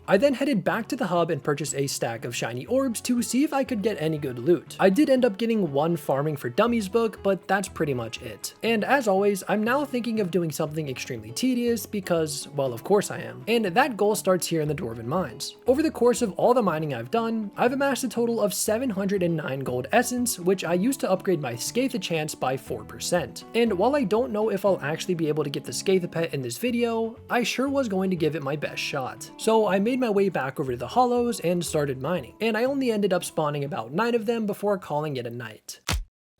[SPEAKER 1] I then headed back to the hub and purchased a stack of shiny orbs to see if I could get any good loot. I did end up getting one Farming for Dummies book, but that's pretty much it. And as always, I'm now thinking of doing something extremely tedious because, well, of course I am. And that goal starts here in the Dwarven Mines. Over the course of all the mining I've done, I've amassed a total of 709 gold essence, which I used to upgrade my Scathe chance by 4%. And while I don't know if I'll actually be able to get the Scathe pet in this video, I sure was going to give it my best shot. So I made my way back over to the hollows and started mining, and I only ended up spawning about 9 of them before calling it a night.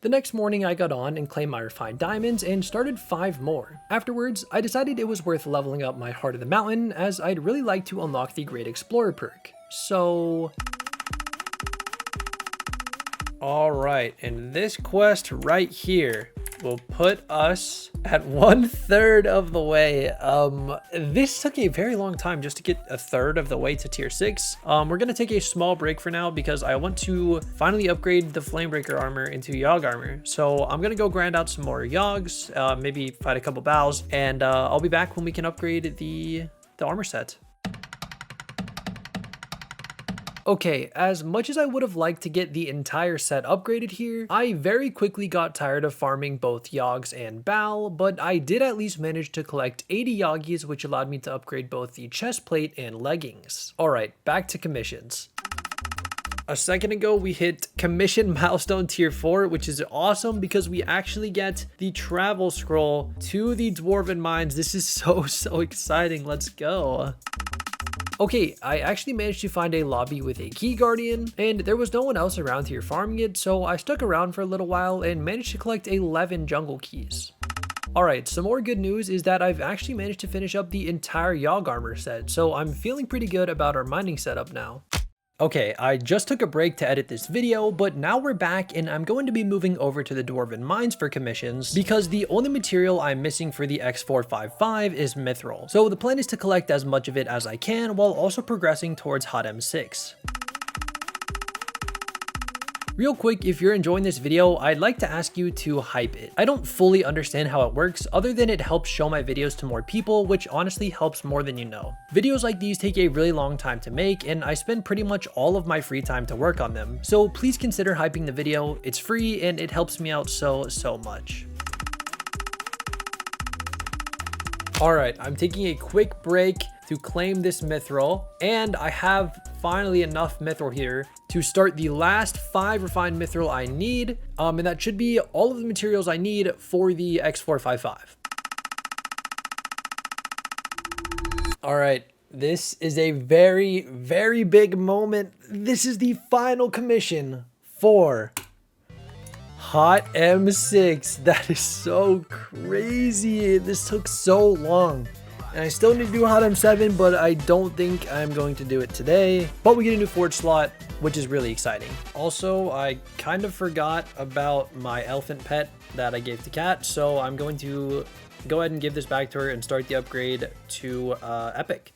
[SPEAKER 1] The next morning I got on and claimed my refined diamonds and started 5 more. Afterwards, I decided it was worth leveling up my Heart of the Mountain as I'd really like to unlock the Great Explorer perk. So... Alright, and this quest right here will put us at 1/3 of the way. This took a very long time just to get 1/3 of the way to tier 6. We're gonna take a small break for now because I want to finally upgrade the Flamebreaker armor into Yogg armor. So I'm gonna go grind out some more Yoggs, maybe fight a couple bows, and I'll be back when we can upgrade the armor set. Okay, as much as I would have liked to get the entire set upgraded here, I very quickly got tired of farming both Yoggs and Bal, but I did at least manage to collect 80 Yoggies, which allowed me to upgrade both the chest plate and leggings. Alright, back to commissions. A second ago, we hit commission milestone tier 4, which is awesome because we actually get the travel scroll to the Dwarven Mines. This is so exciting. Let's go. Okay, I actually managed to find a lobby with a key guardian, and there was no one else around here farming it, so I stuck around for a little while and managed to collect 11 jungle keys. Alright, some more good news is that I've actually managed to finish up the entire Yogg armor set, so I'm feeling pretty good about our mining setup now. Okay, I just took a break to edit this video, but now we're back and I'm going to be moving over to the Dwarven Mines for commissions because the only material I'm missing for the X455 is Mithril. So the plan is to collect as much of it as I can while also progressing towards Hot M6. Real quick, if you're enjoying this video, I'd like to ask you to hype it. I don't fully understand how it works other than it helps show my videos to more people, which honestly helps more than you know. Videos like these take a really long time to make and I spend pretty much all of my free time to work on them. So please consider hyping the video. It's free and it helps me out so much. Alright, I'm taking a quick break to claim this mithril, and I have finally enough mithril here to start the last 5 refined mithril I need, and that should be all of the materials I need for the X455. Alright, this is a very big moment. This is the final commission for Hot M6. That is so crazy. This took so long. And I still need to do Hot M7, but I don't think I'm going to do it today. But we get a new forge slot, which is really exciting. Also, I kind of forgot about my elephant pet that I gave to Kat, so I'm going to go ahead and give this back to her and start the upgrade to Epic.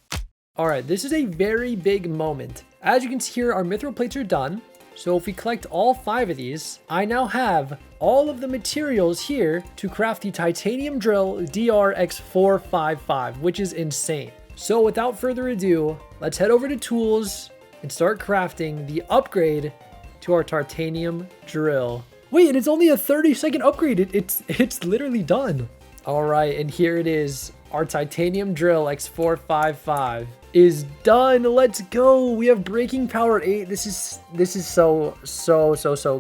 [SPEAKER 1] Alright, this is a very big moment. As you can see here, our mithril plates are done. So if we collect all 5 of these, I now have all of the materials here to craft the titanium drill DRX455, which is insane. So without further ado, let's head over to tools and start crafting the upgrade to our titanium drill. Wait, and it's only a 30-second upgrade. It's literally done. All right, and here it is. Our titanium drill X455 is done. Let's go. We have breaking power 8. This is so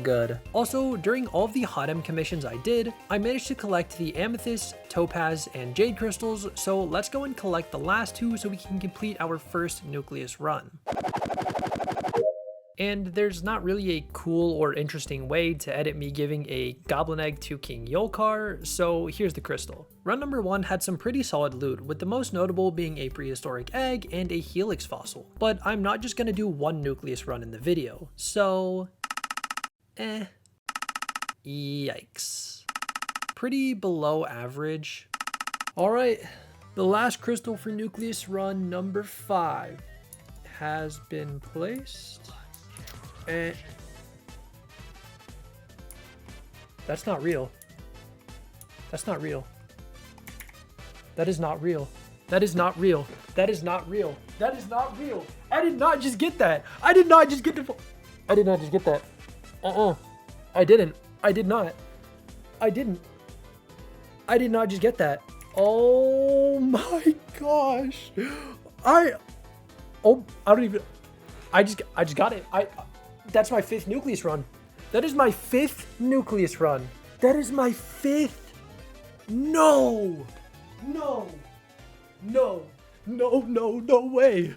[SPEAKER 1] good. Also, during all of the hot M commissions I did, I managed to collect the amethyst, topaz, and jade crystals. So let's go and collect the last 2 so we can complete our first nucleus run. And there's not really a cool or interesting way to edit me giving a goblin egg to King Yolkar, so here's the crystal. Run number 1 had some pretty solid loot, with the most notable being a prehistoric egg and a helix fossil. But I'm not just gonna do one nucleus run in the video, so yikes. Pretty below average. Alright, the last crystal for nucleus run number 5 has been placed. That's not real. That's not real. That is not real. That is not real. That is not real. That is not real. I did not just get that. I did not just get the. I did not just get that. I didn't. I did not. I didn't. I did not just get that. Oh my gosh. I don't even. I just got it. That's my 5th nucleus run. That is my 5th nucleus run. That is my 5th. No. No. No. No, no, no way.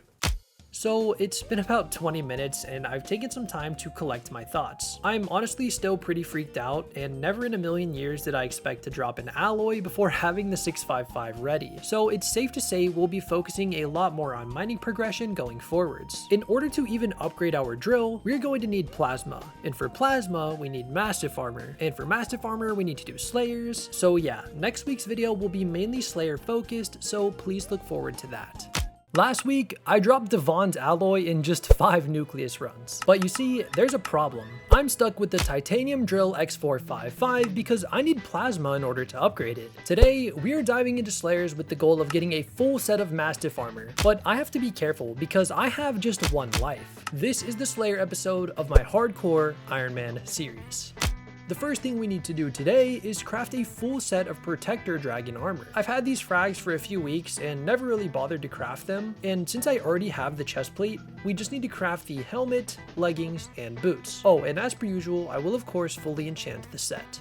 [SPEAKER 1] So it's been about 20 minutes and I've taken some time to collect my thoughts. I'm honestly still pretty freaked out and never in a million years did I expect to drop an alloy before having the 655 ready. So it's safe to say we'll be focusing a lot more on mining progression going forwards. In order to even upgrade our drill, we're going to need plasma. And for plasma, we need mastiff armor. And for mastiff armor, we need to do slayers. So yeah, next week's video will be mainly slayer focused, so please look forward to that. Last week, I dropped Devon's alloy in just 5 nucleus runs. But you see, there's a problem. I'm stuck with the titanium drill X455 because I need plasma in order to upgrade it. Today, we are diving into slayers with the goal of getting a full set of mastiff armor. But I have to be careful because I have just 1 life. This is the slayer episode of my Hardcore Ironman series. The first thing we need to do today is craft a full set of protector dragon armor. I've had these frags for a few weeks and never really bothered to craft them, and since I already have the chest plate, we just need to craft the helmet, leggings, and boots. Oh, and as per usual, I will of course fully enchant the set.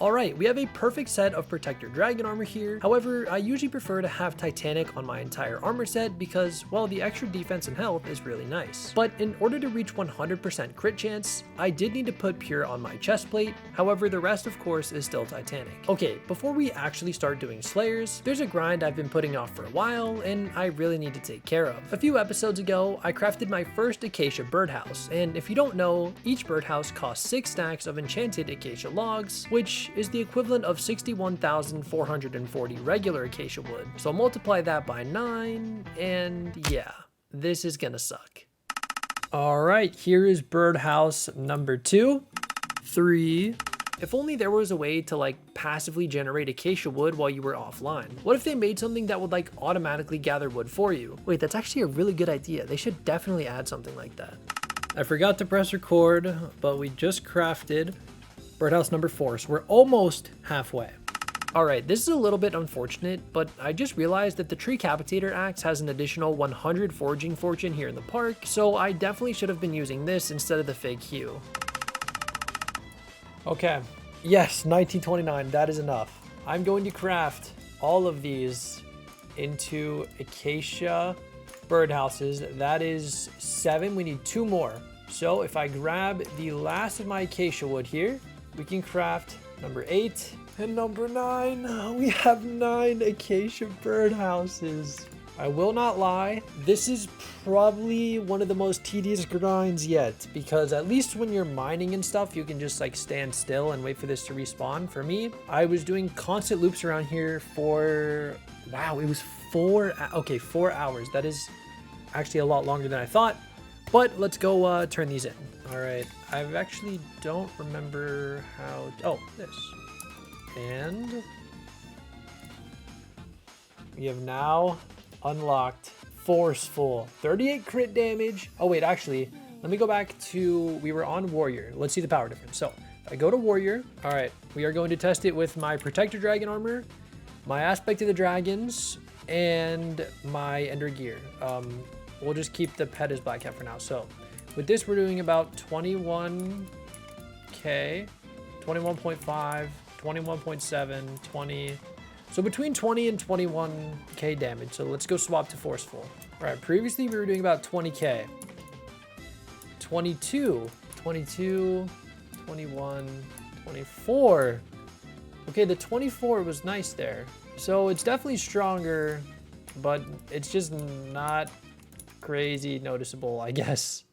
[SPEAKER 1] Alright, we have a perfect set of protector dragon armor here. However, I usually prefer to have titanic on my entire armor set because, well, the extra defense and health is really nice. But in order to reach 100% crit chance, I did need to put pure on my chest plate. However, the rest of course is still titanic. Okay, before we actually start doing slayers, there's a grind I've been putting off for a while and I really need to take care of. A few episodes ago, I crafted my first acacia birdhouse, and if you don't know, each birdhouse costs 6 stacks of enchanted acacia logs, which is the equivalent of 61,440 regular acacia wood. So multiply that by 9, and yeah, this is gonna suck. All right, here is birdhouse number 2, 3. If only there was a way to like passively generate acacia wood while you were offline. What if they made something that would like automatically gather wood for you? Wait, that's actually a really good idea. They should definitely add something like that. I forgot to press record, but we just crafted birdhouse number 4, so we're almost halfway. Alright, this is a little bit unfortunate, but I just realized that the tree capitator axe has an additional 100 foraging fortune here in the park, so I definitely should have been using this instead of the fake hue. Okay, yes, 1929, that is enough. I'm going to craft all of these into acacia birdhouses. That is 7, we need 2 more. So if I grab the last of my acacia wood here, we can craft number 8 and number 9. We have 9 acacia birdhouses. I will not lie, this is probably one of the most tedious grinds yet, because at least when you're mining and stuff, you can just like stand still and wait for this to respawn. For me, I was doing constant loops around here for, wow, it was 4 hours. That is actually a lot longer than I thought. But let's go turn these in. All right, I actually don't remember how, oh, this. And we have now unlocked Forceful. 38 crit damage. Oh wait, actually, let me go back to, we were on Warrior. Let's see the power difference. So I go to Warrior. All right, we are going to test it with my Protector Dragon armor, my Aspect of the Dragons, and my Ender Gear. We'll just keep the pet as Black Cat for now. So with this, we're doing about 21k, 21.5, 21.7, 20. So between 20 and 21k damage. So let's go swap to Forceful. All right, previously we were doing about 20k. 22, 22, 21, 24. Okay, the 24 was nice there. So it's definitely stronger, but it's just not crazy noticeable, I guess.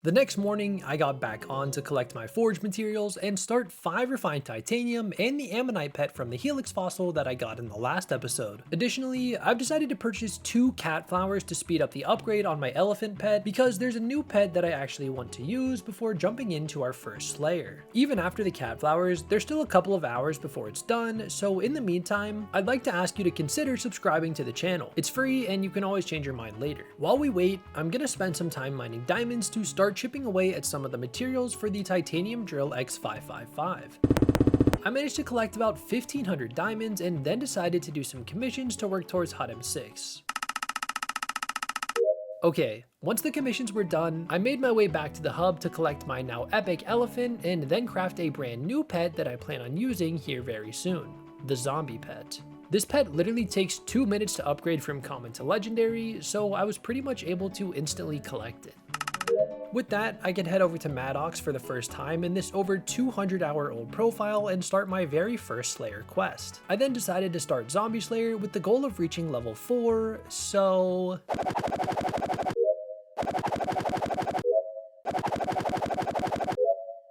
[SPEAKER 1] The next morning, I got back on to collect my forge materials and start 5 refined titanium and the ammonite pet from the helix fossil that I got in the last episode. Additionally, I've decided to purchase 2 cat flowers to speed up the upgrade on my elephant pet because there's a new pet that I actually want to use before jumping into our first slayer. Even after the cat flowers, there's still a couple of hours before it's done, so in the meantime, I'd like to ask you to consider subscribing to the channel. It's free and you can always change your mind later. While we wait, I'm gonna spend some time mining diamonds to start chipping away at some of the materials for the titanium drill X555. I managed to collect about 1,500 diamonds and then decided to do some commissions to work towards Hot M6. Okay, once the commissions were done, I made my way back to the hub to collect my now epic elephant and then craft a brand new pet that I plan on using here very soon, the zombie pet. This pet literally takes 2 minutes to upgrade from common to legendary, so I was pretty much able to instantly collect it. With that, I can head over to Maddox for the first time in this over 200-hour-old profile and start my very first Slayer quest. I then decided to start Zombie Slayer with the goal of reaching level 4, so...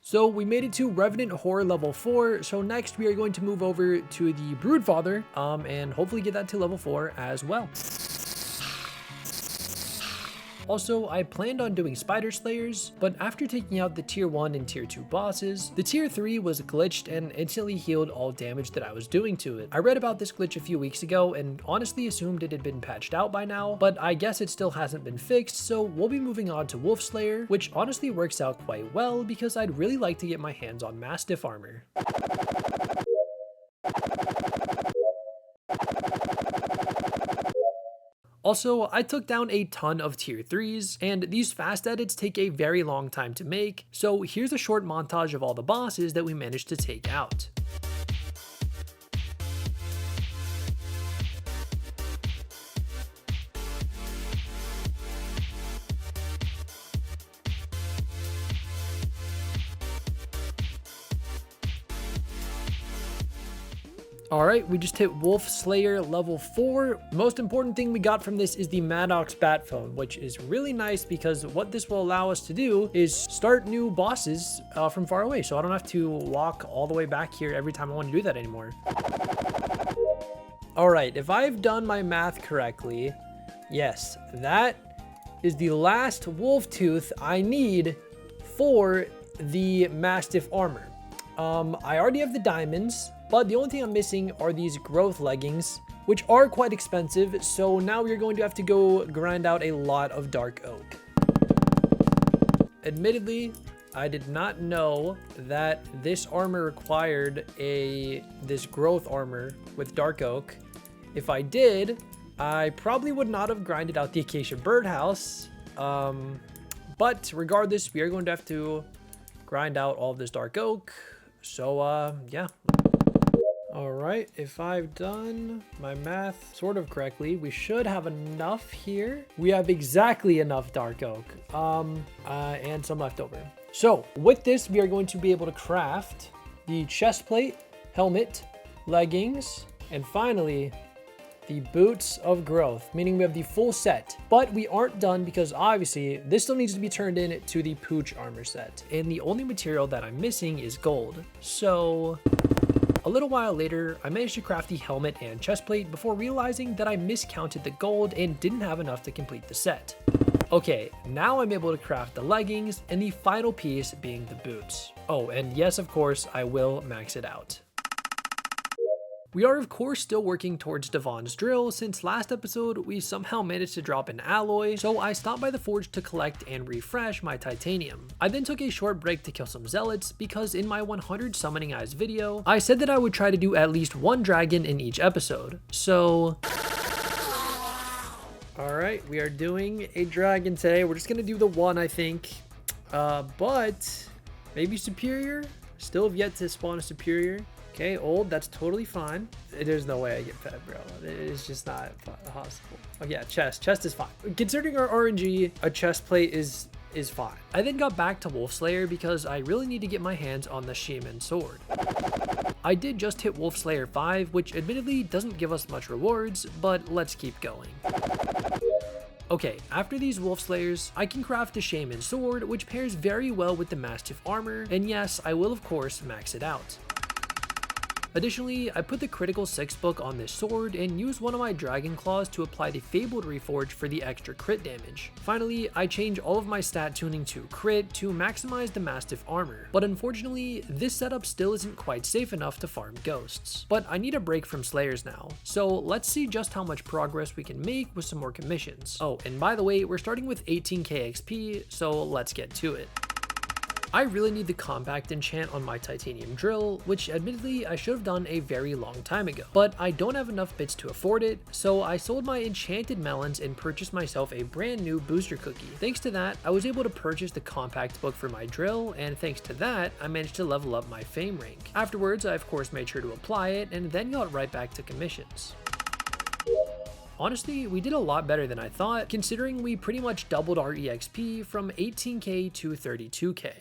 [SPEAKER 1] So we made it to Revenant Horror level 4, so next we are going to move over to the Broodfather, and hopefully get that to level 4 as well. Also, I planned on doing Spider Slayers, but after taking out the tier 1 and tier 2 bosses, the tier 3 was glitched and instantly healed all damage that I was doing to it. I read about this glitch a few weeks ago and honestly assumed it had been patched out by now, but I guess it still hasn't been fixed, so we'll be moving on to Wolf Slayer, which honestly works out quite well because I'd really like to get my hands on Mastiff armor. Also, I took down a ton of tier 3s, and these fast edits take a very long time to make, so here's a short montage of all the bosses that we managed to take out. Alright, we just hit Wolf Slayer level 4. Most important thing we got from this is the Maddox Bat Phone, which is really nice because what this will allow us to do is start new bosses from far away, so I don't have to walk all the way back here every time I want to do that anymore. Alright, if I've done my math correctly, yes, that is the last wolf tooth I need for the Mastiff armor. I already have the diamonds, but the only thing I'm missing are these growth leggings, which are quite expensive, so now we're going to have to go grind out a lot of dark oak. Admittedly, I did not know that this armor required this growth armor with dark oak. If I did, I probably would not have grinded out the acacia birdhouse, but regardless, we are going to have to grind out all of this dark oak, so yeah. Alright, if I've done my math sort of correctly, we should have enough here. We have exactly enough dark oak, and some left over. So with this, we are going to be able to craft the chest plate, helmet, leggings, and finally, the boots of growth, meaning we have the full set. But we aren't done because obviously this still needs to be turned in to the pooch armor set. And the only material that I'm missing is gold. So a little while later, I managed to craft the helmet and chest plate before realizing that I miscounted the gold and didn't have enough to complete the set. Okay, now I'm able to craft the leggings, and the final piece being the boots. Oh, and yes, of course, I will max it out. We are of course still working towards Devon's drill, since last episode we somehow managed to drop an alloy, so I stopped by the forge to collect and refresh my titanium. I then took a short break to kill some zealots, because in my 100 summoning eyes video, I said that I would try to do at least one dragon in each episode, so... Alright, we are doing a dragon today. We're just gonna do the one, I think, but maybe superior? Still have yet to spawn a superior. Okay, old, that's totally fine. There's no way I get fed, bro. It's just not possible. Oh yeah, chest is fine. Considering our RNG, a chest plate is fine. I then got back to Wolf Slayer because I really need to get my hands on the Shaman sword. I did just hit Wolf Slayer 5, which admittedly doesn't give us much rewards, but let's keep going. Okay, after these Wolf Slayers, I can craft the Shaman sword, which pairs very well with the Mastiff armor, and yes, I will of course max it out. Additionally, I put the critical 6 book on this sword and used one of my dragon claws to apply the fabled reforge for the extra crit damage. Finally, I change all of my stat tuning to crit to maximize the Mastiff armor, but unfortunately, this setup still isn't quite safe enough to farm ghosts. But I need a break from Slayers now, so let's see just how much progress we can make with some more commissions. Oh, and by the way, we're starting with 18k XP, so let's get to it. I really need the compact enchant on my titanium drill, which admittedly I should have done a very long time ago, but I don't have enough bits to afford it, so I sold my enchanted melons and purchased myself a brand new booster cookie. Thanks to that, I was able to purchase the compact book for my drill, and thanks to that, I managed to level up my fame rank. Afterwards, I of course made sure to apply it, and then got right back to commissions. Honestly, we did a lot better than I thought, considering we pretty much doubled our EXP from 18k to 32k.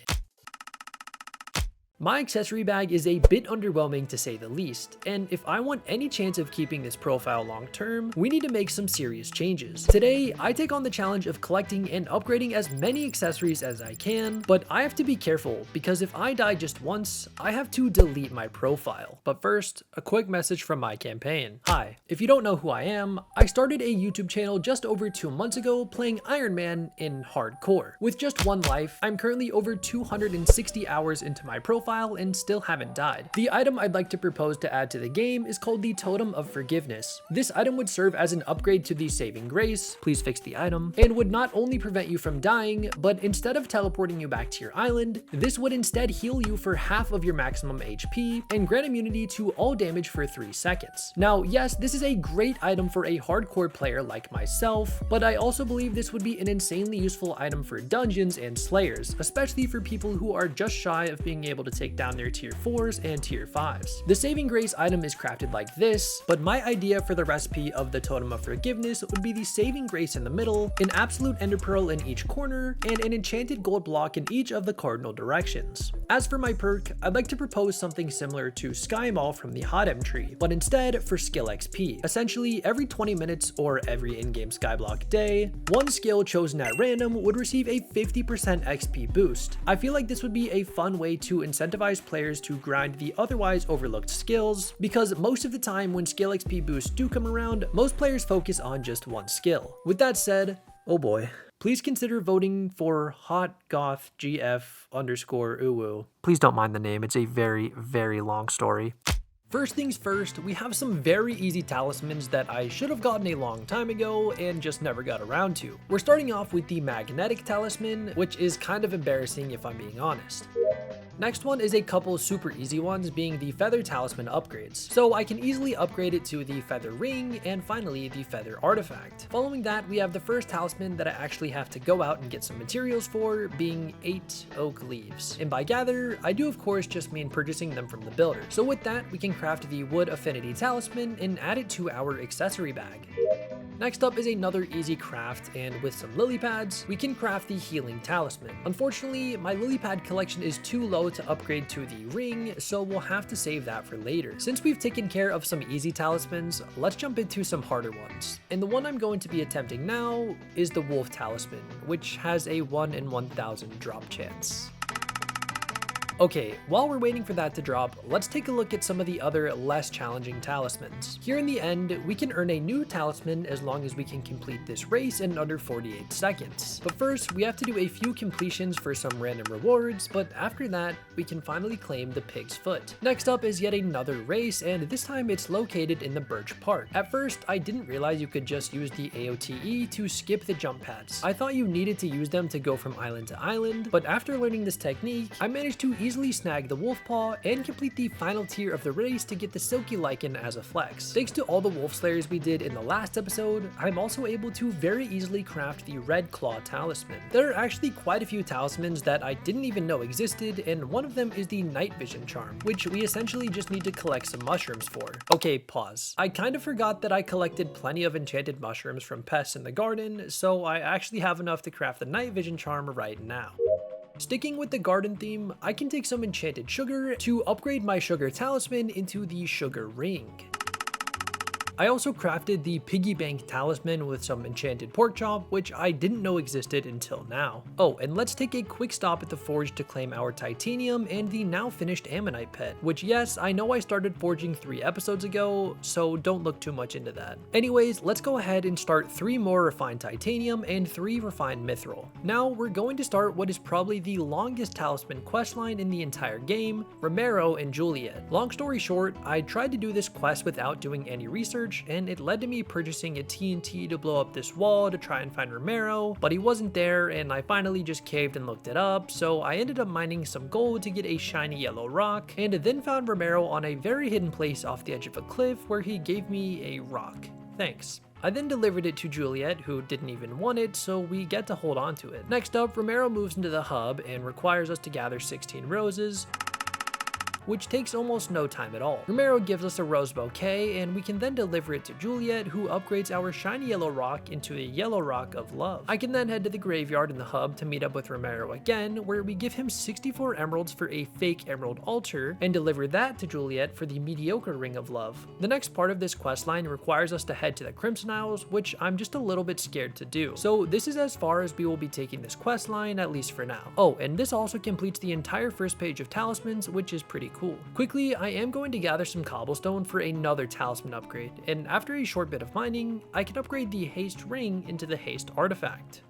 [SPEAKER 1] My accessory bag is a bit underwhelming to say the least, and if I want any chance of keeping this profile long term, we need to make some serious changes. Today, I take on the challenge of collecting and upgrading as many accessories as I can, but I have to be careful because if I die just once, I have to delete my profile. But first, a quick message from my campaign. Hi, if you don't know who I am, I started a YouTube channel just over 2 months ago playing Ironman in Hardcore. With just one life, I'm currently over 260 hours into my profile and still haven't died. The item I'd like to propose to add to the game is called the Totem of Forgiveness. This item would serve as an upgrade to the Saving Grace, please fix the item, and would not only prevent you from dying, but instead of teleporting you back to your island, this would instead heal you for half of your maximum HP and grant immunity to all damage for 3 seconds. Now, yes, this is a great item for a hardcore player like myself, but I also believe this would be an insanely useful item for dungeons and slayers, especially for people who are just shy of being able to take down their tier 4s and tier 5s. The Saving Grace item is crafted like this, but my idea for the recipe of the Totem of Forgiveness would be the Saving Grace in the middle, an absolute ender pearl in each corner, and an enchanted gold block in each of the cardinal directions. As for my perk, I'd like to propose something similar to Sky Mall from the Hot M tree, but instead for skill XP. Essentially, every 20 minutes or every in-game Skyblock day, one skill chosen at random would receive a 50% XP boost. I feel like this would be a fun way to incentivize players to grind the otherwise overlooked skills, because most of the time when skill XP boosts do come around, most players focus on just one skill. With that said, oh boy, please consider voting for HotGothGF_uwu. Please don't mind the name, it's a very, very long story. First things first, we have some very easy talismans that I should have gotten a long time ago and just never got around to. We're starting off with the magnetic talisman, which is kind of embarrassing if I'm being honest. Next one is a couple super easy ones, being the feather talisman upgrades. So I can easily upgrade it to the feather ring and finally the feather artifact. Following that, we have the first talisman that I actually have to go out and get some materials for, being 8 oak leaves. And by gather, I do of course just mean purchasing them from the builder. So with that, we can craft the wood affinity talisman and add it to our accessory bag. Next up is another easy craft, and with some lily pads, we can craft the healing talisman. Unfortunately, my lily pad collection is too low to upgrade to the ring, so we'll have to save that for later. Since we've taken care of some easy talismans, let's jump into some harder ones. And the one I'm going to be attempting now is the wolf talisman, which has a 1 in 1,000 drop chance. Okay, while we're waiting for that to drop, let's take a look at some of the other less challenging talismans. Here in the end, we can earn a new talisman as long as we can complete this race in under 48 seconds. But first, we have to do a few completions for some random rewards, but after that, we can finally claim the pig's foot. Next up is yet another race, and this time it's located in the Birch Park. At first, I didn't realize you could just use the AOTE to skip the jump pads. I thought you needed to use them to go from island to island, but after learning this technique, I managed to easily snag the wolf paw and complete the final tier of the race to get the silky lichen as a flex. Thanks to all the wolf slayers we did in the last episode, I'm also able to very easily craft the red claw talisman. There are actually quite a few talismans that I didn't even know existed, and one of them is the night vision charm, which we essentially just need to collect some mushrooms for. Okay, pause. I kind of forgot that I collected plenty of enchanted mushrooms from pests in the garden, so I actually have enough to craft the night vision charm right now. Sticking with the garden theme, I can take some enchanted sugar to upgrade my sugar talisman into the sugar ring. I also crafted the piggy bank talisman with some enchanted pork chop, which I didn't know existed until now. Oh, and let's take a quick stop at the forge to claim our titanium and the now finished ammonite pet, which yes, I know I started forging 3 episodes ago, so don't look too much into that. Anyways, let's go ahead and start 3 more refined titanium and 3 refined mithril. Now we're going to start what is probably the longest talisman questline in the entire game, Romero and Juliet. Long story short, I tried to do this quest without doing any research, and it led to me purchasing a TNT to blow up this wall to try and find Romero, but he wasn't there, and I finally just caved and looked it up, so I ended up mining some gold to get a shiny yellow rock, and then found Romero on a very hidden place off the edge of a cliff where he gave me a rock. Thanks. I then delivered it to Juliet, who didn't even want it, so we get to hold on to it. Next up, Romero moves into the hub and requires us to gather 16 roses, which takes almost no time at all. Romero gives us a rose bouquet, and we can then deliver it to Juliet, who upgrades our shiny yellow rock into a yellow rock of love. I can then head to the graveyard in the hub to meet up with Romero again, where we give him 64 emeralds for a fake emerald altar, and deliver that to Juliet for the mediocre ring of love. The next part of this questline requires us to head to the Crimson Isles, which I'm just a little bit scared to do. So this is as far as we will be taking this questline, at least for now. Oh, and this also completes the entire first page of talismans, which is pretty cool. Quickly, I am going to gather some cobblestone for another talisman upgrade, and after a short bit of mining, I can upgrade the haste ring into the haste artifact.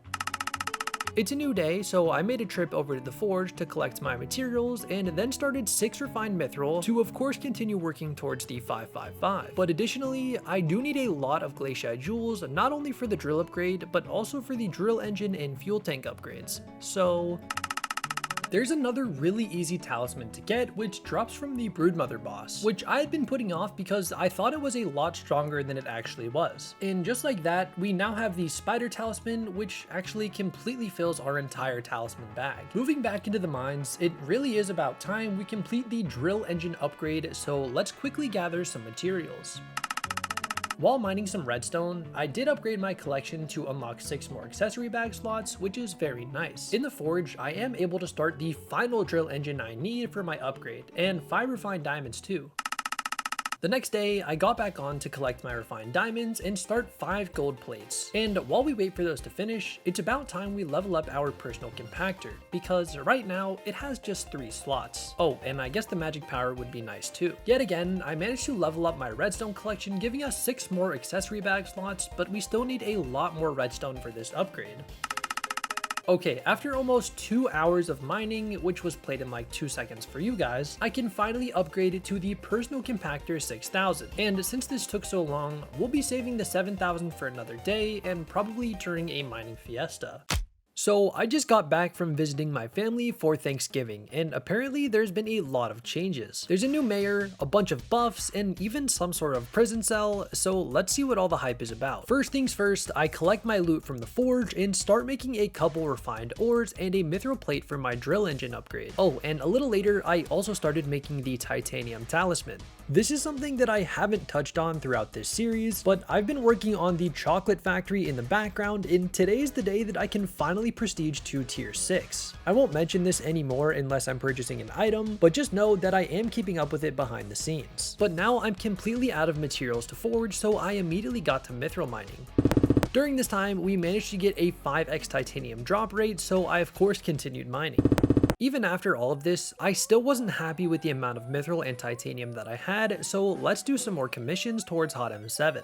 [SPEAKER 1] It's a new day, so I made a trip over to the forge to collect my materials, and then started 6 refined mithril to of course continue working towards the 555. But additionally, I do need a lot of glaciite jewels, not only for the drill upgrade, but also for the drill engine and fuel tank upgrades. So there's another really easy talisman to get, which drops from the Broodmother boss, which I had been putting off because I thought it was a lot stronger than it actually was. And just like that, we now have the Spider talisman, which actually completely fills our entire talisman bag. Moving back into the mines, it really is about time we complete the drill engine upgrade, so let's quickly gather some materials. While mining some redstone, I did upgrade my collection to unlock 6 more accessory bag slots, which is very nice. In the forge, I am able to start the final drill engine I need for my upgrade, and 5 refined diamonds too. The next day, I got back on to collect my refined diamonds and start 5 gold plates. And while we wait for those to finish, it's about time we level up our personal compactor, because right now, it has just 3 slots. Oh, and I guess the magic power would be nice too. Yet again, I managed to level up my redstone collection, giving us 6 more accessory bag slots, but we still need a lot more redstone for this upgrade. Okay, after almost 2 hours of mining, which was played in like 2 seconds for you guys, I can finally upgrade it to the Personal Compactor 6000. And since this took so long, we'll be saving the 7000 for another day and probably during a mining fiesta. So I just got back from visiting my family for Thanksgiving, and apparently there's been a lot of changes. There's a new mayor, a bunch of buffs, and even some sort of prison cell, so let's see what all the hype is about. First things first, I collect my loot from the forge and start making a couple refined ores and a mithril plate for my drill engine upgrade. Oh, and a little later, I also started making the titanium talisman. This is something that I haven't touched on throughout this series, but I've been working on the chocolate factory in the background, and today's the day that I can finally prestige to tier 6. I won't mention this anymore unless I'm purchasing an item, but just know that I am keeping up with it behind the scenes. But now I'm completely out of materials to forge, so I immediately got to mithril mining. During this time, we managed to get a 5x titanium drop rate, so I of course continued mining. Even after all of this, I still wasn't happy with the amount of mithril and titanium that I had, so let's do some more commissions towards Hot M7.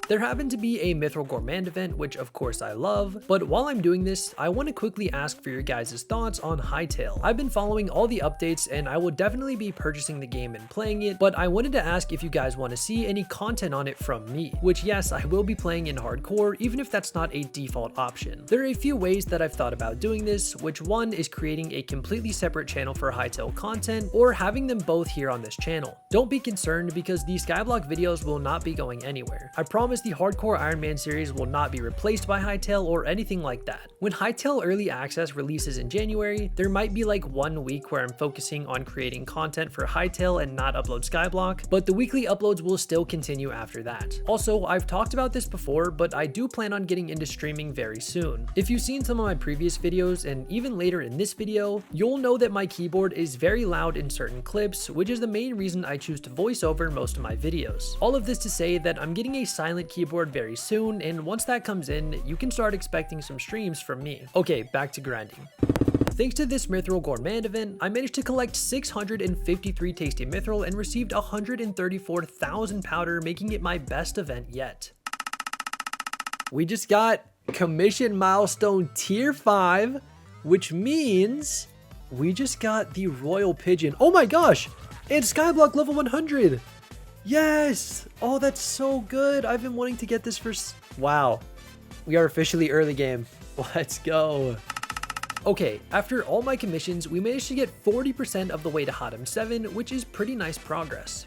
[SPEAKER 1] There happened to be a Mithril Gourmand event, which of course I love, but while I'm doing this, I want to quickly ask for your guys' thoughts on Hytale. I've been following all the updates and I will definitely be purchasing the game and playing it, but I wanted to ask if you guys want to see any content on it from me, which yes, I will be playing in hardcore, even if that's not a default option. There are a few ways that I've thought about doing this, which one is creating a completely separate channel for Hytale content, or having them both here on this channel. Don't be concerned because the Skyblock videos will not be going anywhere. I promise the Hardcore Ironman series will not be replaced by Hytale or anything like that. When Hytale Early Access releases in January, there might be like 1 week where I'm focusing on creating content for Hytale and not upload Skyblock, but the weekly uploads will still continue after that. Also, I've talked about this before, but I do plan on getting into streaming very soon. If you've seen some of my previous videos and even later in this video, you'll know that my keyboard is very loud in certain clips, which is the main reason I choose to voice over most of my videos. All of this to say that I'm getting a silent keyboard very soon, and once that comes in, you can start expecting some streams from me. Okay, back to grinding. Thanks to this Mithril Gourmand event, I managed to collect 653 tasty mithril and received 134,000 powder, making it my best event yet. We just got commission milestone tier 5, which means we just got the royal pigeon. Oh my gosh, it's Skyblock level 100. Yes! Oh, that's so good. I've been wanting to get this for... Wow. We are officially early game. Let's go. Okay, after all my commissions, we managed to get 40% of the way to Hot M7, which is pretty nice progress.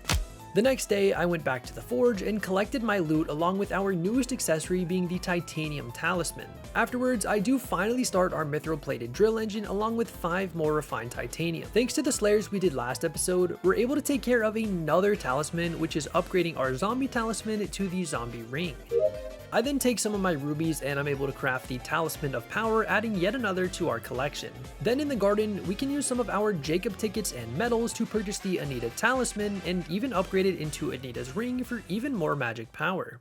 [SPEAKER 1] The next day, I went back to the forge and collected my loot along with our newest accessory being the titanium talisman. Afterwards, I do finally start our mithril plated drill engine along with 5 more refined titanium. Thanks to the slayers we did last episode, we're able to take care of another talisman, which is upgrading our zombie talisman to the zombie ring. I then take some of my rubies and I'm able to craft the Talisman of Power, adding yet another to our collection. Then in the garden, we can use some of our Jacob tickets and medals to purchase the Anita Talisman and even upgrade it into Anita's ring for even more magic power.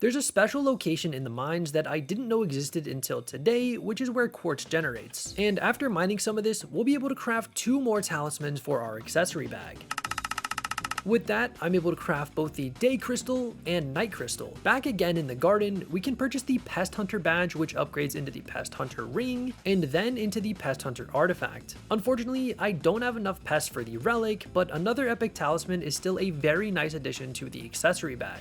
[SPEAKER 1] There's a special location in the mines that I didn't know existed until today, which is where quartz generates. And after mining some of this, we'll be able to craft 2 more talismans for our accessory bag. With that, I'm able to craft both the Day Crystal and Night Crystal. Back again in the garden, we can purchase the Pest Hunter badge, which upgrades into the Pest Hunter ring, and then into the Pest Hunter artifact. Unfortunately, I don't have enough pests for the relic, but another epic talisman is still a very nice addition to the accessory bag.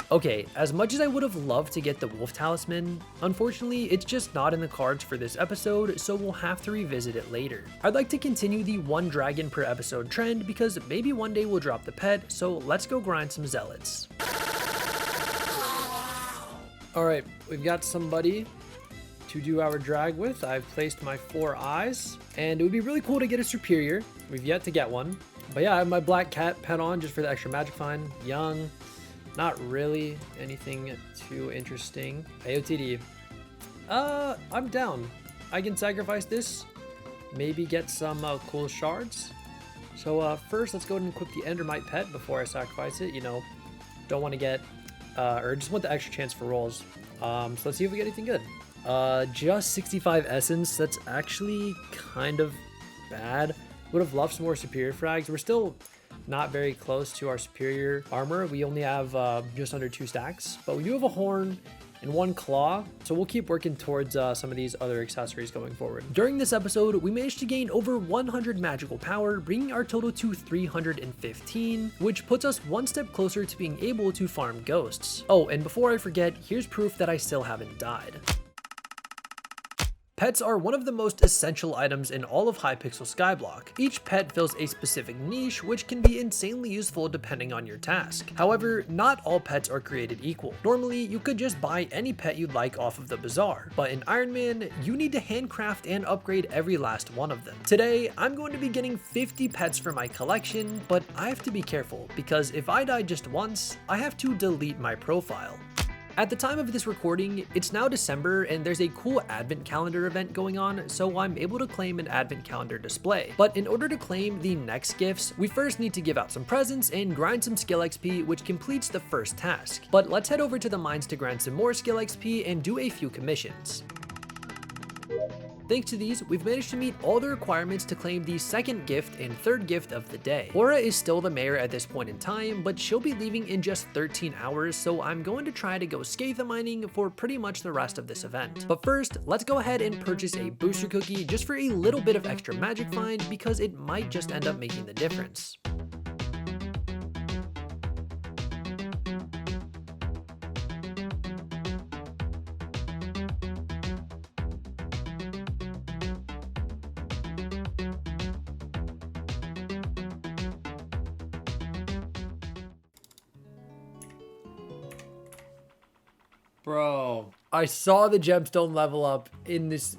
[SPEAKER 1] Okay, as much as I would have loved to get the Wolf Talisman, unfortunately it's just not in the cards for this episode, so we'll have to revisit it later. I'd like to continue the 1 dragon per episode trend because maybe one day we'll drop the pet, so let's go grind some zealots. Alright, we've got somebody to do our drag with. I've placed my 4 eyes, and it would be really cool to get a superior. We've yet to get one. But yeah, I have my black cat pet on just for the extra magic find. Young. Not really anything too interesting. AOTD. I'm down. I can sacrifice this. Maybe get some cool shards. So first, let's go ahead and equip the Endermite pet before I sacrifice it. You know, don't want to get, or just want the extra chance for rolls. So let's see if we get anything good. Just 65 essence. That's actually kind of bad. Would have loved some more superior frags. We're still not very close to our superior armor. We only have just under 2 stacks, but we do have a horn and 1 claw, so we'll keep working towards some of these other accessories going forward. During this episode, we managed to gain over 100 magical power, bringing our total to 315, which puts us 1 step closer to being able to farm ghosts. Oh, and before I forget, here's proof that I still haven't died. Pets are one of the most essential items in all of Hypixel Skyblock. Each pet fills a specific niche, which can be insanely useful depending on your task. However, not all pets are created equal. Normally, you could just buy any pet you'd like off of the bazaar, but in Ironman, you need to handcraft and upgrade every last one of them. Today, I'm going to be getting 50 pets for my collection, but I have to be careful because if I die just once, I have to delete my profile. At the time of this recording, it's now December and there's a cool advent calendar event going on, so I'm able to claim an advent calendar display. But in order to claim the next gifts, we first need to give out some presents and grind some skill XP, which completes the first task. But let's head over to the mines to grind some more skill XP and do a few commissions. Thanks to these, we've managed to meet all the requirements to claim the second gift and third gift of the day. Aura is still the mayor at this point in time, but she'll be leaving in just 13 hours, so I'm going to try to go Skatha mining for pretty much the rest of this event. But first, let's go ahead and purchase a booster cookie just for a little bit of extra magic find, because it might just end up making the difference.
[SPEAKER 2] Bro.
[SPEAKER 1] I saw the gemstone level up in this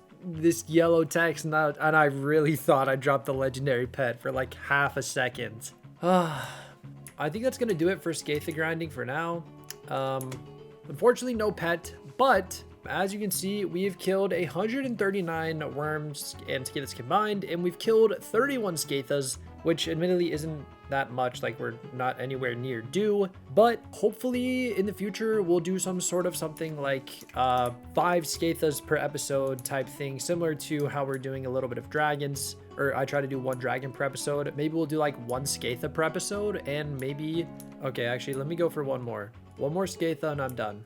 [SPEAKER 1] yellow text, and I really thought I dropped the legendary pet for like half a second. I think that's gonna do it for Skatha grinding for now. Unfortunately, no pet, but as you can see, we've killed 139 worms and Skathas combined, and we've killed 31 Skathas, which admittedly isn't that much, like we're not anywhere near due, but hopefully in the future we'll do some sort of something like 5 Skathas per episode type thing, similar to how we're doing a little bit of dragons, or I try to do 1 dragon per episode. Maybe we'll do like 1 Skatha per episode, and maybe, okay, actually let me go for one more Skatha and I'm done.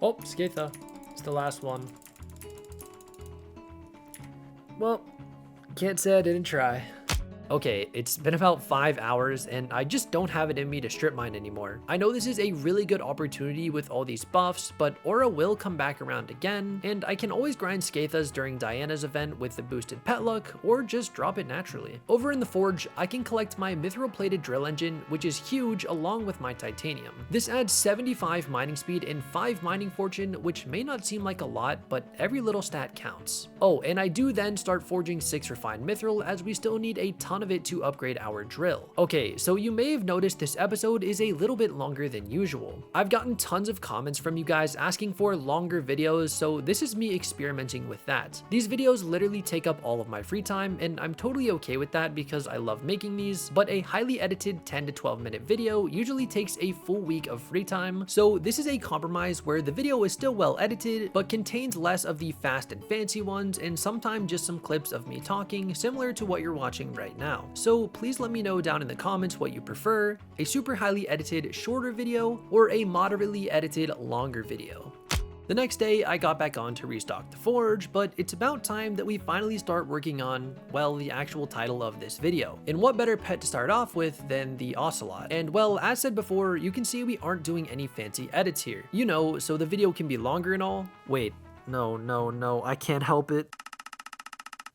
[SPEAKER 1] Oh, Skatha, it's the last one. Well, can't say I didn't try. Okay, it's been about 5 hours and I just don't have it in me to strip mine anymore. I know this is a really good opportunity with all these buffs, but Aura will come back around again, and I can always grind Skathas during Diana's event with the boosted pet luck, or just drop it naturally. Over in the forge, I can collect my mithril plated drill engine, which is huge, along with my titanium. This adds 75 mining speed and 5 mining fortune, which may not seem like a lot, but every little stat counts. Oh, and I do then start forging 6 refined mithril, as we still need a ton of it to upgrade our drill. Okay, so you may have noticed this episode is a little bit longer than usual. I've gotten tons of comments from you guys asking for longer videos, so this is me experimenting with that. These videos literally take up all of my free time, and I'm totally okay with that because I love making these, but a highly edited 10 to 12 minute video usually takes a full week of free time, so this is a compromise where the video is still well edited, but contains less of the fast and fancy ones, and sometimes just some clips of me talking, similar to what you're watching right now. So please let me know down in the comments what you prefer, a super highly edited shorter video or a moderately edited longer video. The next day, I got back on to restock the forge, but it's about time that we finally start working on, well, the actual title of this video. And what better pet to start off with than the ocelot? And well, as said before, you can see we aren't doing any fancy edits here. You know, so the video can be longer and all. Wait, no, I can't help it.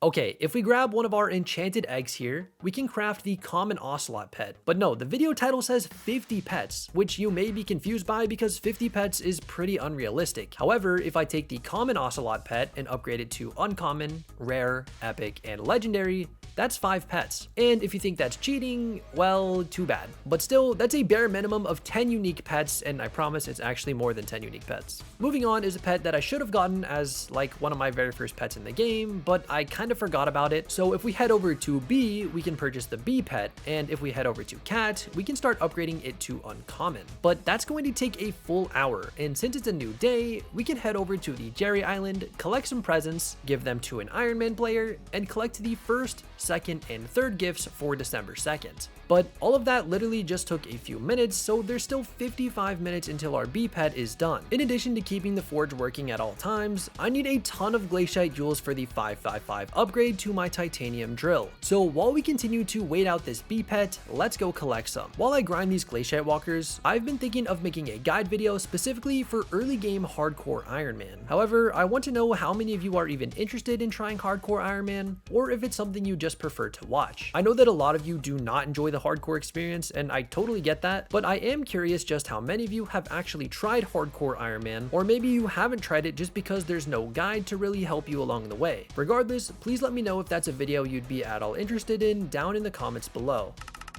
[SPEAKER 1] Okay, if we grab one of our enchanted eggs here, we can craft the common ocelot pet. But no, the video title says 50 pets, which you may be confused by because 50 pets is pretty unrealistic. However, if I take the common ocelot pet and upgrade it to uncommon, rare, epic, and legendary, that's 5 pets. And if you think that's cheating, well, too bad. But still, that's a bare minimum of 10 unique pets, and I promise it's actually more than 10 unique pets. Moving on is a pet that I should have gotten as like one of my very first pets in the game, but I kind of forgot about it. So if we head over to B, we can purchase the B pet, and if we head over to Cat, we can start upgrading it to uncommon. But that's going to take a full hour, and since it's a new day, we can head over to the Jerry Island, collect some presents, give them to an Ironman player, and collect the first, second, and third gifts for December 2nd. But all of that literally just took a few minutes, so there's still 55 minutes until our B pet is done. In addition to keeping the forge working at all times, I need a ton of glaciite jewels for the 555 upgrade to my titanium drill. So while we continue to wait out this B pet, let's go collect some. While I grind these glaciite walkers, I've been thinking of making a guide video specifically for early game Hardcore Ironman. However, I want to know how many of you are even interested in trying Hardcore Ironman, or if it's something you just prefer to watch. I know that a lot of you do not enjoy the hardcore experience, and I totally get that, but I am curious just how many of you have actually tried Hardcore Ironman, or maybe you haven't tried it just because there's no guide to really help you along the way. Regardless, please let me know if that's a video you'd be at all interested in down in the comments below.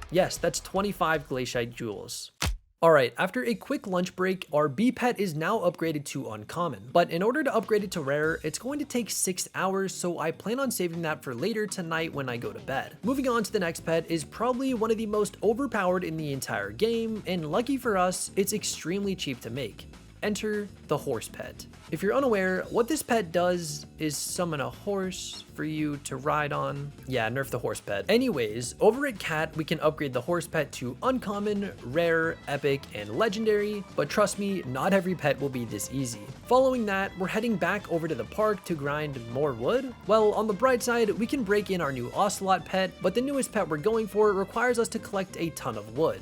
[SPEAKER 1] Yes, that's 25 glaciite jewels. Alright, after a quick lunch break, our B pet is now upgraded to uncommon, but in order to upgrade it to rare, it's going to take 6 hours, so I plan on saving that for later tonight when I go to bed. Moving on to the next pet is probably one of the most overpowered in the entire game, and lucky for us, it's extremely cheap to make. enter the horse pet. If you're unaware, what this pet does is summon a horse for you to ride on. Yeah, nerf the horse pet. Anyways, over at Cat, we can upgrade the horse pet to uncommon, rare, epic, and legendary, but trust me, not every pet will be this easy. Following that, we're heading back over to the park to grind more wood. Well, on the bright side, we can break in our new ocelot pet, but the newest pet we're going for requires us to collect a ton of wood.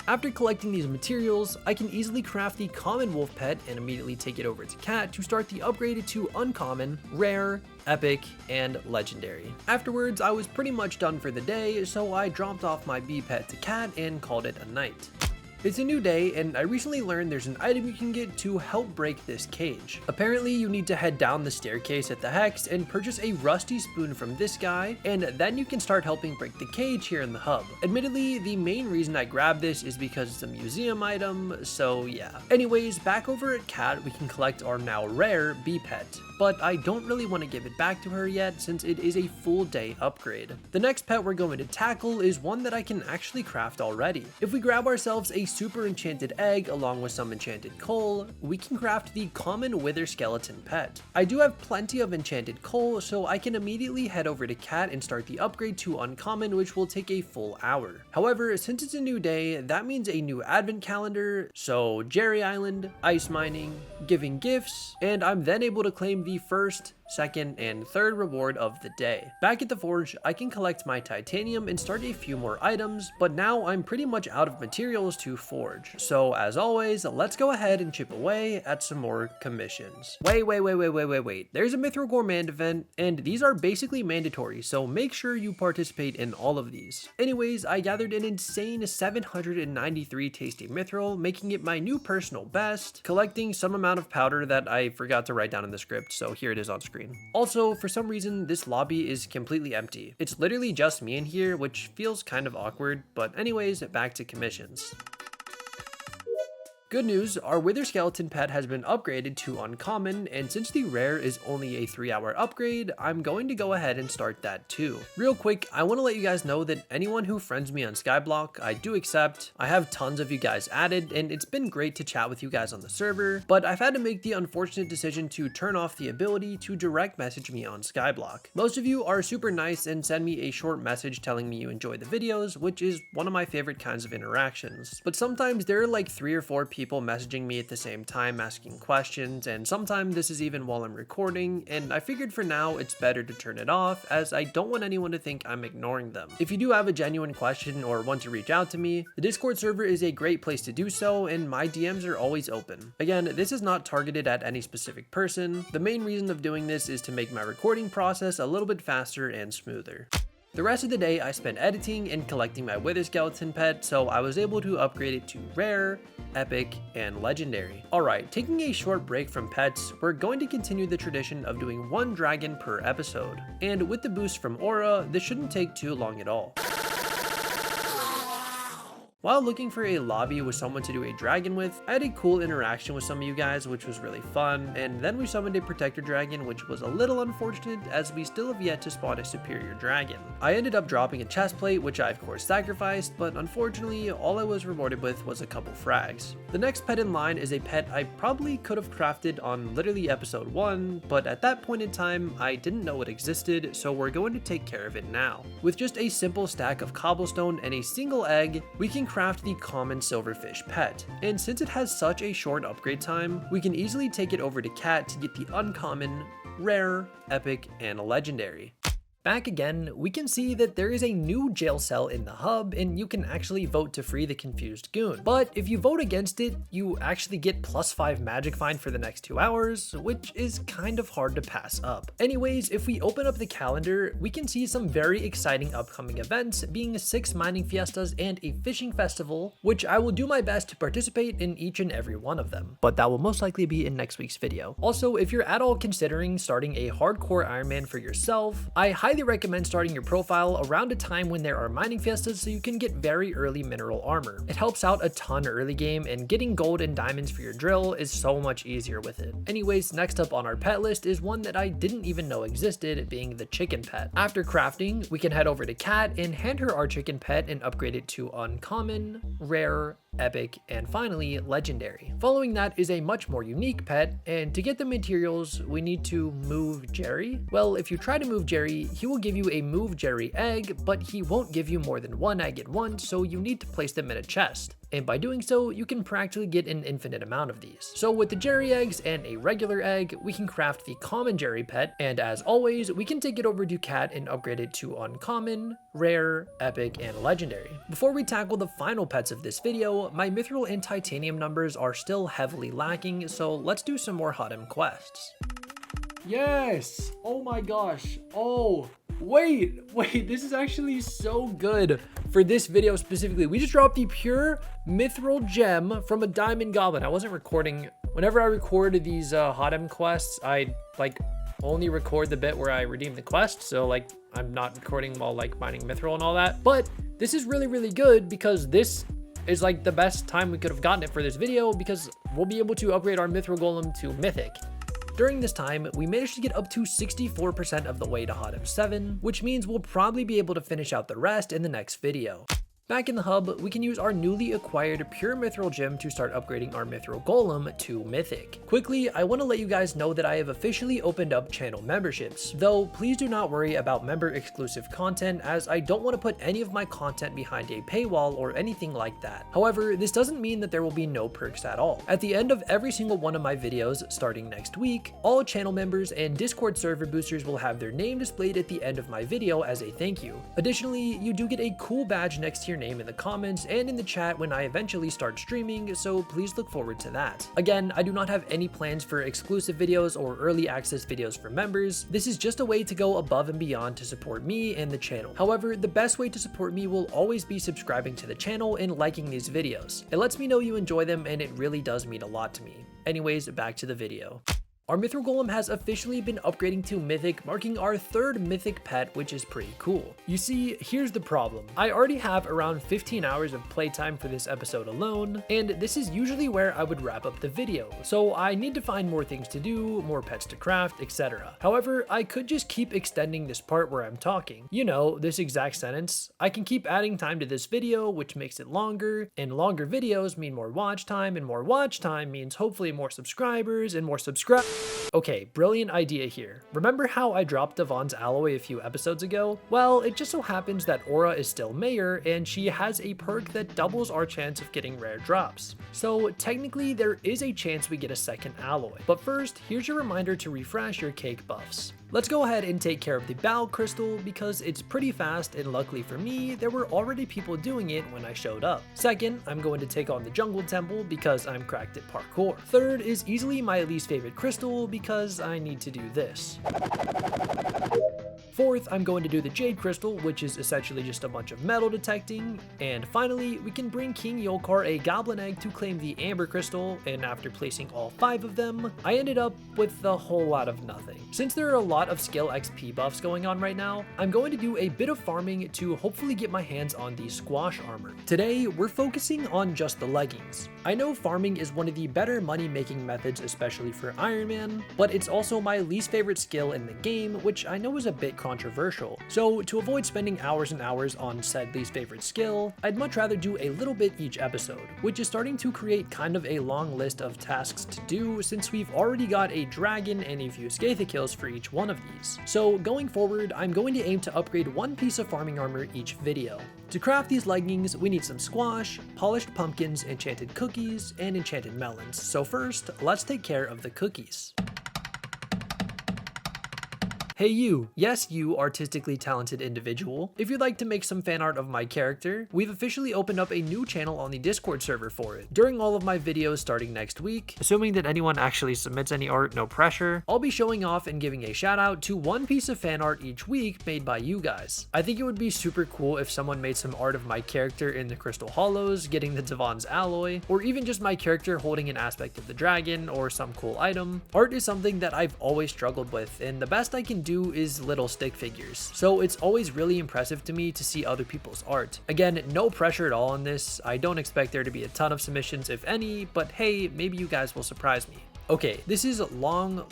[SPEAKER 1] After collecting these materials, I can easily craft the common wolf pet and immediately take it over to Cat to start the upgrade to uncommon, rare, epic, and legendary. Afterwards, I was pretty much done for the day, so I dropped off my bee pet to Cat and called it a night. It's a new day, and I recently learned there's an item you can get to help break this cage. Apparently, you need to head down the staircase at the hex and purchase a rusty spoon from this guy, and then you can start helping break the cage here in the hub. Admittedly, the main reason I grabbed this is because it's a museum item, so yeah. Anyways, back over at Cat, we can collect our now rare bee pet, but I don't really want to give it back to her yet since it is a full day upgrade. The next pet we're going to tackle is one that I can actually craft already. If we grab ourselves a super enchanted egg along with some enchanted coal, we can craft the common wither skeleton pet. I do have plenty of enchanted coal, so I can immediately head over to Cat and start the upgrade to uncommon, which will take a full hour. However, since it's a new day, that means a new advent calendar, so Jerry Island, ice mining, giving gifts, and I'm then able to claim the first, second, and third reward of the day. Back at the forge, I can collect my titanium and start a few more items, but now I'm pretty much out of materials to forge. So as always, let's go ahead and chip away at some more commissions. Wait. There's a Mithril Gourmand event, and these are basically mandatory, so make sure you participate in all of these. Anyways, I gathered an insane 793 tasty mithril, making it my new personal best, collecting some amount of powder that I forgot to write down in the script, so here it is on screen. Also, for some reason, this lobby is completely empty. It's literally just me in here, which feels kind of awkward, but anyways, back to commissions. Good news, our Wither Skeleton pet has been upgraded to uncommon, and since the rare is only a 3-hour upgrade, I'm going to go ahead and start that too. Real quick, I want to let you guys know that anyone who friends me on Skyblock, I do accept. I have tons of you guys added, and it's been great to chat with you guys on the server, but I've had to make the unfortunate decision to turn off the ability to direct message me on Skyblock. Most of you are super nice and send me a short message telling me you enjoy the videos, which is one of my favorite kinds of interactions. But sometimes there are like 3 or 4 people messaging me at the same time asking questions, and sometimes this is even while I'm recording, and I figured for now it's better to turn it off as I don't want anyone to think I'm ignoring them. If you do have a genuine question or want to reach out to me, the Discord server is a great place to do so, and my DMs are always open. Again, this is not targeted at any specific person. The main reason of doing this is to make my recording process a little bit faster and smoother. The rest of the day I spent editing and collecting my Wither Skeleton pet, so I was able to upgrade it to rare, epic, and legendary. Alright, taking a short break from pets, we're going to continue the tradition of doing 1 dragon per episode. And with the boost from Aura, this shouldn't take too long at all. While looking for a lobby with someone to do a dragon with, I had a cool interaction with some of you guys, which was really fun, and then we summoned a protector dragon, which was a little unfortunate as we still have yet to spawn a superior dragon. I ended up dropping a chest plate, which I of course sacrificed, but unfortunately all I was rewarded with was a couple frags. The next pet in line is a pet I probably could have crafted on literally episode 1, but at that point in time I didn't know it existed, so we're going to take care of it now. With just a simple stack of cobblestone and a single egg, we can craft the common silverfish pet, and since it has such a short upgrade time, we can easily take it over to Cat to get the uncommon, rare, epic, and legendary. Back again, we can see that there is a new jail cell in the hub, and you can actually vote to free the confused goon. But if you vote against it, you actually get +5 magic find for the next 2 hours, which is kind of hard to pass up. Anyways, if we open up the calendar, we can see some very exciting upcoming events, being 6 mining fiestas and a fishing festival, which I will do my best to participate in each and every one of them, but that will most likely be in next week's video. Also, if you're at all considering starting a hardcore Ironman for yourself, I highly recommend starting your profile around a time when there are mining fiestas so you can get very early mineral armor. It helps out a ton early game, and getting gold and diamonds for your drill is so much easier with it. Anyways, next up on our pet list is one that I didn't even know existed, being the chicken pet. After crafting, we can head over to Cat and hand her our chicken pet and upgrade it to uncommon, rare, epic, and finally legendary. Following that is a much more unique pet, and to get the materials we need to move Jerry. Well, if you try to move Jerry, he will give you a move Jerry egg, but he won't give you more than one egg at once, so you need to place them in a chest. And by doing so, you can practically get an infinite amount of these. So with the Jerry eggs and a regular egg, we can craft the common Jerry pet, and as always, we can take it over to Cat and upgrade it to uncommon, rare, epic, and legendary. Before we tackle the final pets of this video, my mithril and titanium numbers are still heavily lacking, so let's do some more Hottem quests. Yes! Oh my gosh. Oh, wait, this is actually so good for this video specifically. We just dropped the pure mithril gem from a diamond goblin. I wasn't recording. Whenever I record these Hottem quests, I only record the bit where I redeem the quest. So I'm not recording while mining mithril and all that. But this is really, really good because this is the best time we could have gotten it for this video, because we'll be able to upgrade our mithril golem to mythic. During this time, we managed to get up to 64% of the way to Hottem 7, which means we'll probably be able to finish out the rest in the next video. Back in the hub, we can use our newly acquired pure mithril gem to start upgrading our mithril golem to mythic. Quickly, I want to let you guys know that I have officially opened up channel memberships, though please do not worry about member exclusive content, as I don't want to put any of my content behind a paywall or anything like that. However, this doesn't mean that there will be no perks at all. At the end of every single one of my videos starting next week, all channel members and Discord server boosters will have their name displayed at the end of my video as a thank you. Additionally, you do get a cool badge next to your name in the comments and in the chat when I eventually start streaming, so please look forward to that. Again, I do not have any plans for exclusive videos or early access videos for members. This is just a way to go above and beyond to support me and the channel. However, the best way to support me will always be subscribing to the channel and liking these videos. It lets me know you enjoy them, and it really does mean a lot to me. Anyways, back to the video. Our mithril golem has officially been upgrading to mythic, marking our third mythic pet, which is pretty cool. You see, here's the problem. I already have around 15 hours of playtime for this episode alone, and this is usually where I would wrap up the video, so I need to find more things to do, more pets to craft, etc. However, I could just keep extending this part where I'm talking. You know, this exact sentence. I can keep adding time to this video, which makes it longer, and longer videos mean more watch time, and more watch time means hopefully more subscribers, and more subscribers. Okay, brilliant idea here. Remember how I dropped Devon's alloy a few episodes ago? Well, it just so happens that Aura is still mayor, and she has a perk that doubles our chance of getting rare drops. So technically there is a chance we get a second alloy. But first, here's your reminder to refresh your cake buffs. Let's go ahead and take care of the Bow Crystal because it's pretty fast, and luckily for me, there were already people doing it when I showed up. Second, I'm going to take on the Jungle Temple because I'm cracked at parkour. Third is easily my least favorite crystal because I need to do this. Fourth, I'm going to do the Jade Crystal, which is essentially just a bunch of metal detecting. And finally, we can bring King Yolkar a Goblin Egg to claim the Amber Crystal, and after placing all 5 of them, I ended up with a whole lot of nothing. Since there are a lot of skill XP buffs going on right now, I'm going to do a bit of farming to hopefully get my hands on the Squash Armor. Today, we're focusing on just the leggings. I know farming is one of the better money-making methods, especially for Iron Man, but it's also my least favorite skill in the game, which I know is a bit controversial. So to avoid spending hours and hours on said least favorite skill, I'd much rather do a little bit each episode, which is starting to create kind of a long list of tasks to do since we've already got a dragon and a few Skatha kills for each one of these. So going forward, I'm going to aim to upgrade one piece of farming armor each video. To craft these leggings, we need some squash, polished pumpkins, enchanted cookies, and enchanted melons. So first, let's take care of the cookies. Hey you, yes you artistically talented individual. If you'd like to make some fan art of my character, we've officially opened up a new channel on the Discord server for it. During all of my videos starting next week, assuming that anyone actually submits any art, no pressure, I'll be showing off and giving a shout out to one piece of fan art each week made by you guys. I think it would be super cool if someone made some art of my character in the Crystal Hollows, getting the Devon's alloy, or even just my character holding an aspect of the dragon or some cool item. Art is something that I've always struggled with, and the best I can do is little stick figures, so it's always really impressive to me to see other people's art. Again, no pressure at all on this. I don't expect there to be a ton of submissions, if any, but hey, maybe you guys will surprise me. Okay, this is long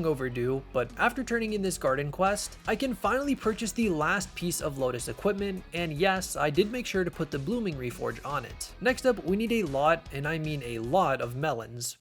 [SPEAKER 1] overdue, but after turning in this garden quest, I can finally purchase the last piece of Lotus equipment, and yes, I did make sure to put the blooming reforge on it. Next up, we need a lot, and I mean a lot of melons.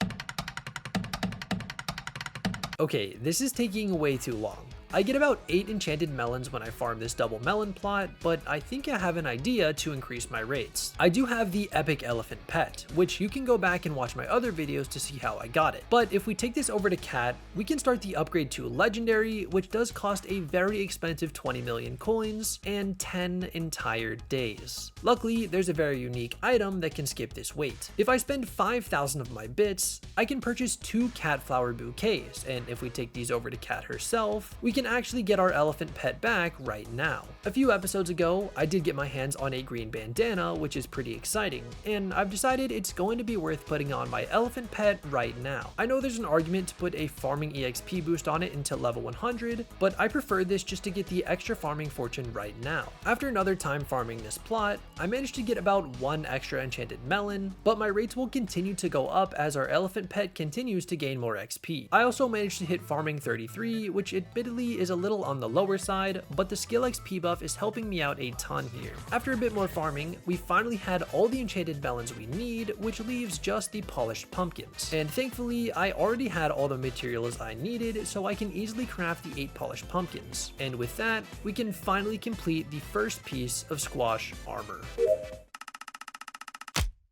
[SPEAKER 1] Okay, this is taking way too long. I get about 8 enchanted melons when I farm this double melon plot, but I think I have an idea to increase my rates. I do have the epic elephant pet, which you can go back and watch my other videos to see how I got it. But if we take this over to cat, we can start the upgrade to legendary, which does cost a very expensive 20 million coins and 10 entire days. Luckily, there's a very unique item that can skip this wait. If I spend 5,000 of my bits, I can purchase 2 cat flower bouquets, and if we take these over to cat herself, we can actually get our elephant pet back right now. A few episodes ago, I did get my hands on a green bandana, which is pretty exciting, and I've decided it's going to be worth putting on my elephant pet right now. I know there's an argument to put a farming EXP boost on it until level 100, but I prefer this just to get the extra farming fortune right now. After another time farming this plot, I managed to get about 1 extra enchanted melon, but my rates will continue to go up as our elephant pet continues to gain more XP. I also managed to hit farming 33, which admittedly is a little on the lower side, but the skill XP buff is helping me out a ton here. After a bit more farming, we finally had all the enchanted melons we need, which leaves just the polished pumpkins. And thankfully, I already had all the materials I needed, so I can easily craft the 8 polished pumpkins. And with that, we can finally complete the first piece of squash armor.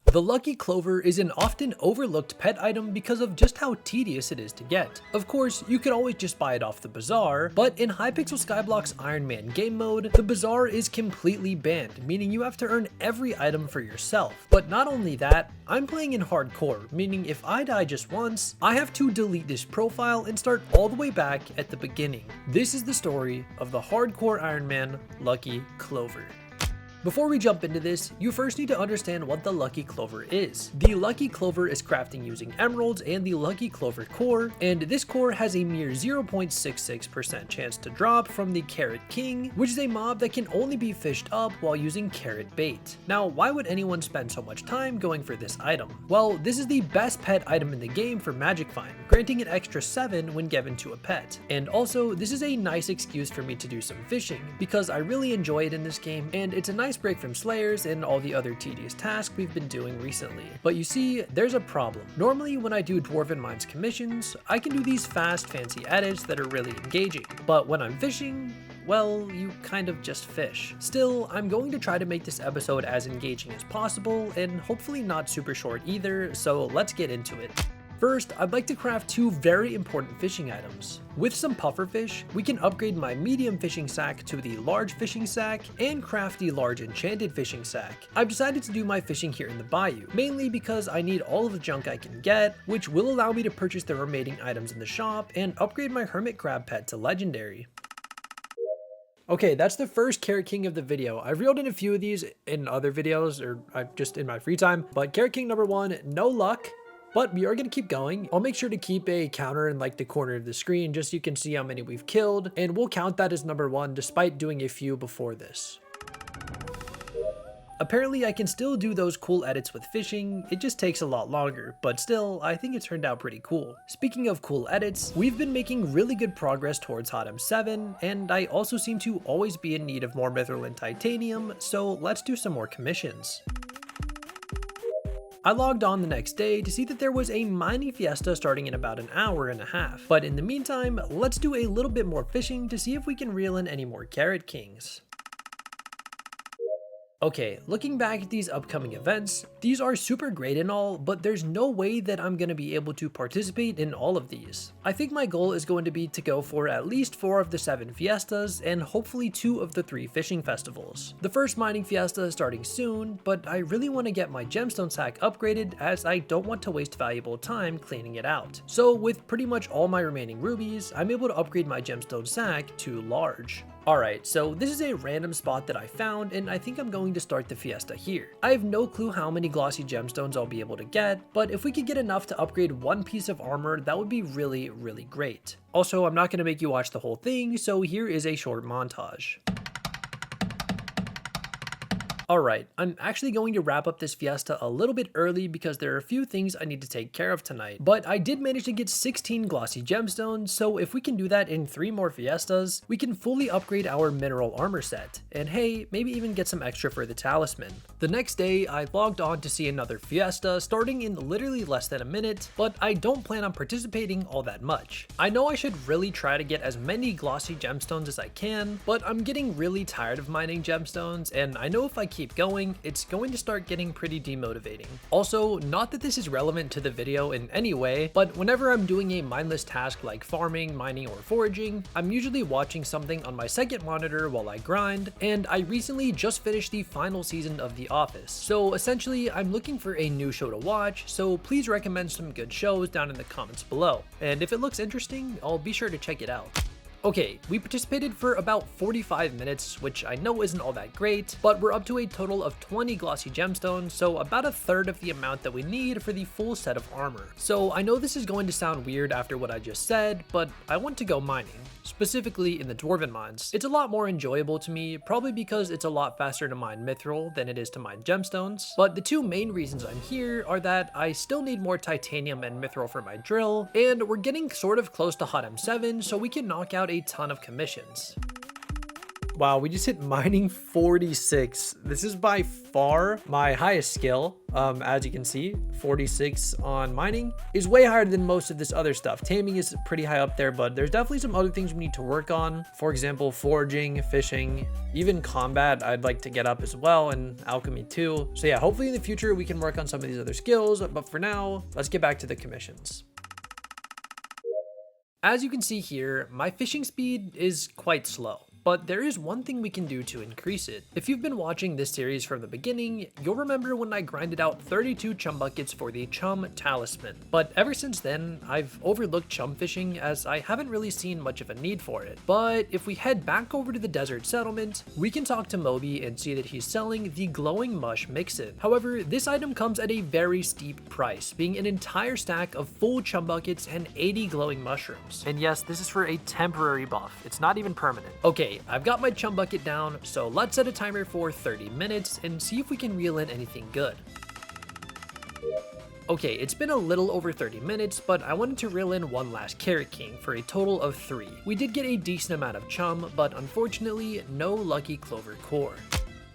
[SPEAKER 1] The Lucky Clover is an often overlooked pet item because of just how tedious it is to get. Of course, you can always just buy it off the bazaar, but in Hypixel Skyblock's Ironman game mode, the bazaar is completely banned, meaning you have to earn every item for yourself. But not only that, I'm playing in hardcore, meaning if I die just once, I have to delete this profile and start all the way back at the beginning. This is the story of the Hardcore Ironman Lucky Clover. Before we jump into this, you first need to understand what the Lucky Clover is. The Lucky Clover is crafting using emeralds and the Lucky Clover core, and this core has a mere 0.66% chance to drop from the Carrot King, which is a mob that can only be fished up while using carrot bait. Now, why would anyone spend so much time going for this item? Well, this is the best pet item in the game for Magic Find, granting an extra 7 when given to a pet. And also, this is a nice excuse for me to do some fishing, because I really enjoy it in this game, and it's a nice break from slayers and all the other tedious tasks we've been doing recently. But you see, there's a problem. Normally when I do Dwarven Mines commissions, I can do these fast, fancy edits that are really engaging. But when I'm fishing, well, you kind of just fish. Still, I'm going to try to make this episode as engaging as possible and hopefully not super short either, so let's get into it. First, I'd like to craft 2 very important fishing items. With some pufferfish, we can upgrade my medium fishing sack to the large fishing sack and craft the large enchanted fishing sack. I've decided to do my fishing here in the bayou, mainly because I need all of the junk I can get, which will allow me to purchase the remaining items in the shop and upgrade my hermit crab pet to legendary. Okay, that's the first Carrot King of the video. I've reeled in a few of these in other videos, or just in my free time, but Carrot King number 1, no luck. But we are going to keep going. I'll make sure to keep a counter in like the corner of the screen just so you can see how many we've killed, and we'll count that as number 1 despite doing a few before this. Apparently I can still do those cool edits with fishing, it just takes a lot longer, but still, I think it turned out pretty cool. Speaking of cool edits, we've been making really good progress towards Hottem 7, and I also seem to always be in need of more mithril and titanium, so let's do some more commissions. I logged on the next day to see that there was a mining fiesta starting in about an hour and a half, but in the meantime, let's do a little bit more fishing to see if we can reel in any more Carrot Kings. Okay, looking back at these upcoming events, these are super great and all, but there's no way that I'm going to be able to participate in all of these. I think my goal is going to be to go for at least 4 of the 7 fiestas and hopefully 2 of the 3 fishing festivals. The first mining fiesta is starting soon, but I really want to get my gemstone sack upgraded as I don't want to waste valuable time cleaning it out. So with pretty much all my remaining rubies, I'm able to upgrade my gemstone sack to large. Alright, so this is a random spot that I found, and I think I'm going to start the fiesta here. I have no clue how many glossy gemstones I'll be able to get, but if we could get enough to upgrade 1 piece of armor, that would be really, really great. Also, I'm not going to make you watch the whole thing, so here is a short montage. Alright, I'm actually going to wrap up this fiesta a little bit early because there are a few things I need to take care of tonight. But I did manage to get 16 glossy gemstones, so if we can do that in 3 more fiestas, we can fully upgrade our mineral armor set. And hey, maybe even get some extra for the talisman. The next day, I logged on to see another fiesta starting in literally less than a minute, but I don't plan on participating all that much. I know I should really try to get as many glossy gemstones as I can, but I'm getting really tired of mining gemstones, and I know if I keep going, it's going to start getting pretty demotivating. Also, not that this is relevant to the video in any way, but whenever I'm doing a mindless task like farming, mining, or foraging, I'm usually watching something on my second monitor while I grind, and I recently just finished the final season of The Office. So essentially, I'm looking for a new show to watch, so please recommend some good shows down in the comments below. And if it looks interesting, I'll be sure to check it out. Okay, we participated for about 45 minutes, which I know isn't all that great, but we're up to a total of 20 glossy gemstones, so about a third of the amount that we need for the full set of armor. So I know this is going to sound weird after what I just said, but I want to go mining. Specifically in the dwarven mines. It's a lot more enjoyable to me, probably because it's a lot faster to mine mithril than it is to mine gemstones, but the two main reasons I'm here are that I still need more titanium and mithril for my drill, and we're getting sort of close to hot M7, so we can knock out a ton of commissions. Wow, we just hit mining 46. This is by far my highest skill. As you can see, 46 on mining is way higher than most of this other stuff. Taming is pretty high up there, but there's definitely some other things we need to work on. For example, foraging, fishing, even combat I'd like to get up as well, and alchemy too. So yeah, hopefully in the future we can work on some of these other skills, but for now, let's get back to the commissions. As you can see here, my fishing speed is quite slow. But there is one thing we can do to increase it. If you've been watching this series from the beginning, you'll remember when I grinded out 32 chum buckets for the chum talisman. But ever since then, I've overlooked chum fishing as I haven't really seen much of a need for it. But if we head back over to the desert settlement, we can talk to Moby and see that he's selling the glowing mush mix-it. However, this item comes at a very steep price, being an entire stack of full chum buckets and 80 glowing mushrooms. And yes, this is for a temporary buff. It's not even permanent. Okay, I've got my chum bucket down, so let's set a timer for 30 minutes and see if we can reel in anything good. Okay, it's been a little over 30 minutes, but I wanted to reel in one last Carrot King for a total of 3. We did get a decent amount of chum, but unfortunately, no lucky clover core.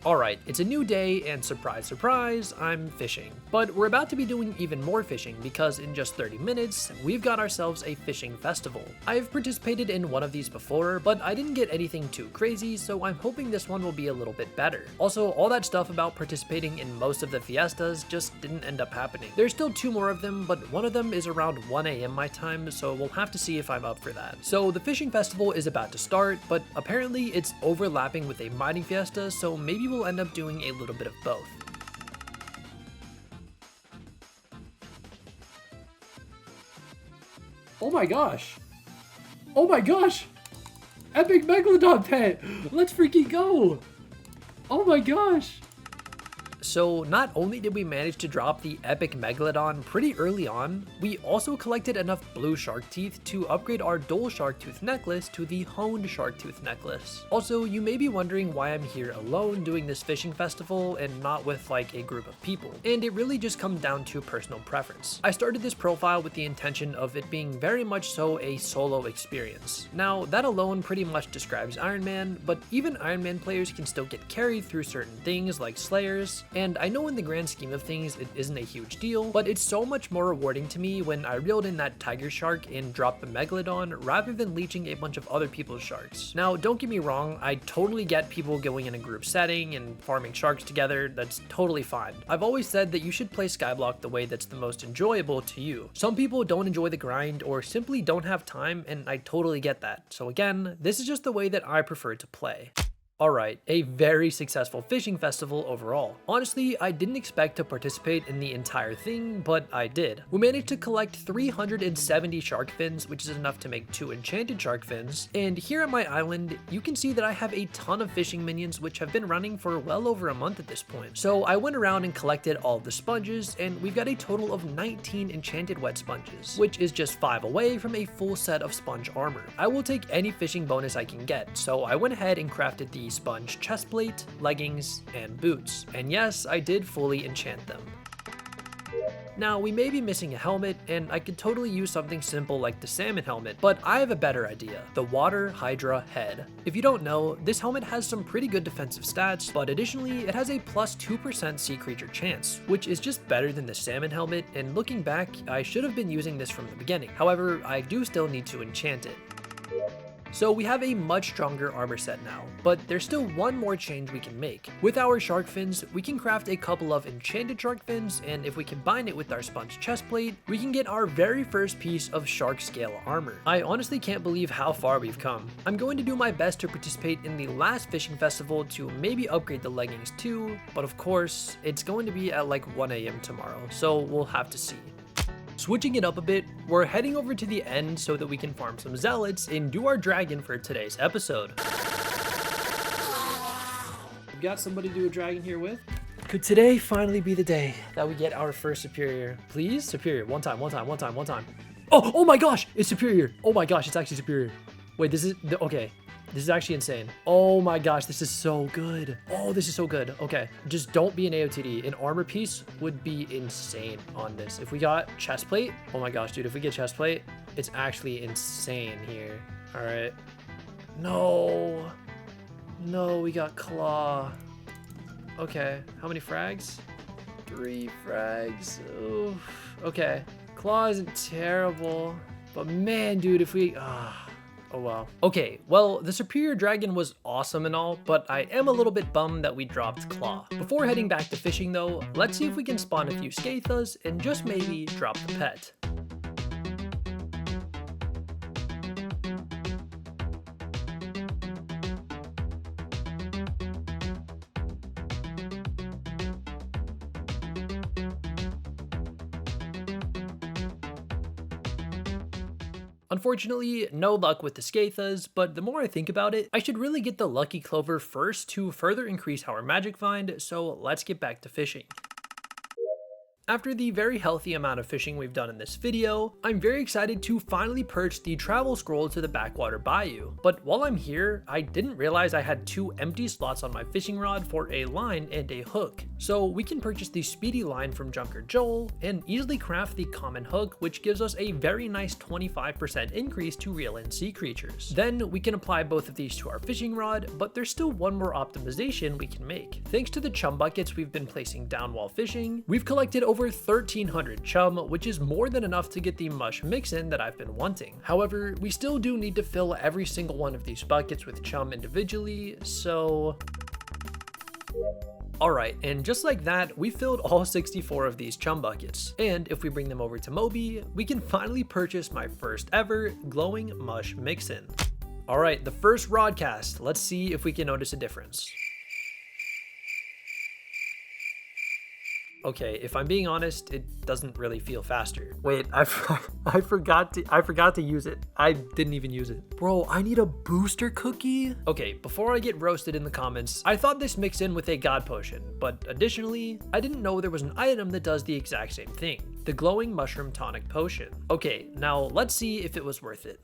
[SPEAKER 1] Alright, it's a new day and surprise surprise, I'm fishing. But we're about to be doing even more fishing because in just 30 minutes, we've got ourselves a fishing festival. I've participated in one of these before, but I didn't get anything too crazy, so I'm hoping this one will be a little bit better. Also, all that stuff about participating in most of the fiestas just didn't end up happening. There's still 2 more of them, but one of them is around 1 AM my time, so we'll have to see if I'm up for that. So the fishing festival is about to start, but apparently it's overlapping with a mining fiesta, so maybe we'll end up doing a little bit of both.
[SPEAKER 2] Oh my gosh. Oh my gosh. Epic Megalodon pet. Let's freaking go. Oh my gosh.
[SPEAKER 1] So not only did we manage to drop the epic Megalodon pretty early on, we also collected enough blue shark teeth to upgrade our dull shark tooth necklace to the honed shark tooth necklace. Also, you may be wondering why I'm here alone doing this fishing festival and not with like a group of people. And it really just comes down to personal preference. I started this profile with the intention of it being very much so a solo experience. Now, that alone pretty much describes Iron Man, but even Iron Man players can still get carried through certain things like Slayers, and I know in the grand scheme of things it isn't a huge deal, but it's so much more rewarding to me when I reeled in that tiger shark and dropped the Megalodon rather than leeching a bunch of other people's sharks. Now, don't get me wrong, I totally get people going in a group setting and farming sharks together, that's totally fine. I've always said that you should play Skyblock the way that's the most enjoyable to you. Some people don't enjoy the grind or simply don't have time, and I totally get that. So again, this is just the way that I prefer to play. Alright, a very successful fishing festival overall. Honestly, I didn't expect to participate in the entire thing, but I did. We managed to collect 370 shark fins, which is enough to make 2 enchanted shark fins, and here at my island, you can see that I have a ton of fishing minions which have been running for well over a month at this point. So I went around and collected all of the sponges, and we've got a total of 19 enchanted wet sponges, which is just 5 away from a full set of sponge armor. I will take any fishing bonus I can get, so I went ahead and crafted the the sponge chest plate, leggings, and boots. And yes, I did fully enchant them. Now, we may be missing a helmet, and I could totally use something simple like the salmon helmet, but I have a better idea, the Water Hydra head. If you don't know, this helmet has some pretty good defensive stats, but additionally, it has a plus 2% sea creature chance, which is just better than the salmon helmet, and looking back, I should have been using this from the beginning. However, I do still need to enchant it. So we have a much stronger armor set now, but there's still one more change we can make. With our shark fins, we can craft a couple of enchanted shark fins, and if we combine it with our sponge chest plate, we can get our very first piece of shark scale armor. I honestly can't believe how far we've come. I'm going to do my best to participate in the last fishing festival to maybe upgrade the leggings too, but of course, it's going to be at like 1 AM tomorrow, so we'll have to see. Switching it up a bit, we're heading over to the end so that we can farm some zealots and do our dragon for today's episode.
[SPEAKER 2] You got somebody to do a dragon here with?
[SPEAKER 1] Could today finally be the day that we get our first superior? Please? Superior. One time. Oh my gosh, it's superior. Oh my gosh, it's actually superior. Wait, this is, okay. This is actually insane. Oh my gosh, this is so good. Oh, this is so good. Okay, just don't be an AOTD. An armor piece would be insane on this. If we got chest plate, oh my gosh, dude, if we get chest plate, it's actually insane here. All right. No, we got claw. Okay, how many frags? 3 frags. Oof. Okay, claw isn't terrible, but man, dude, if we, oh wow. Okay, well, the superior dragon was awesome and all, but I am a little bit bummed that we dropped claw. Before heading back to fishing though, let's see if we can spawn a few Skathas and just maybe drop the pet. Unfortunately, no luck with the Skathas, but the more I think about it, I should really get the Lucky Clover first to further increase our magic find, so let's get back to fishing. After the very healthy amount of fishing we've done in this video, I'm very excited to finally perch the travel scroll to the backwater bayou. But while I'm here, I didn't realize I had 2 empty slots on my fishing rod for a line and a hook. So we can purchase the speedy line from Junker Joel and easily craft the common hook, which gives us a very nice 25% increase to reel in sea creatures. Then we can apply both of these to our fishing rod, but there's still one more optimization we can make. Thanks to the chum buckets we've been placing down while fishing, we've collected over 1,300 chum, which is more than enough to get the mush mix-in that I've been wanting. However, we still do need to fill every single one of these buckets with chum individually, so... Alright, and just like that, we filled all 64 of these chum buckets. And if we bring them over to Moby, we can finally purchase my first ever glowing mush mix-in. Alright, the first rod cast. Let's see if we can notice a difference. Okay, if I'm being honest, it doesn't really feel faster. Wait, I forgot to use it. I didn't even use it. Bro, I need a booster cookie? Okay, before I get roasted in the comments, I thought this mixed in with a god potion, but additionally, I didn't know there was an item that does the exact same thing. The glowing mushroom tonic potion. Okay, now let's see if it was worth it.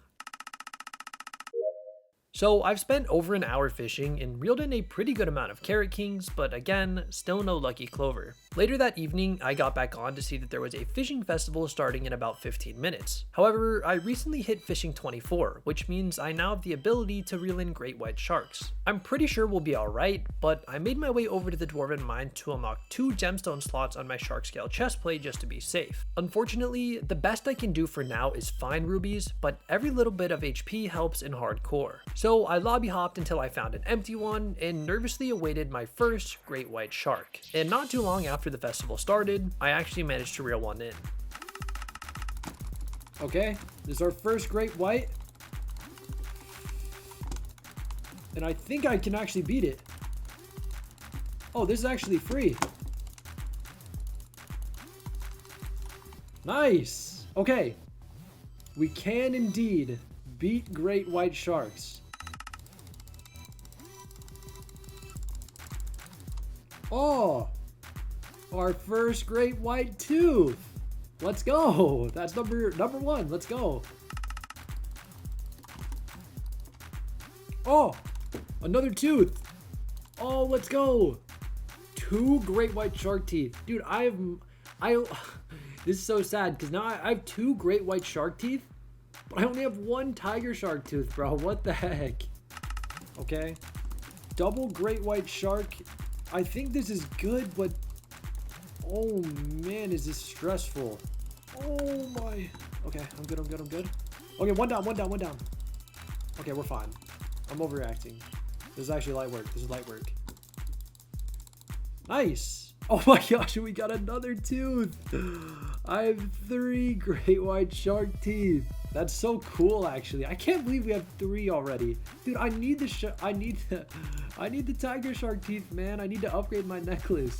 [SPEAKER 1] So I've spent over an hour fishing and reeled in a pretty good amount of carrot kings, but again, still no lucky clover. Later that evening, I got back on to see that there was a fishing festival starting in about 15 minutes. However, I recently hit fishing 24, which means I now have the ability to reel in great white sharks. I'm pretty sure we'll be alright, but I made my way over to the Dwarven Mine to unlock 2 gemstone slots on my shark scale chestplate just to be safe. Unfortunately, the best I can do for now is find rubies, but every little bit of HP helps in hardcore. So I lobby hopped until I found an empty one and nervously awaited my first great white shark. And not too long after the festival started, I actually managed to reel one in.
[SPEAKER 2] Okay, this is our first great white. And I think I can actually beat it. Oh, this is actually free. Nice. Okay. We can indeed beat great white sharks. Oh, our first great white tooth. Let's go. That's number 1. Let's go. Oh, another tooth. Oh, let's go. 2 great white shark teeth. Dude, this is so sad because now I have 2 great white shark teeth, but I only have 1 tiger shark tooth, bro. What the heck? Okay. Double great white shark. I think this is good, but oh man, is this stressful. Oh my. Okay, I'm good. Okay, one down. Okay, we're fine. I'm overreacting. This is actually light work. Nice. Oh my gosh, we got another tooth. I have 3 great white shark teeth. That's so cool, actually. I can't believe we have 3 already. Dude, I need the tiger shark teeth, man. I need to upgrade my necklace.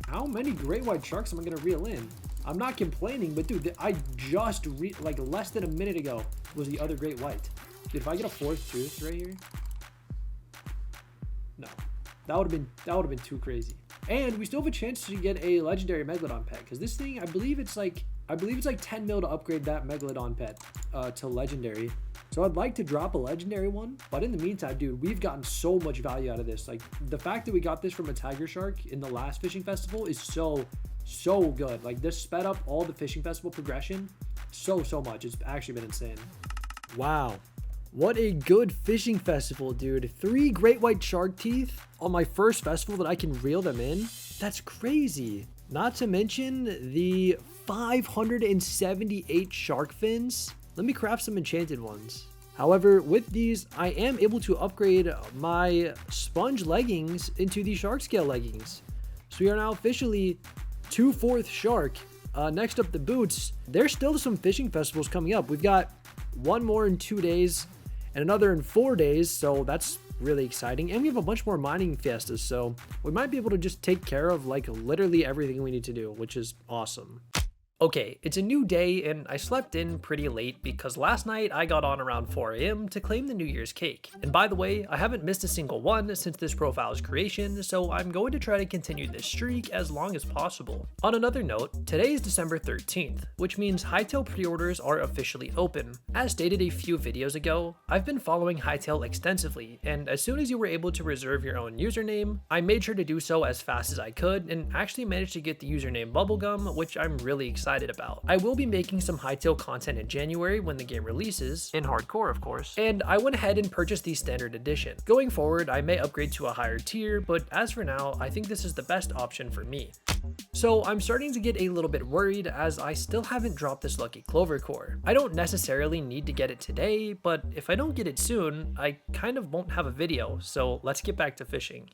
[SPEAKER 2] How many great white sharks am I gonna reel in? I'm not complaining, but dude, I just like less than a minute ago was the other great white. Dude, if I get a 4th tooth right here, no, that would have been too crazy. And we still have a chance to get a legendary Megalodon pet, because this thing, I believe it's like 10 mil to upgrade that Megalodon pet to legendary. So I'd like to drop a legendary one, but in the meantime, dude, we've gotten so much value out of this. Like, the fact that we got this from a tiger shark in the last fishing festival is so good. Like, this sped up all the fishing festival progression so much. It's actually been insane. Wow, what a good fishing festival, dude. 3 great white shark teeth on my first festival that I can reel them in. That's crazy. Not to mention the 578 shark fins. Let me craft some enchanted ones. However, with these, I am able to upgrade my sponge leggings into the shark scale leggings. So we are now officially 2/4 shark. Next up, the boots. There's still some fishing festivals coming up. We've got one more in 2 days and another in 4 days, so that's really exciting. And we have a bunch more mining fiestas, so we might be able to just take care of like literally everything we need to do, which is awesome. Okay, it's a new day and I slept in pretty late because last night I got on around 4 AM to claim the New Year's cake. And by the way, I haven't missed a single one since this profile's creation, so I'm going to try to continue this streak as long as possible. On another note, today is December 13th, which means Hytale pre-orders are officially open. As stated a few videos ago, I've been following Hytale extensively, and as soon as you were able to reserve your own username, I made sure to do so as fast as I could and actually managed to get the username Bubblegum, which I'm really excited about. I will be making some Hytale content in January when the game releases, in hardcore of course, and I went ahead and purchased the standard edition. Going forward, I may upgrade to a higher tier, but as for now, I think this is the best option for me. So I'm starting to get a little bit worried as I still haven't dropped this lucky clover core. I don't necessarily need to get it today, but if I don't get it soon, I kind of won't have a video, so let's get back to fishing.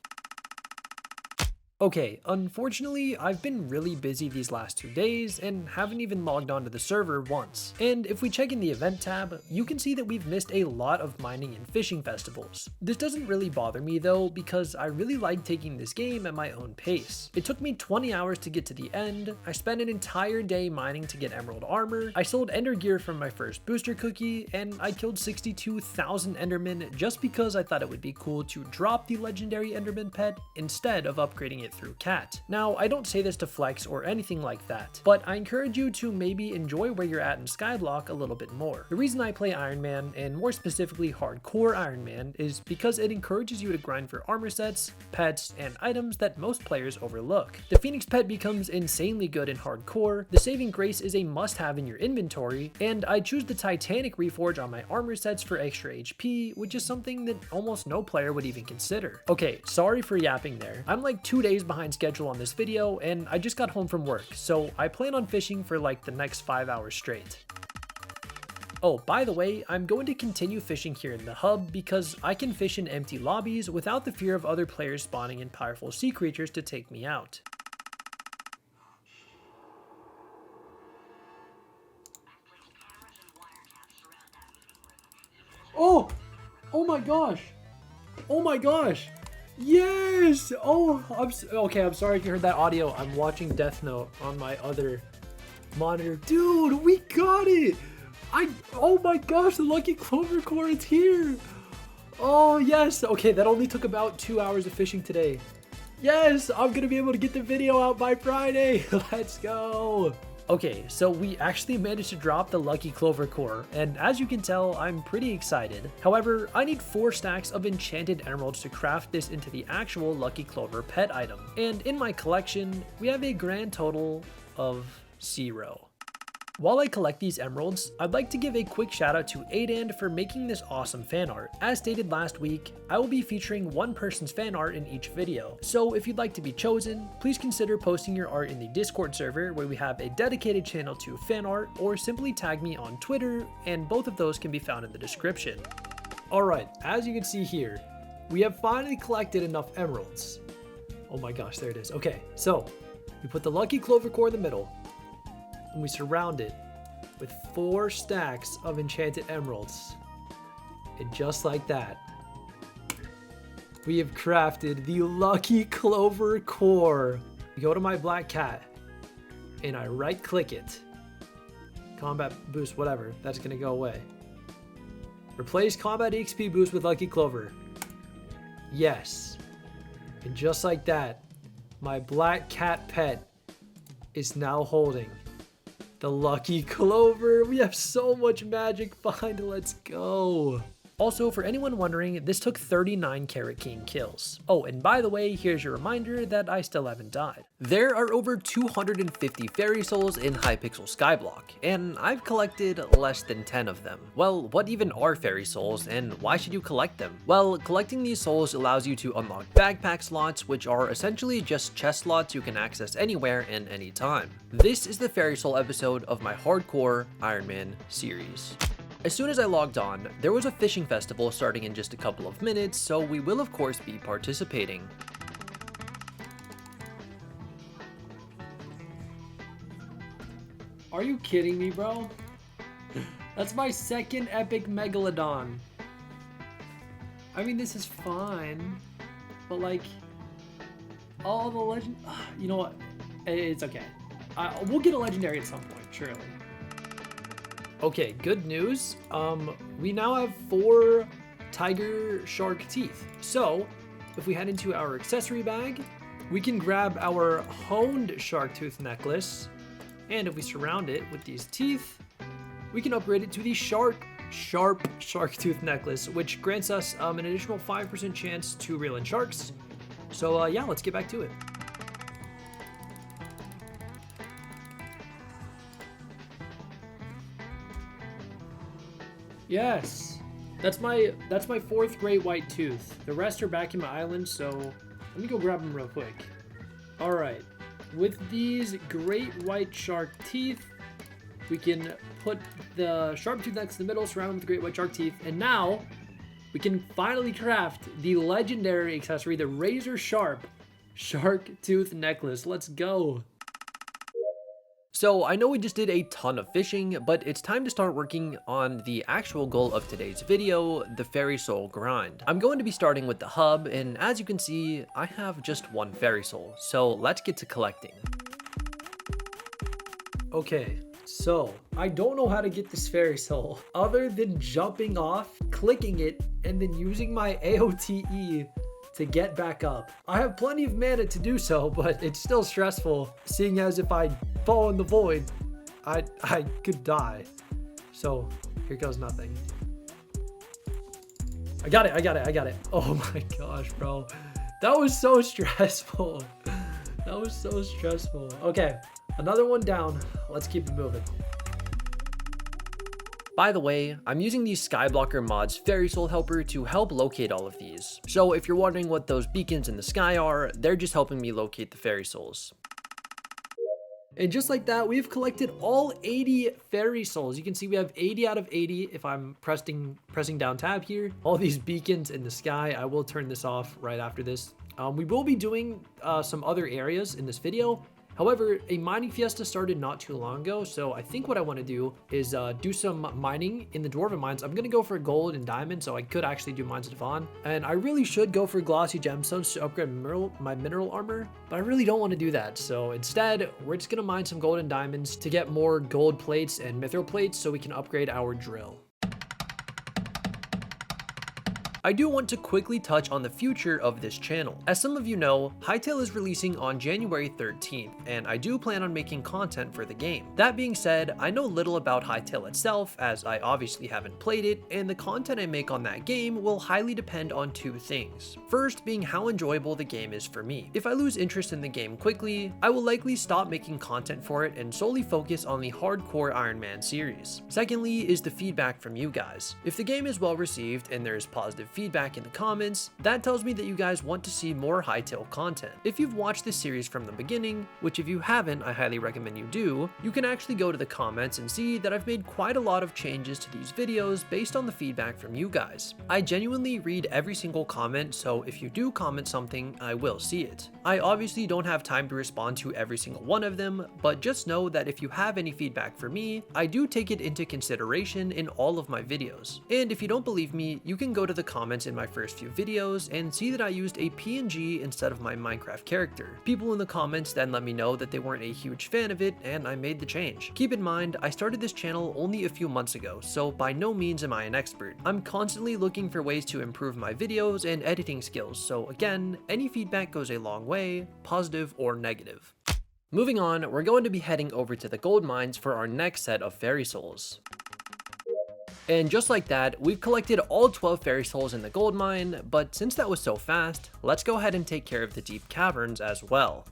[SPEAKER 2] Okay, unfortunately, I've been really busy these last 2 days and haven't even logged onto the server once. And if we check in the event tab, you can see that we've missed a lot of mining and fishing festivals. This doesn't really bother me though, because I really like taking this game at my own pace. It took me 20 hours to get to the end, I spent an entire day mining to get emerald armor, I sold ender gear from my first booster cookie, and I killed 62,000 endermen just because I thought it would be cool to drop the legendary enderman pet instead of upgrading it through cat. Now, I don't say this to flex or anything like that, but I encourage you to maybe enjoy where you're at in Skyblock a little bit more. The reason I play Ironman, and more specifically Hardcore Ironman, is because it encourages you to grind for armor sets, pets, and items that most players overlook. The Phoenix pet becomes insanely good in Hardcore, the Saving Grace is a must-have in your inventory, and I choose the Titanic Reforge on my armor sets for extra HP, which is something that almost no player would even consider. Okay, sorry for yapping there. I'm like 2 days behind schedule on this video, and I just got home from work, so I plan on fishing for like the next 5 hours straight. Oh, by the way, I'm going to continue fishing here in the hub because I can fish in empty lobbies without the fear of other players spawning in powerful sea creatures to take me out. Oh! Oh my gosh! Oh my gosh! Yes! Oh, okay, I'm sorry if you heard that audio. I'm watching Death Note on my other monitor. Dude, we got it! Oh my gosh, the lucky clover core is here! Oh, yes! Okay, that only took about 2 hours of fishing today. Yes! I'm gonna be able to get the video out by Friday! Let's go!
[SPEAKER 1] Okay, so we actually managed to drop the Lucky Clover core, and as you can tell, I'm pretty excited. However, I need 4 stacks of enchanted emeralds to craft this into the actual Lucky Clover pet item. And in my collection, we have a grand total of 0. While I collect these emeralds, I'd like to give a quick shout out to Adan for making this awesome fan art. As stated last week, I will be featuring one person's fan art in each video. So if you'd like to be chosen, please consider posting your art in the Discord server where we have a dedicated channel to fan art, or simply tag me on Twitter, and both of those can be found in the description.
[SPEAKER 2] Alright, as you can see here, we have finally collected enough emeralds. Oh my gosh, there it is. Okay, so we put the Lucky Clover core in the middle, and we surround it with 4 stacks of enchanted emeralds. And just like that, we have crafted the Lucky Clover core. I go to my black cat and I right click it. Combat boost, whatever, that's gonna go away. Replace combat XP boost with Lucky Clover. Yes. And just like that, my black cat pet is now holding the Lucky Clover. We have so much magic behind it. Let's go.
[SPEAKER 1] Also, for anyone wondering, this took 39 Carrot King kills. Oh, and by the way, here's your reminder that I still haven't died. There are over 250 fairy souls in Hypixel Skyblock, and I've collected less than 10 of them. Well, what even are fairy souls, and why should you collect them? Well, collecting these souls allows you to unlock backpack slots, which are essentially just chest slots you can access anywhere and anytime. This is the fairy soul episode of my Hardcore Ironman series. As soon as I logged on, there was a fishing festival starting in just a couple of minutes, so we will of course be participating.
[SPEAKER 2] Are you kidding me, bro? That's my second epic megalodon. I mean, this is fine, but like, all the legend, you know what? It's okay. We'll get a legendary at some point, surely. Okay, good news. We now have 4 tiger shark teeth. So, if we head into our accessory bag, we can grab our honed shark tooth necklace, and if we surround it with these teeth, we can upgrade it to the sharp shark tooth necklace, which grants us an additional 5% chance to reel in sharks. So yeah, let's get back to it. Yes, that's my 4th great white tooth. The rest are back in my island, so let me go grab them real quick. All right, with these great white shark teeth, we can put the sharp tooth next to the middle, surround with the great white shark teeth, and now we can finally craft the legendary accessory, the razor sharp shark tooth necklace. Let's go.
[SPEAKER 1] So I know we just did a ton of fishing, but it's time to start working on the actual goal of today's video, the fairy soul grind. I'm going to be starting with the hub, and as you can see, I have just 1 fairy soul, so let's get to collecting.
[SPEAKER 2] Okay, so I don't know how to get this fairy soul other than jumping off, clicking it, and then using my AOTE to get back up. I have plenty of mana to do so, but it's still stressful, seeing as if I fall in the void, I could die. So here goes nothing. I got it. Oh my gosh, bro. That was so stressful. That was so stressful. Okay, another one down. Let's keep it moving.
[SPEAKER 1] By the way, I'm using the Skyblocker mod's Fairy Soul Helper to help locate all of these. So if you're wondering what those beacons in the sky are, they're just helping me locate the fairy souls.
[SPEAKER 2] And just like that, we've collected all 80 fairy souls. You can see we have 80 out of 80 if I'm pressing down tab here. All these beacons in the sky. I will turn this off right after this. We will be doing some other areas in this video. However, a mining fiesta started not too long ago, so I think what I want to do is do some mining in the Dwarven mines. I'm going to go for gold and diamond, so I could actually do Mines of Devon. And I really should go for glossy gemstones to upgrade my mineral armor, but I really don't want to do that. So instead, we're just going to mine some gold and diamonds to get more gold plates and mithril plates so we can upgrade our drill.
[SPEAKER 1] I do want to quickly touch on the future of this channel. As some of you know, Hytale is releasing on January 13th, and I do plan on making content for the game. That being said, I know little about Hytale itself, as I obviously haven't played it, and the content I make on that game will highly depend on two things. First being how enjoyable the game is for me. If I lose interest in the game quickly, I will likely stop making content for it and solely focus on the Hardcore Ironman series. Secondly is the feedback from you guys. If the game is well received and there is positive feedback in the comments, that tells me that you guys want to see more Hytale content. If you've watched this series from the beginning, which if you haven't, I highly recommend you do, you can actually go to the comments and see that I've made quite a lot of changes to these videos based on the feedback from you guys. I genuinely read every single comment, so if you do comment something, I will see it. I obviously don't have time to respond to every single one of them, but just know that if you have any feedback for me, I do take it into consideration in all of my videos. And if you don't believe me, you can go to the comments in my first few videos and see that I used a PNG instead of my Minecraft character. People in the comments then let me know that they weren't a huge fan of it, and I made the change. Keep in mind, I started this channel only a few months ago, so by no means am I an expert. I'm constantly looking for ways to improve my videos and editing skills, so again, any feedback goes a long way, positive or negative. Moving on, we're going to be heading over to the gold mines for our next set of fairy souls. And just like that, we've collected all 12 fairy souls in the gold mine, but since that was so fast, let's go ahead and take care of the deep caverns as well.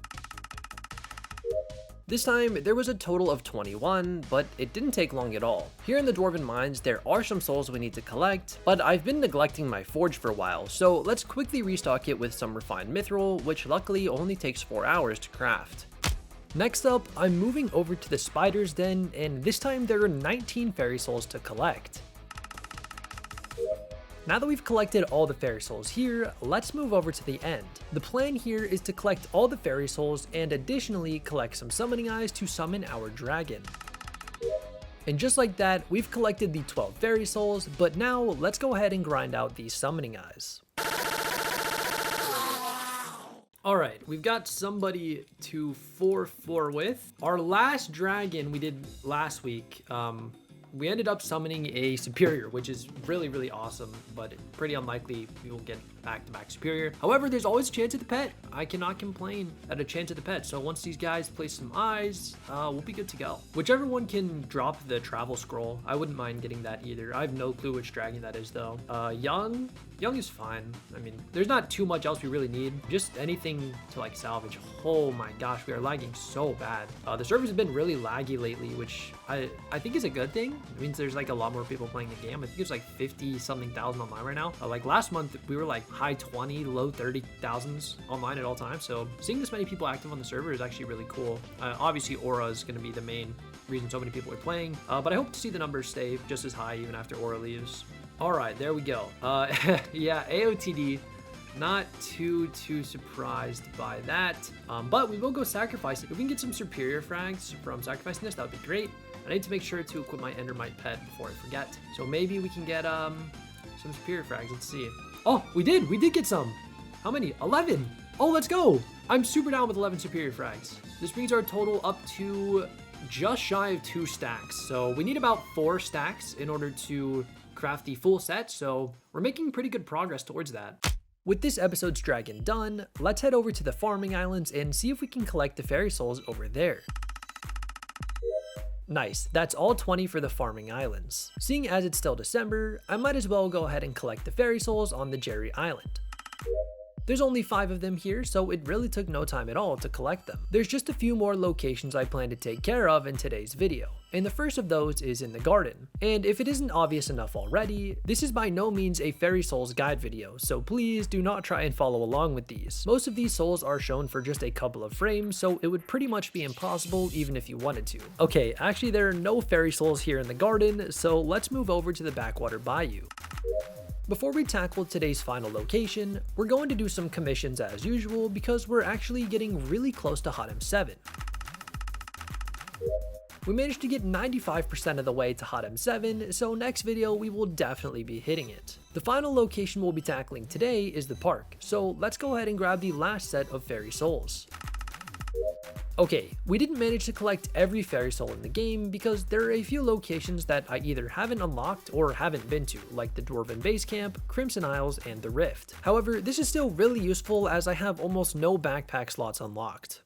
[SPEAKER 1] This time, there was a total of 21, but it didn't take long at all. Here in the Dwarven Mines, there are some souls we need to collect, but I've been neglecting my forge for a while, so let's quickly restock it with some refined mithril, which luckily only takes 4 hours to craft. Next up, I'm moving over to the spider's den, and this time there are 19 fairy souls to collect. Now that we've collected all the fairy souls here, let's move over to the end. The plan here is to collect all the fairy souls and additionally collect some summoning eyes to summon our dragon. And just like that, we've collected the 12 fairy souls, but now let's go ahead and grind out these summoning eyes. Alright, we've got somebody to 4-4 with. Our last dragon we did last week, we ended up summoning a superior, which is really awesome, but pretty unlikely we will get back-to-back superior. However, there's always a chance at the pet. I cannot complain at a chance at the pet. So once these guys place some eyes, we'll be good to go. Whichever one can drop the travel scroll, I wouldn't mind getting that either. I have no clue which dragon that is though. Young is fine. I mean, there's not too much else we really need. Just anything to like salvage. Oh my gosh, we are lagging so bad. The servers have been really laggy lately, which I think is a good thing. It means there's like a lot more people playing the game. I think it's like 50 something thousand online right now. Like last month, we were like high 20, low 30,000s online at all times. So seeing this many people active on the server is actually really cool. Obviously, Aura is going to be the main reason so many people are playing, but I hope to see the numbers stay just as high even after Aura leaves. All right, there we go. Yeah, AOTD. Not too surprised by that, but we will go sacrifice it. If we can get some superior frags from sacrificing this, that would be great. I need to make sure to equip my Endermite pet before I forget. So maybe we can get some superior frags. Let's see. Oh, we did get some. How many? 11. Oh, let's go. I'm super down with 11 superior frags. This brings our total up to just shy of 2 stacks. So we need about 4 stacks in order to craft the full set. So we're making pretty good progress towards that. With this episode's dragon done, let's head over to the farming islands and see if we can collect the fairy souls over there. Nice, that's all 20 for the farming islands. Seeing as it's still December, I might as well go ahead and collect the fairy souls on the Jerry Island. There's only 5 of them here, so it really took no time at all to collect them. There's just a few more locations I plan to take care of in today's video, and the first of those is in the garden. And if it isn't obvious enough already, this is by no means a fairy souls guide video, so please do not try and follow along with these. Most of these souls are shown for just a couple of frames, so it would pretty much be impossible even if you wanted to. Okay, actually there are no fairy souls here in the garden, so let's move over to the backwater bayou. Before we tackle today's final location, we're going to do some commissions as usual because we're actually getting really close to Hot M7. We managed to get 95% of the way to Hot M7, so next video we will definitely be hitting it. The final location we'll be tackling today is the park, so let's go ahead and grab the last set of fairy souls. Okay, we didn't manage to collect every fairy soul in the game because there are a few locations that I either haven't unlocked or haven't been to, like the Dwarven Base Camp, Crimson Isles, and the Rift. However, this is still really useful as I have almost no backpack slots unlocked.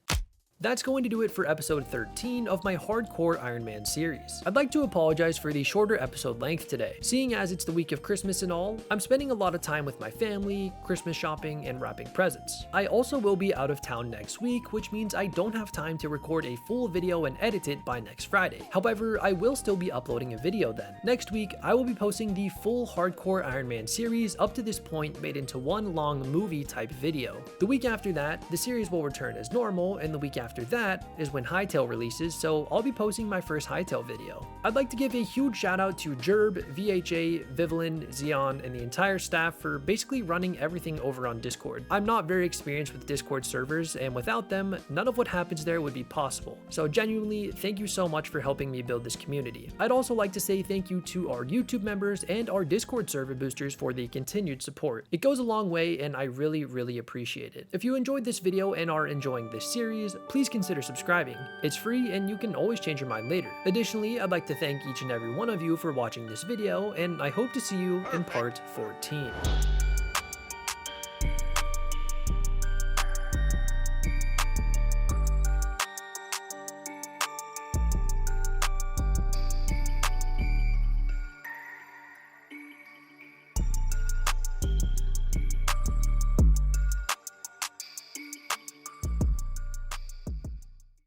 [SPEAKER 1] That's going to do it for episode 13 of my Hardcore Ironman series. I'd like to apologize for the shorter episode length today. Seeing as it's the week of Christmas and all, I'm spending a lot of time with my family, Christmas shopping, and wrapping presents. I also will be out of town next week, which means I don't have time to record a full video and edit it by next Friday. However, I will still be uploading a video then. Next week, I will be posting the full Hardcore Ironman series up to this point made into one long movie type video. The week after that, the series will return as normal, and the week after that is when Hytale releases, so I'll be posting my first Hytale video. I'd like to give a huge shout out to Jerb, VHA, Vivalin, Xeon, and the entire staff for basically running everything over on Discord. I'm not very experienced with Discord servers, and without them, none of what happens there would be possible. So genuinely, thank you so much for helping me build this community. I'd also like to say thank you to our YouTube members and our Discord server boosters for the continued support. It goes a long way, and I really appreciate it. If you enjoyed this video and are enjoying this series, please consider subscribing. It's free and you can always change your mind later. Additionally, I'd like to thank each and every one of you for watching this video, and I hope to see you in part 14.